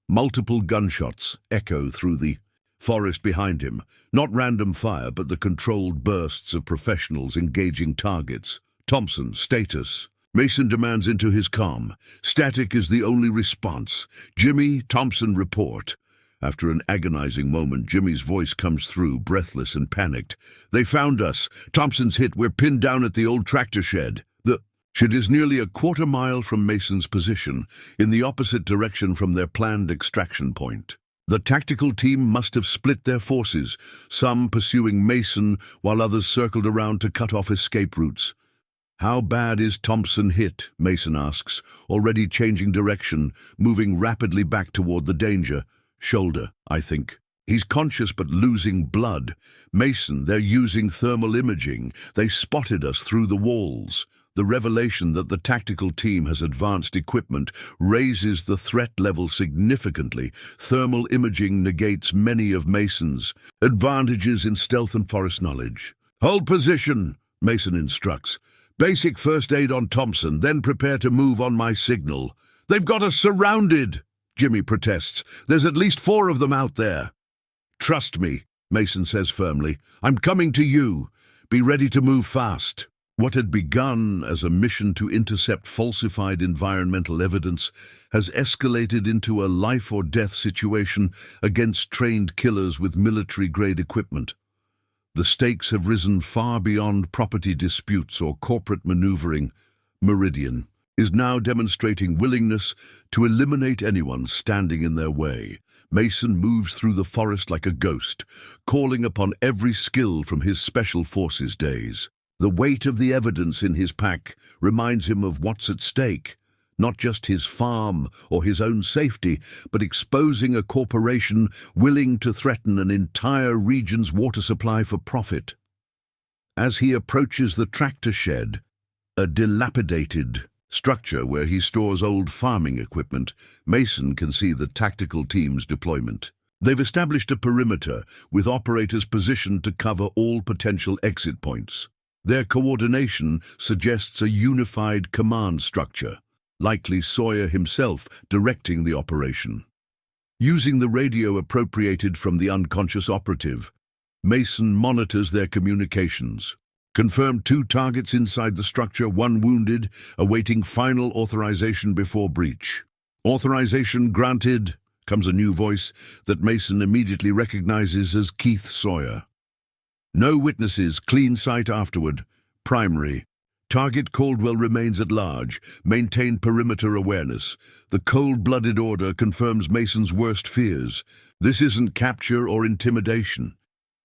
multiple gunshots echo through the forest behind him. Not random fire, but the controlled bursts of professionals engaging targets. Thompson, status. Mason demands into his comm. Static is the only response. Jimmy, Thompson, report. After an agonizing moment, Jimmy's voice comes through, breathless and panicked. They found us. Thompson's hit. We're pinned down at the old tractor shed. The shed is nearly a quarter-mile from Mason's position, in the opposite direction from their planned extraction point. The tactical team must have split their forces, some pursuing Mason while others circled around to cut off escape routes. How bad is Thompson hit? Mason asks, already changing direction, moving rapidly back toward the danger. Shoulder, I think. He's conscious but losing blood. Mason, they're using thermal imaging. They spotted us through the walls. The revelation that the tactical team has advanced equipment raises the threat level significantly. Thermal imaging negates many of Mason's advantages in stealth and forest knowledge. Hold position, Mason instructs. Basic first aid on Thompson, then prepare to move on my signal. They've got us surrounded, Jimmy protests. There's at least 4 of them out there. Trust me, Mason says firmly. I'm coming to you. Be ready to move fast. What had begun as a mission to intercept falsified environmental evidence has escalated into a life-or-death situation against trained killers with military-grade equipment. The stakes have risen far beyond property disputes or corporate maneuvering. Meridian is now demonstrating willingness to eliminate anyone standing in their way. Mason moves through the forest like a ghost, calling upon every skill from his special forces days. The weight of the evidence in his pack reminds him of what's at stake, not just his farm or his own safety, but exposing a corporation willing to threaten an entire region's water supply for profit. As he approaches the tractor shed, a dilapidated structure where he stores old farming equipment, Mason can see the tactical team's deployment. They've established a perimeter with operators positioned to cover all potential exit points. Their coordination suggests a unified command structure, likely Sawyer himself directing the operation. Using the radio appropriated from the unconscious operative, Mason monitors their communications. Confirmed 2 targets inside the structure, 1 wounded, awaiting final authorization before breach. Authorization granted, comes a new voice that Mason immediately recognizes as Keith Sawyer. No witnesses, clean sight afterward. Primary. Target Caldwell remains at large. Maintain perimeter awareness. The cold-blooded order confirms Mason's worst fears. This isn't capture or intimidation.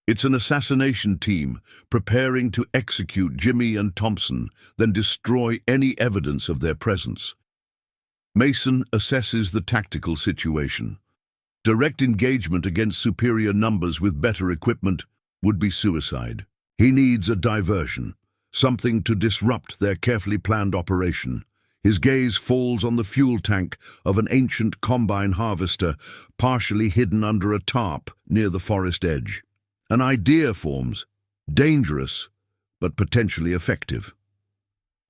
It's an assassination team preparing to execute Jimmy and Thompson, then destroy any evidence of their presence. Mason assesses the tactical situation. Direct engagement against superior numbers with better equipment would be suicide. He needs a diversion, something to disrupt their carefully planned operation. His gaze falls on the fuel tank of an ancient combine harvester, partially hidden under a tarp near the forest edge. An idea forms, dangerous, but potentially effective.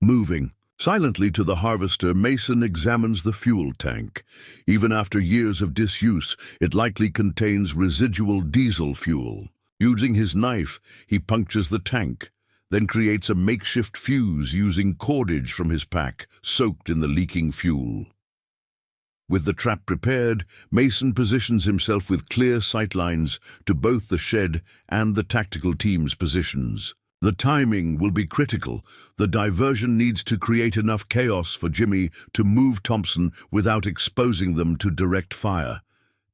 Moving silently to the harvester, Mason examines the fuel tank. Even after years of disuse, it likely contains residual diesel fuel. Using his knife, he punctures the tank, then creates a makeshift fuse using cordage from his pack, soaked in the leaking fuel. With the trap prepared, Mason positions himself with clear sightlines to both the shed and the tactical team's positions. The timing will be critical. The diversion needs to create enough chaos for Jimmy to move Thompson without exposing them to direct fire.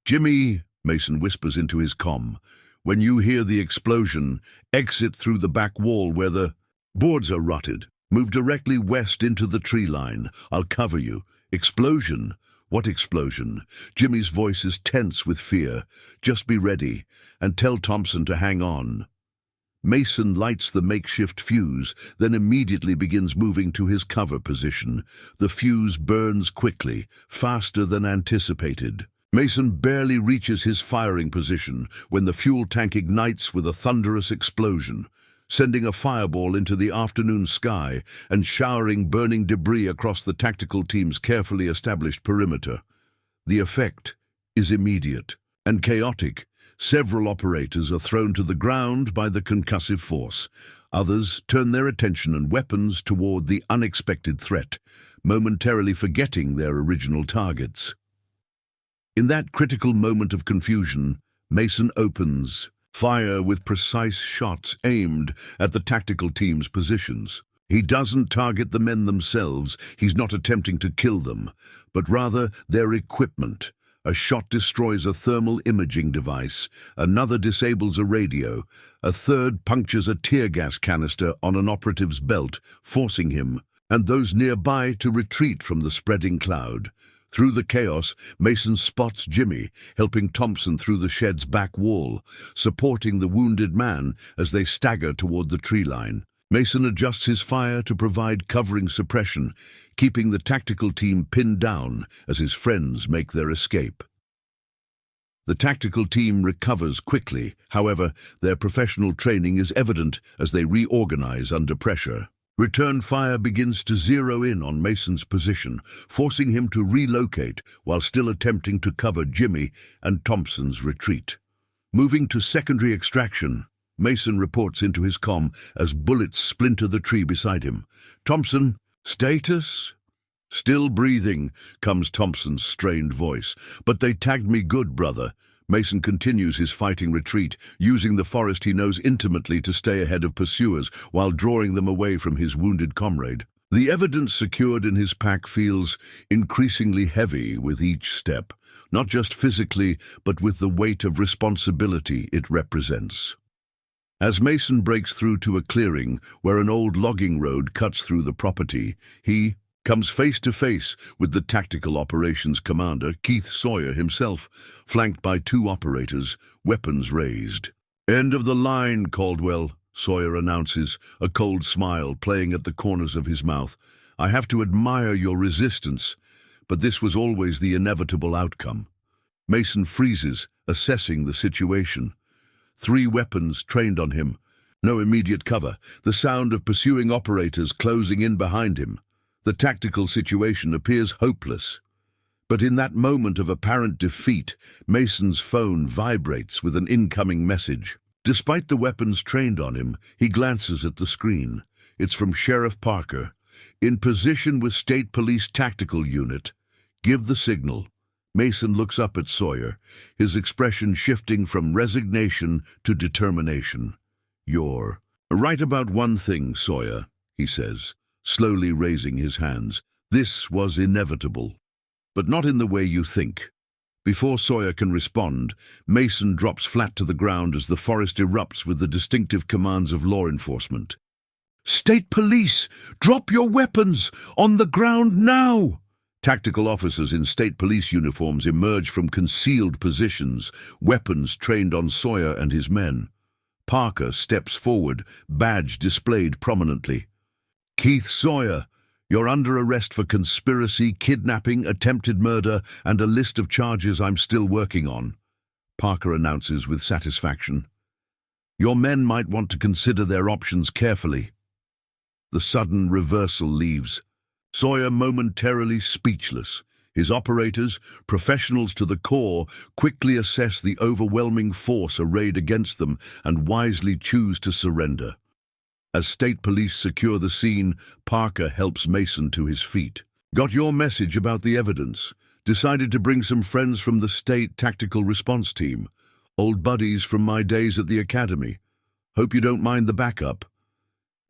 "Jimmy," Mason whispers into his comm, "when you hear the explosion, exit through the back wall where the boards are rotted. Move directly west into the tree line. I'll cover you." Explosion? What explosion? Jimmy's voice is tense with fear. "Just be ready, and tell Thompson to hang on." Mason lights the makeshift fuse, then immediately begins moving to his cover position. The fuse burns quickly, faster than anticipated. Mason barely reaches his firing position when the fuel tank ignites with a thunderous explosion, sending a fireball into the afternoon sky and showering burning debris across the tactical team's carefully established perimeter. The effect is immediate and chaotic. Several operators are thrown to the ground by the concussive force. Others turn their attention and weapons toward the unexpected threat, momentarily forgetting their original targets. In that critical moment of confusion, Mason opens fire with precise shots aimed at the tactical team's positions. He doesn't target the men themselves. He's not attempting to kill them, but rather their equipment. A shot destroys a thermal imaging device, another disables a radio, a third punctures a tear gas canister on an operative's belt, forcing him and those nearby to retreat from the spreading cloud. Through the chaos, Mason spots Jimmy, helping Thompson through the shed's back wall, supporting the wounded man as they stagger toward the tree line. Mason adjusts his fire to provide covering suppression, keeping the tactical team pinned down as his friends make their escape. The tactical team recovers quickly. However, their professional training is evident as they reorganize under pressure. Return fire begins to zero in on Mason's position, forcing him to relocate while still attempting to cover Jimmy and Thompson's retreat. Moving to secondary extraction, Mason reports into his comm as bullets splinter the tree beside him. "Thompson, status?" "Still breathing," comes Thompson's strained voice. "But they tagged me good, brother." Mason continues his fighting retreat, using the forest he knows intimately to stay ahead of pursuers while drawing them away from his wounded comrade. The evidence secured in his pack feels increasingly heavy with each step, not just physically, but with the weight of responsibility it represents. As Mason breaks through to a clearing where an old logging road cuts through the property, he comes face to face with the tactical operations commander, Keith Sawyer himself, flanked by two operators, weapons raised. "End of the line, Caldwell," Sawyer announces, a cold smile playing at the corners of his mouth. "I have to admire your resistance, but this was always the inevitable outcome." Mason freezes, assessing the situation. 3 weapons trained on him. No immediate cover. The sound of pursuing operators closing in behind him. The tactical situation appears hopeless. But in that moment of apparent defeat, Mason's phone vibrates with an incoming message. Despite the weapons trained on him, he glances at the screen. It's from Sheriff Parker. "In position with State Police Tactical Unit. Give the signal." Mason looks up at Sawyer, his expression shifting from resignation to determination. "You're right about one thing, Sawyer," he says, slowly raising his hands. "This was inevitable, but not in the way you think." Before Sawyer can respond, Mason drops flat to the ground as the forest erupts with the distinctive commands of law enforcement. "State Police! Drop your weapons! On the ground now!" Tactical officers in state police uniforms emerge from concealed positions, weapons trained on Sawyer and his men. Parker steps forward, badge displayed prominently. "Keith Sawyer, you're under arrest for conspiracy, kidnapping, attempted murder, and a list of charges I'm still working on," Parker announces with satisfaction. "Your men might want to consider their options carefully." The sudden reversal leaves Sawyer momentarily speechless. His operators, professionals to the core, quickly assess the overwhelming force arrayed against them and wisely choose to surrender. As state police secure the scene, Parker helps Mason to his feet. "Got your message about the evidence. Decided to bring some friends from the state tactical response team. Old buddies from my days at the academy. Hope you don't mind the backup."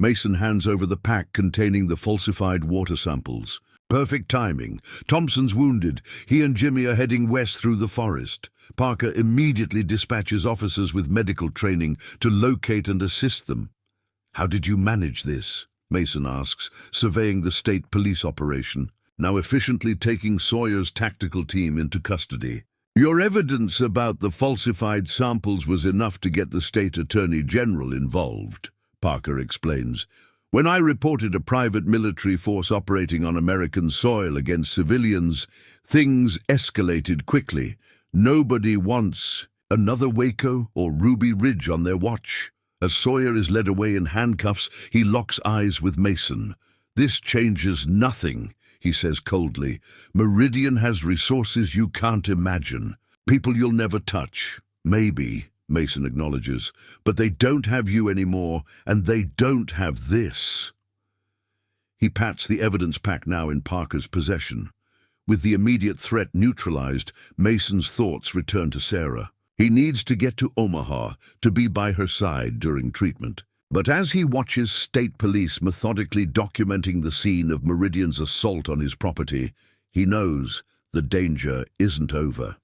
Mason hands over the pack containing the falsified water samples. "Perfect timing. Thompson's wounded. He and Jimmy are heading west through the forest." Parker immediately dispatches officers with medical training to locate and assist them. "How did you manage this?" Mason asks, surveying the state police operation, now efficiently taking Sawyer's tactical team into custody. "Your evidence about the falsified samples was enough to get the state attorney general involved," Parker explains. "When I reported a private military force operating on American soil against civilians, things escalated quickly. Nobody wants another Waco or Ruby Ridge on their watch." As Sawyer is led away in handcuffs, he locks eyes with Mason. "This changes nothing," he says coldly. "Meridian has resources you can't imagine. People you'll never touch. Maybe," Mason acknowledges, "but they don't have you anymore, and they don't have this." He pats the evidence pack now in Parker's possession. With the immediate threat neutralized, Mason's thoughts return to Sarah. He needs to get to Omaha to be by her side during treatment. But as he watches state police methodically documenting the scene of Meridian's assault on his property, he knows the danger isn't over.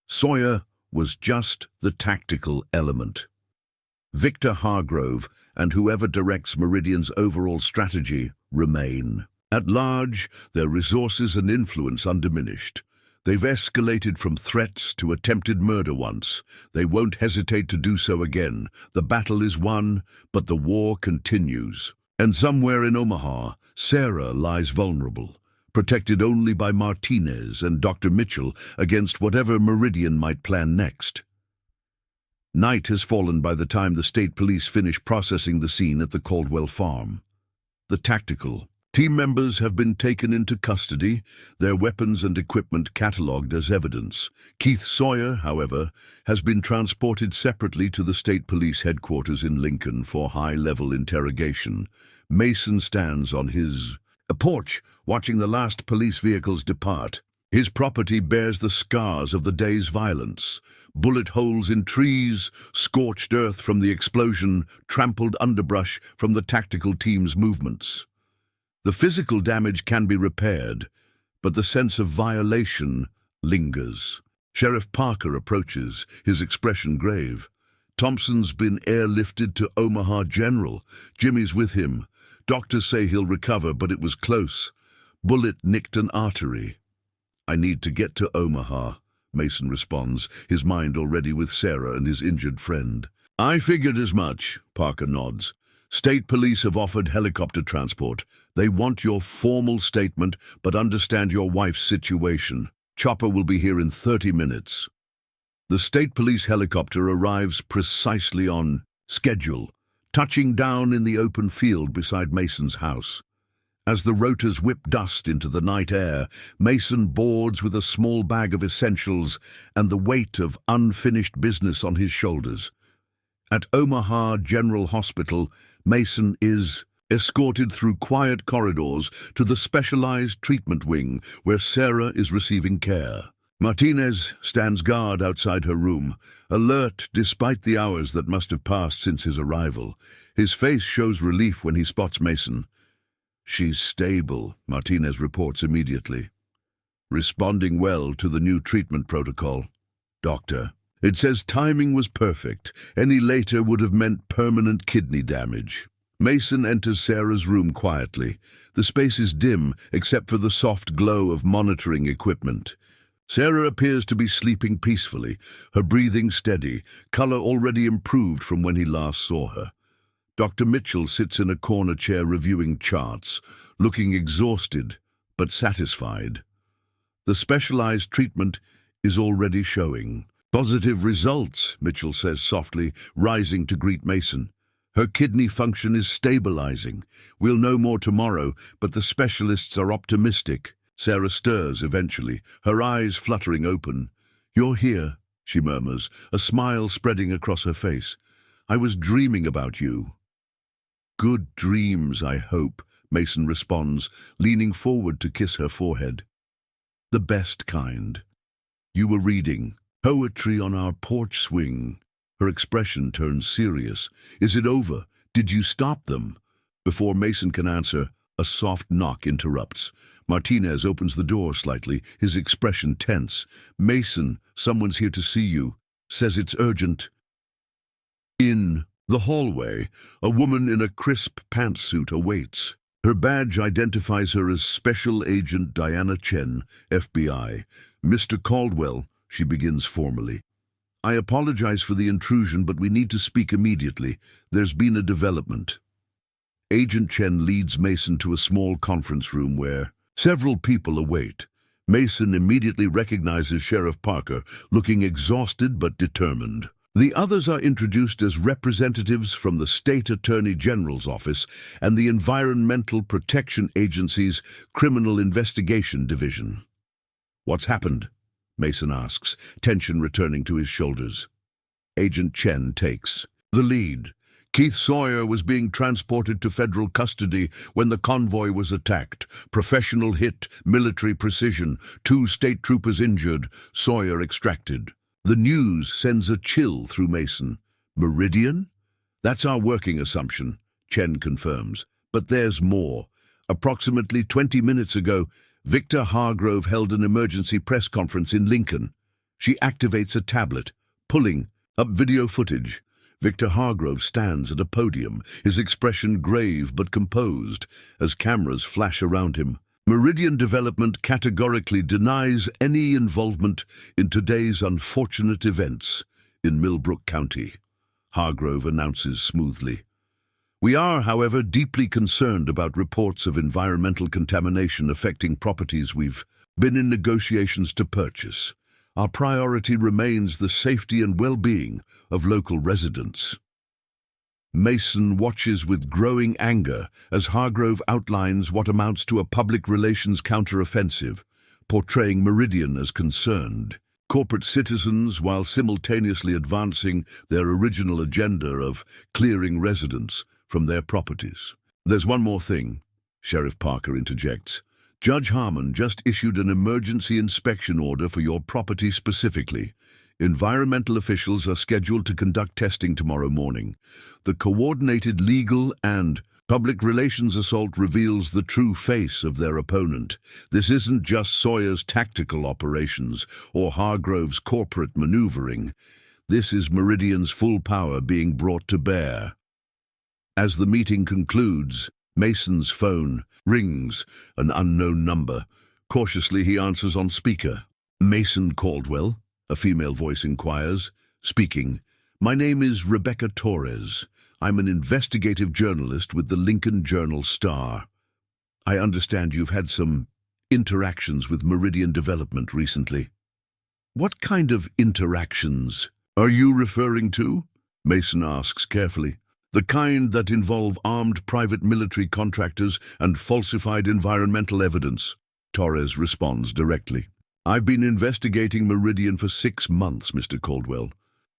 Sawyer was just the tactical element. Victor Hargrove and whoever directs Meridian's overall strategy remain. At large, their resources and influence undiminished. They've escalated from threats to attempted murder once. They won't hesitate to do so again. The battle is won, but the war continues. And somewhere in Omaha, Sarah lies vulnerable, protected only by Martinez and Dr. Mitchell against whatever Meridian might plan next. Night has fallen by the time the state police finish processing the scene at the Caldwell farm. The tactical team members have been taken into custody, their weapons and equipment catalogued as evidence. Keith Sawyer, however, has been transported separately to the state police headquarters in Lincoln for high-level interrogation. Mason stands on his porch, watching the last police vehicles depart. His property bears the scars of the day's violence. Bullet holes in trees, scorched earth from the explosion, trampled underbrush from the tactical team's movements. The physical damage can be repaired, but the sense of violation lingers. Sheriff Parker approaches, his expression grave. Thompson's been airlifted to Omaha General. Jimmy's with him. Doctors say he'll recover, but it was close. Bullet nicked an artery. I need to get to Omaha, Mason responds, his mind already with Sarah and his injured friend. I figured as much, Parker nods. State police have offered helicopter transport. They want your formal statement, but understand your wife's situation. Chopper will be here in 30 minutes. The state police helicopter arrives precisely on schedule, touching down in the open field beside Mason's house. As the rotors whip dust into the night air, Mason boards with a small bag of essentials and the weight of unfinished business on his shoulders. At Omaha General Hospital, Mason is escorted through quiet corridors to the specialized treatment wing where Sarah is receiving care. Martinez stands guard outside her room, alert despite the hours that must have passed since his arrival. His face shows relief when he spots Mason. She's stable, Martinez reports immediately. Responding well to the new treatment protocol. Doctor. It says timing was perfect. Any later would have meant permanent kidney damage. Mason enters Sarah's room quietly. The space is dim, except for the soft glow of monitoring equipment. Sarah appears to be sleeping peacefully, her breathing steady, color already improved from when he last saw her. Dr. Mitchell sits in a corner chair reviewing charts, looking exhausted but satisfied. The specialized treatment is already showing. Positive results, Mitchell says softly, rising to greet Mason. Her kidney function is stabilizing. We'll know more tomorrow, but the specialists are optimistic. Sarah stirs eventually, her eyes fluttering open. You're here, she murmurs, a smile spreading across her face. I was dreaming about you. Good dreams, I hope, Mason responds, leaning forward to kiss her forehead. The best kind. You were reading. Poetry on our porch swing. Her expression turns serious. Is it over? Did you stop them? Before Mason can answer, a soft knock interrupts. Martinez opens the door slightly, his expression tense. Mason, someone's here to see you. Says it's urgent. In the hallway, a woman in a crisp pantsuit awaits. Her badge identifies her as Special Agent Diana Chen, FBI. Mr. Caldwell, she begins formally. I apologize for the intrusion, but we need to speak immediately. There's been a development. Agent Chen leads Mason to a small conference room where several people await. Mason immediately recognizes Sheriff Parker, looking exhausted but determined. The others are introduced as representatives from the State Attorney General's office and the Environmental Protection Agency's Criminal Investigation Division. What's happened? Mason asks, tension returning to his shoulders. Agent Chen takes the lead. Keith Sawyer was being transported to federal custody when the convoy was attacked. Professional hit, military precision, 2 state troopers injured, Sawyer extracted. The news sends a chill through Mason. Meridian? That's our working assumption, Chen confirms. But there's more. Approximately 20 minutes ago, Victor Hargrove held an emergency press conference in Lincoln. She activates a tablet, pulling up video footage. Victor Hargrove stands at a podium, his expression grave but composed, as cameras flash around him. Meridian Development categorically denies any involvement in today's unfortunate events in Millbrook County, Hargrove announces smoothly. We are, however, deeply concerned about reports of environmental contamination affecting properties we've been in negotiations to purchase. Our priority remains the safety and well-being of local residents. Mason watches with growing anger as Hargrove outlines what amounts to a public relations counteroffensive, portraying Meridian as concerned corporate citizens while simultaneously advancing their original agenda of clearing residents from their properties. There's one more thing, Sheriff Parker interjects. Judge Harmon just issued an emergency inspection order for your property specifically. Environmental officials are scheduled to conduct testing tomorrow morning. The coordinated legal and public relations assault reveals the true face of their opponent. This isn't just Sawyer's tactical operations or Hargrove's corporate maneuvering. This is Meridian's full power being brought to bear. As the meeting concludes, Mason's phone rings, an unknown number. Cautiously, he answers on speaker. "Mason Caldwell?" a female voice inquires. Speaking. "My name is Rebecca Torres. I'm an investigative journalist with the Lincoln Journal-Star. I understand you've had some interactions with Meridian Development recently." "What kind of interactions are you referring to?" Mason asks carefully. "The kind that involve armed private military contractors and falsified environmental evidence," Torres responds directly. "I've been investigating Meridian for 6 months, Mr. Caldwell.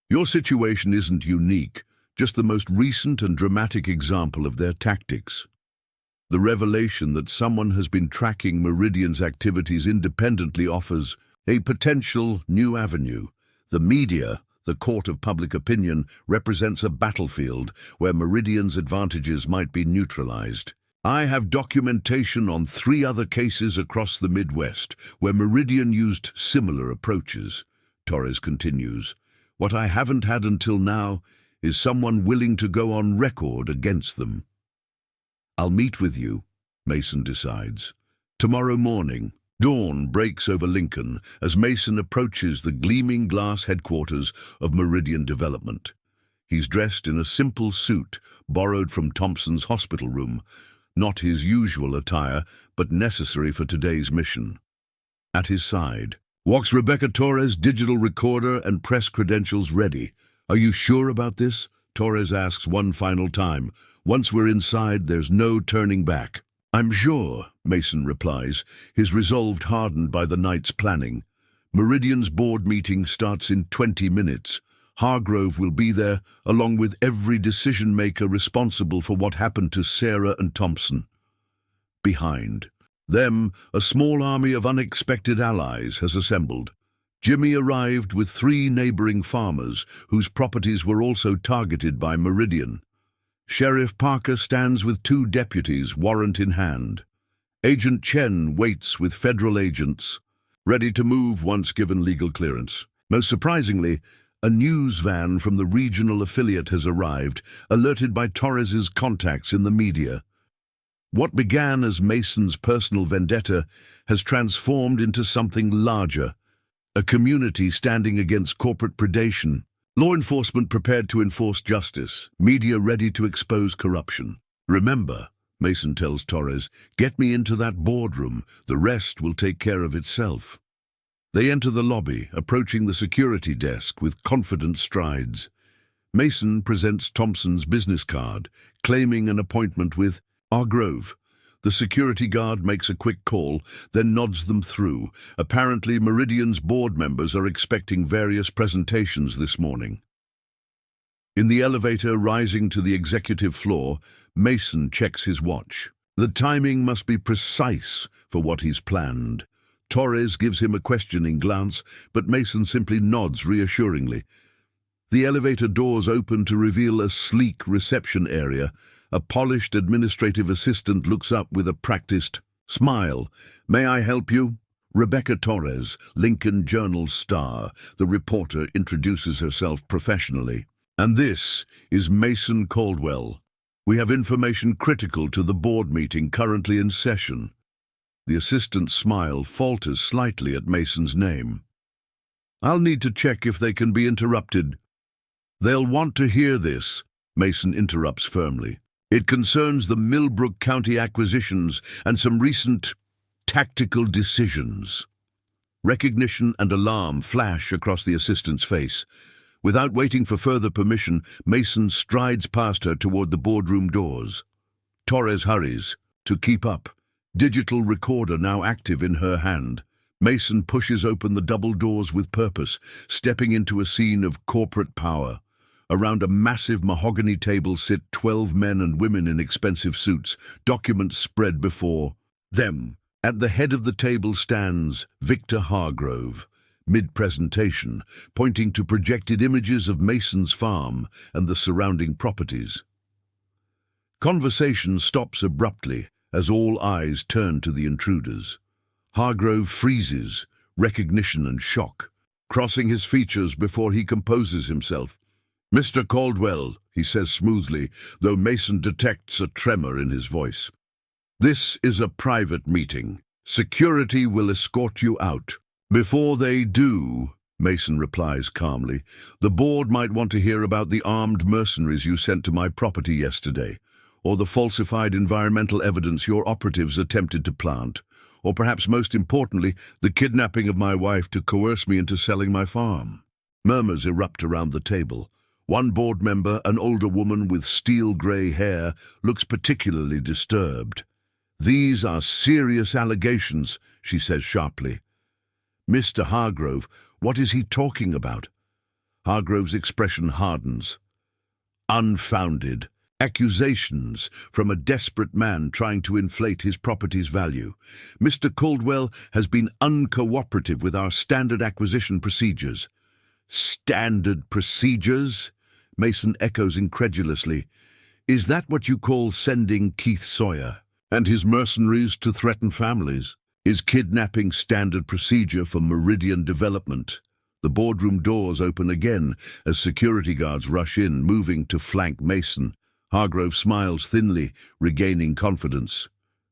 Your situation isn't unique, just the most recent and dramatic example of their tactics. The revelation that someone has been tracking Meridian's activities independently offers a potential new avenue. The media, the court of public opinion, represents a battlefield where Meridian's advantages might be neutralized. I have documentation on 3 other cases across the Midwest where Meridian used similar approaches," Torres continues. "What I haven't had until now is someone willing to go on record against them." "I'll meet with you," Mason decides. Tomorrow morning, dawn breaks over Lincoln as Mason approaches the gleaming glass headquarters of Meridian Development. He's dressed in a simple suit borrowed from Thompson's hospital room, not his usual attire, but necessary for today's mission. At his side walks Rebecca Torres, digital recorder and press credentials ready. "Are you sure about this?" Torres asks one final time. "Once we're inside, there's no turning back." "I'm sure," Mason replies, his resolve hardened by the night's planning. Meridian's board meeting starts in 20 minutes. Hargrove will be there, along with every decision-maker responsible for what happened to Sarah and Thompson. Behind them, a small army of unexpected allies has assembled. Jimmy arrived with 3 neighboring farmers whose properties were also targeted by Meridian. Sheriff Parker stands with 2 deputies, warrant in hand. Agent Chen waits with federal agents, ready to move once given legal clearance. Most surprisingly, a news van from the regional affiliate has arrived, alerted by Torres's contacts in the media. What began as Mason's personal vendetta has transformed into something larger, a community standing against corporate predation. Law enforcement prepared to enforce justice, media ready to expose corruption. "Remember," Mason tells Torres, "get me into that boardroom. The rest will take care of itself." They enter the lobby, approaching the security desk with confident strides. Mason presents Thompson's business card, claiming an appointment with Hargrove. The security guard makes a quick call, then nods them through. Apparently, Meridian's board members are expecting various presentations this morning. In the elevator rising to the executive floor, Mason checks his watch. The timing must be precise for what he's planned. Torres gives him a questioning glance, but Mason simply nods reassuringly. The elevator doors open to reveal a sleek reception area. A polished administrative assistant looks up with a practiced smile. "May I help you?" Rebecca Torres, Lincoln Journal-Star, the reporter, introduces herself professionally. "And this is Mason Caldwell. We have information critical to the board meeting currently in session." The assistant's smile falters slightly at Mason's name. "I'll need to check if they can be interrupted." "They'll want to hear this," Mason interrupts firmly. "It concerns the Millbrook County acquisitions and some recent tactical decisions." Recognition and alarm flash across the assistant's face. Without waiting for further permission, Mason strides past her toward the boardroom doors. Torres hurries to keep up, digital recorder now active in her hand. Mason pushes open the double doors with purpose, stepping into a scene of corporate power. Around a massive mahogany table sit 12 men and women in expensive suits, documents spread before them. At the head of the table stands Victor Hargrove, mid-presentation, pointing to projected images of Mason's farm and the surrounding properties. Conversation stops abruptly as all eyes turn to the intruders. Hargrove freezes, recognition and shock. crossing his features before he composes himself. "Mr. Caldwell," he says smoothly, though Mason detects a tremor in his voice. "This is a private meeting. Security will escort you out." "Before they do," Mason replies calmly, "the board might want to hear about the armed mercenaries you sent to my property yesterday, or the falsified environmental evidence your operatives attempted to plant, or perhaps most importantly, the kidnapping of my wife to coerce me into selling my farm." Murmurs erupt around the table. One board member, an older woman with steel-grey hair, looks particularly disturbed. "These are serious allegations," she says sharply. "Mr. Hargrove, what is he talking about?" Hargrove's expression hardens. "Unfounded. Accusations from a desperate man trying to inflate his property's value. Mr. Caldwell has been uncooperative with our standard acquisition procedures." "Standard procedures?" Mason echoes incredulously. "Is that what you call sending Keith Sawyer and his mercenaries to threaten families? Is kidnapping standard procedure for Meridian development?" The boardroom doors open again as security guards rush in, moving to flank Mason. Hargrove smiles thinly, regaining confidence.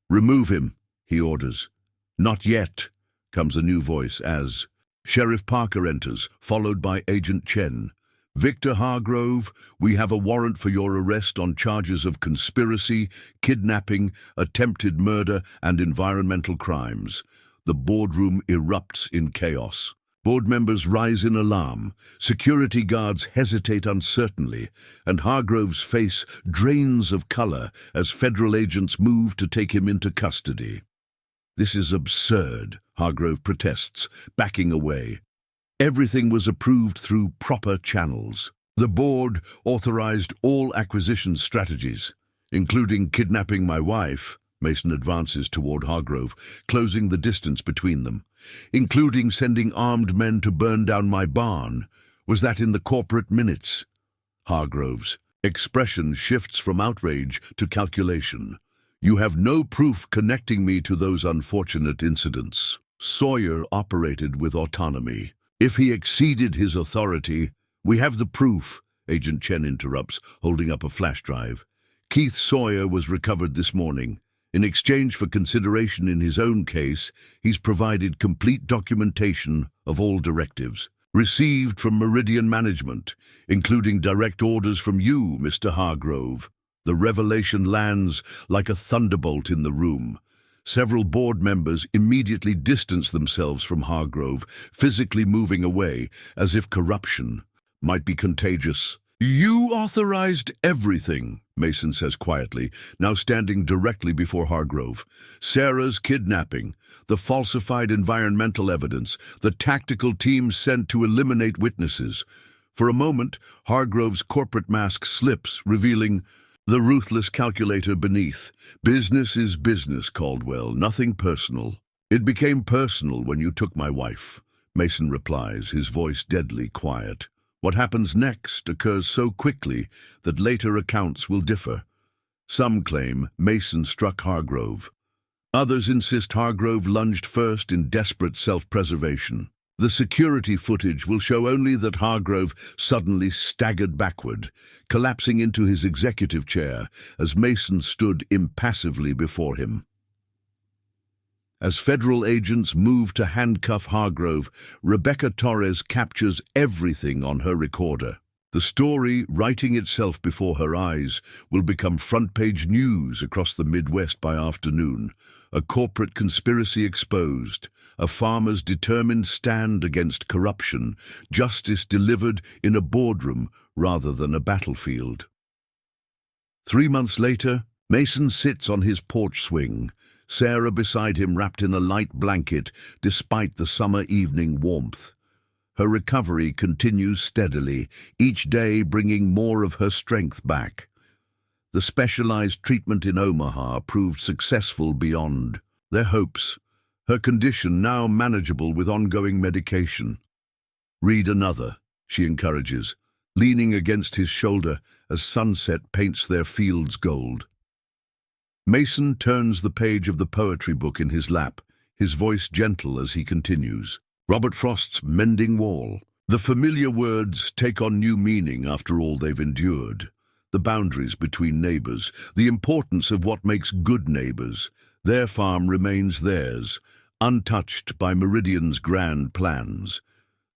"Remove him," he orders. "Not yet," comes a new voice as Sheriff Parker enters, followed by Agent Chen. "Victor Hargrove, we have a warrant for your arrest on charges of conspiracy, kidnapping, attempted murder, and environmental crimes." The boardroom erupts in chaos. Board members rise in alarm, security guards hesitate uncertainly, and Hargrove's face drains of color as federal agents move to take him into custody. "This is absurd," Hargrove protests, backing away. "Everything was approved through proper channels. The board authorized all acquisition strategies, including kidnapping my wife." Mason advances toward Hargrove, closing the distance between them. "Including sending armed men to burn down my barn. Was that in the corporate minutes?" Hargrove's expression shifts from outrage to calculation. "You have no proof connecting me to those unfortunate incidents. Sawyer operated with autonomy. If he exceeded his authority—" "We have the proof," Agent Chen interrupts, holding up a flash drive. "Keith Sawyer was recovered this morning. In exchange for consideration in his own case, he's provided complete documentation of all directives received from Meridian Management, including direct orders from you, Mr. Hargrove." The revelation lands like a thunderbolt in the room. Several board members immediately distance themselves from Hargrove, physically moving away, as if corruption might be contagious. "You authorized everything," Mason says quietly, now standing directly before Hargrove. "Sarah's kidnapping, the falsified environmental evidence, the tactical team sent to eliminate witnesses." For a moment, Hargrove's corporate mask slips, revealing the ruthless calculator beneath. "Business is business, Caldwell, nothing personal." "It became personal when you took my wife," Mason replies, his voice deadly quiet. "What happens next occurs so quickly that later accounts will differ. Some claim Mason struck Hargrove. Others insist Hargrove lunged first in desperate self-preservation. The security footage will show only that Hargrove suddenly staggered backward, collapsing into his executive chair as Mason stood impassively before him. As federal agents move to handcuff Hargrove, Rebecca Torres captures everything on her recorder. The story, writing itself before her eyes, will become front-page news across the Midwest by afternoon. A corporate conspiracy exposed, a farmer's determined stand against corruption, justice delivered in a boardroom rather than a battlefield. 3 months later, Mason sits on his porch swing, Sarah beside him wrapped in a light blanket despite the summer evening warmth. Her recovery continues steadily, each day bringing more of her strength back. The specialized treatment in Omaha proved successful beyond their hopes, her condition now manageable with ongoing medication. "Read another," she encourages, leaning against his shoulder as sunset paints their fields gold. Mason turns the page of the poetry book in his lap, his voice gentle as he continues. Robert Frost's mending wall. The familiar words take on new meaning after all they've endured. The boundaries between neighbours, the importance of what makes good neighbours. Their farm remains theirs, untouched by Meridian's grand plans.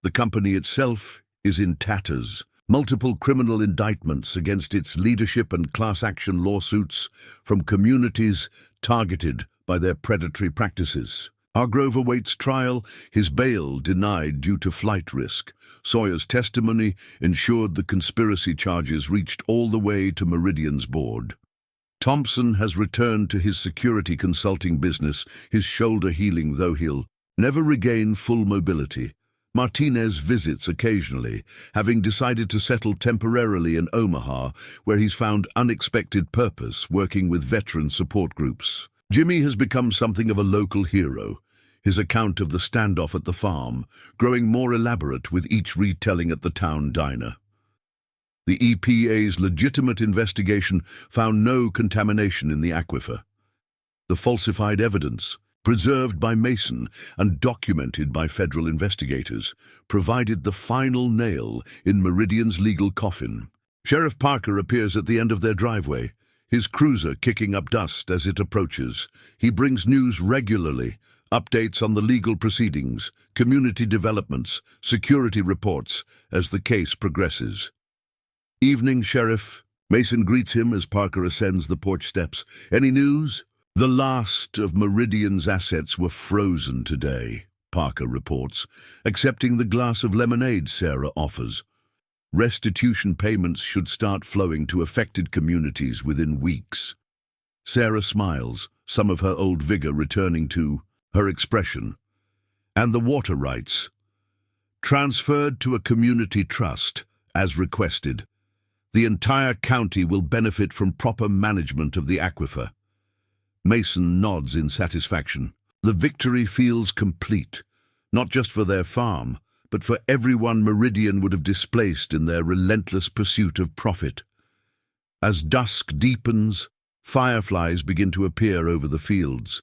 The company itself is in tatters. Multiple criminal indictments against its leadership and class action lawsuits from communities targeted by their predatory practices. Hargrove awaits trial, his bail denied due to flight risk. Sawyer's testimony ensured the conspiracy charges reached all the way to Meridian's board. Thompson has returned to his security consulting business, his shoulder healing though he'll never regain full mobility. Martinez visits occasionally, having decided to settle temporarily in Omaha, where he's found unexpected purpose working with veteran support groups. Jimmy has become something of a local hero, his account of the standoff at the farm growing more elaborate with each retelling at the town diner. The EPA's legitimate investigation found no contamination in the aquifer. The falsified evidence, preserved by Mason and documented by federal investigators, provided the final nail in Meridian's legal coffin. Sheriff Parker appears at the end of their driveway, his cruiser kicking up dust as it approaches. He brings news regularly, updates on the legal proceedings, community developments, security reports as the case progresses. "Evening, Sheriff." Mason greets him as Parker ascends the porch steps. "Any news?" "The last of Meridian's assets were frozen today," Parker reports, accepting the glass of lemonade Sarah offers. Restitution payments should start flowing to affected communities within weeks. Sarah smiles, some of her old vigor returning to her expression. "And the water rights?" "Transferred to a community trust, as requested. The entire county will benefit from proper management of the aquifer." Mason nods in satisfaction. The victory feels complete, not just for their farm, but for everyone Meridian would have displaced in their relentless pursuit of profit. As dusk deepens, fireflies begin to appear over the fields.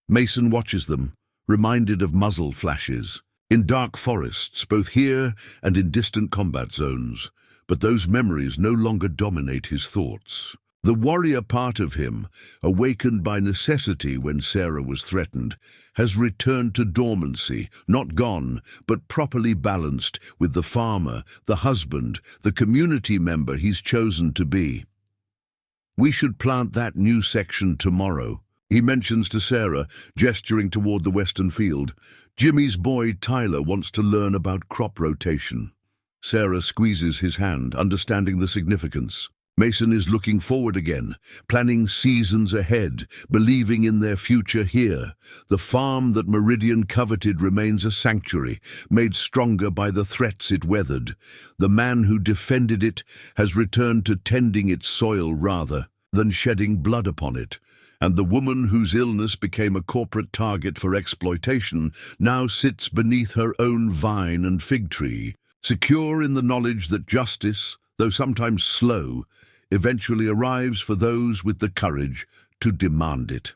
Mason watches them, reminded of muzzle flashes, in dark forests, both here and in distant combat zones. But those memories no longer dominate his thoughts. The warrior part of him, awakened by necessity when Sarah was threatened, has returned to dormancy, not gone, but properly balanced with the farmer, the husband, the community member he's chosen to be. "We should plant that new section tomorrow," he mentions to Sarah, gesturing toward the western field. "Jimmy's boy Tyler wants to learn about crop rotation." Sarah squeezes his hand, understanding the significance. Mason is looking forward again, planning seasons ahead, believing in their future here. The farm that Meridian coveted remains a sanctuary, made stronger by the threats it weathered. The man who defended it has returned to tending its soil rather than shedding blood upon it. And the woman whose illness became a corporate target for exploitation now sits beneath her own vine and fig tree, secure in the knowledge that justice, though sometimes slow, eventually arrives for those with the courage to demand it.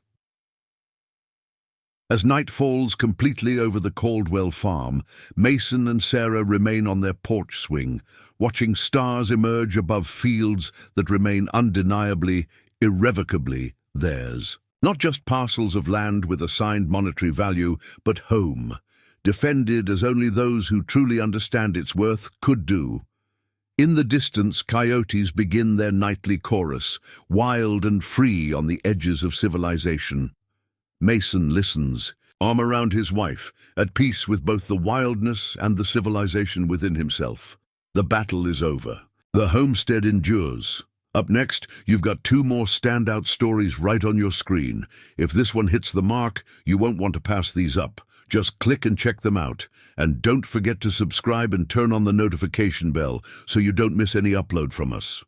As night falls completely over the Caldwell farm, Mason and Sarah remain on their porch swing, watching stars emerge above fields that remain undeniably, irrevocably theirs. Not just parcels of land with assigned monetary value, but home, defended as only those who truly understand its worth could do. In the distance, coyotes begin their nightly chorus, wild and free on the edges of civilization. Mason listens, arm around his wife, at peace with both the wildness and the civilization within himself. The battle is over. The homestead endures. Up next, you've got 2 more standout stories right on your screen. If this one hits the mark, you won't want to pass these up. Just click and check them out. And don't forget to subscribe and turn on the notification bell so you don't miss any upload from us.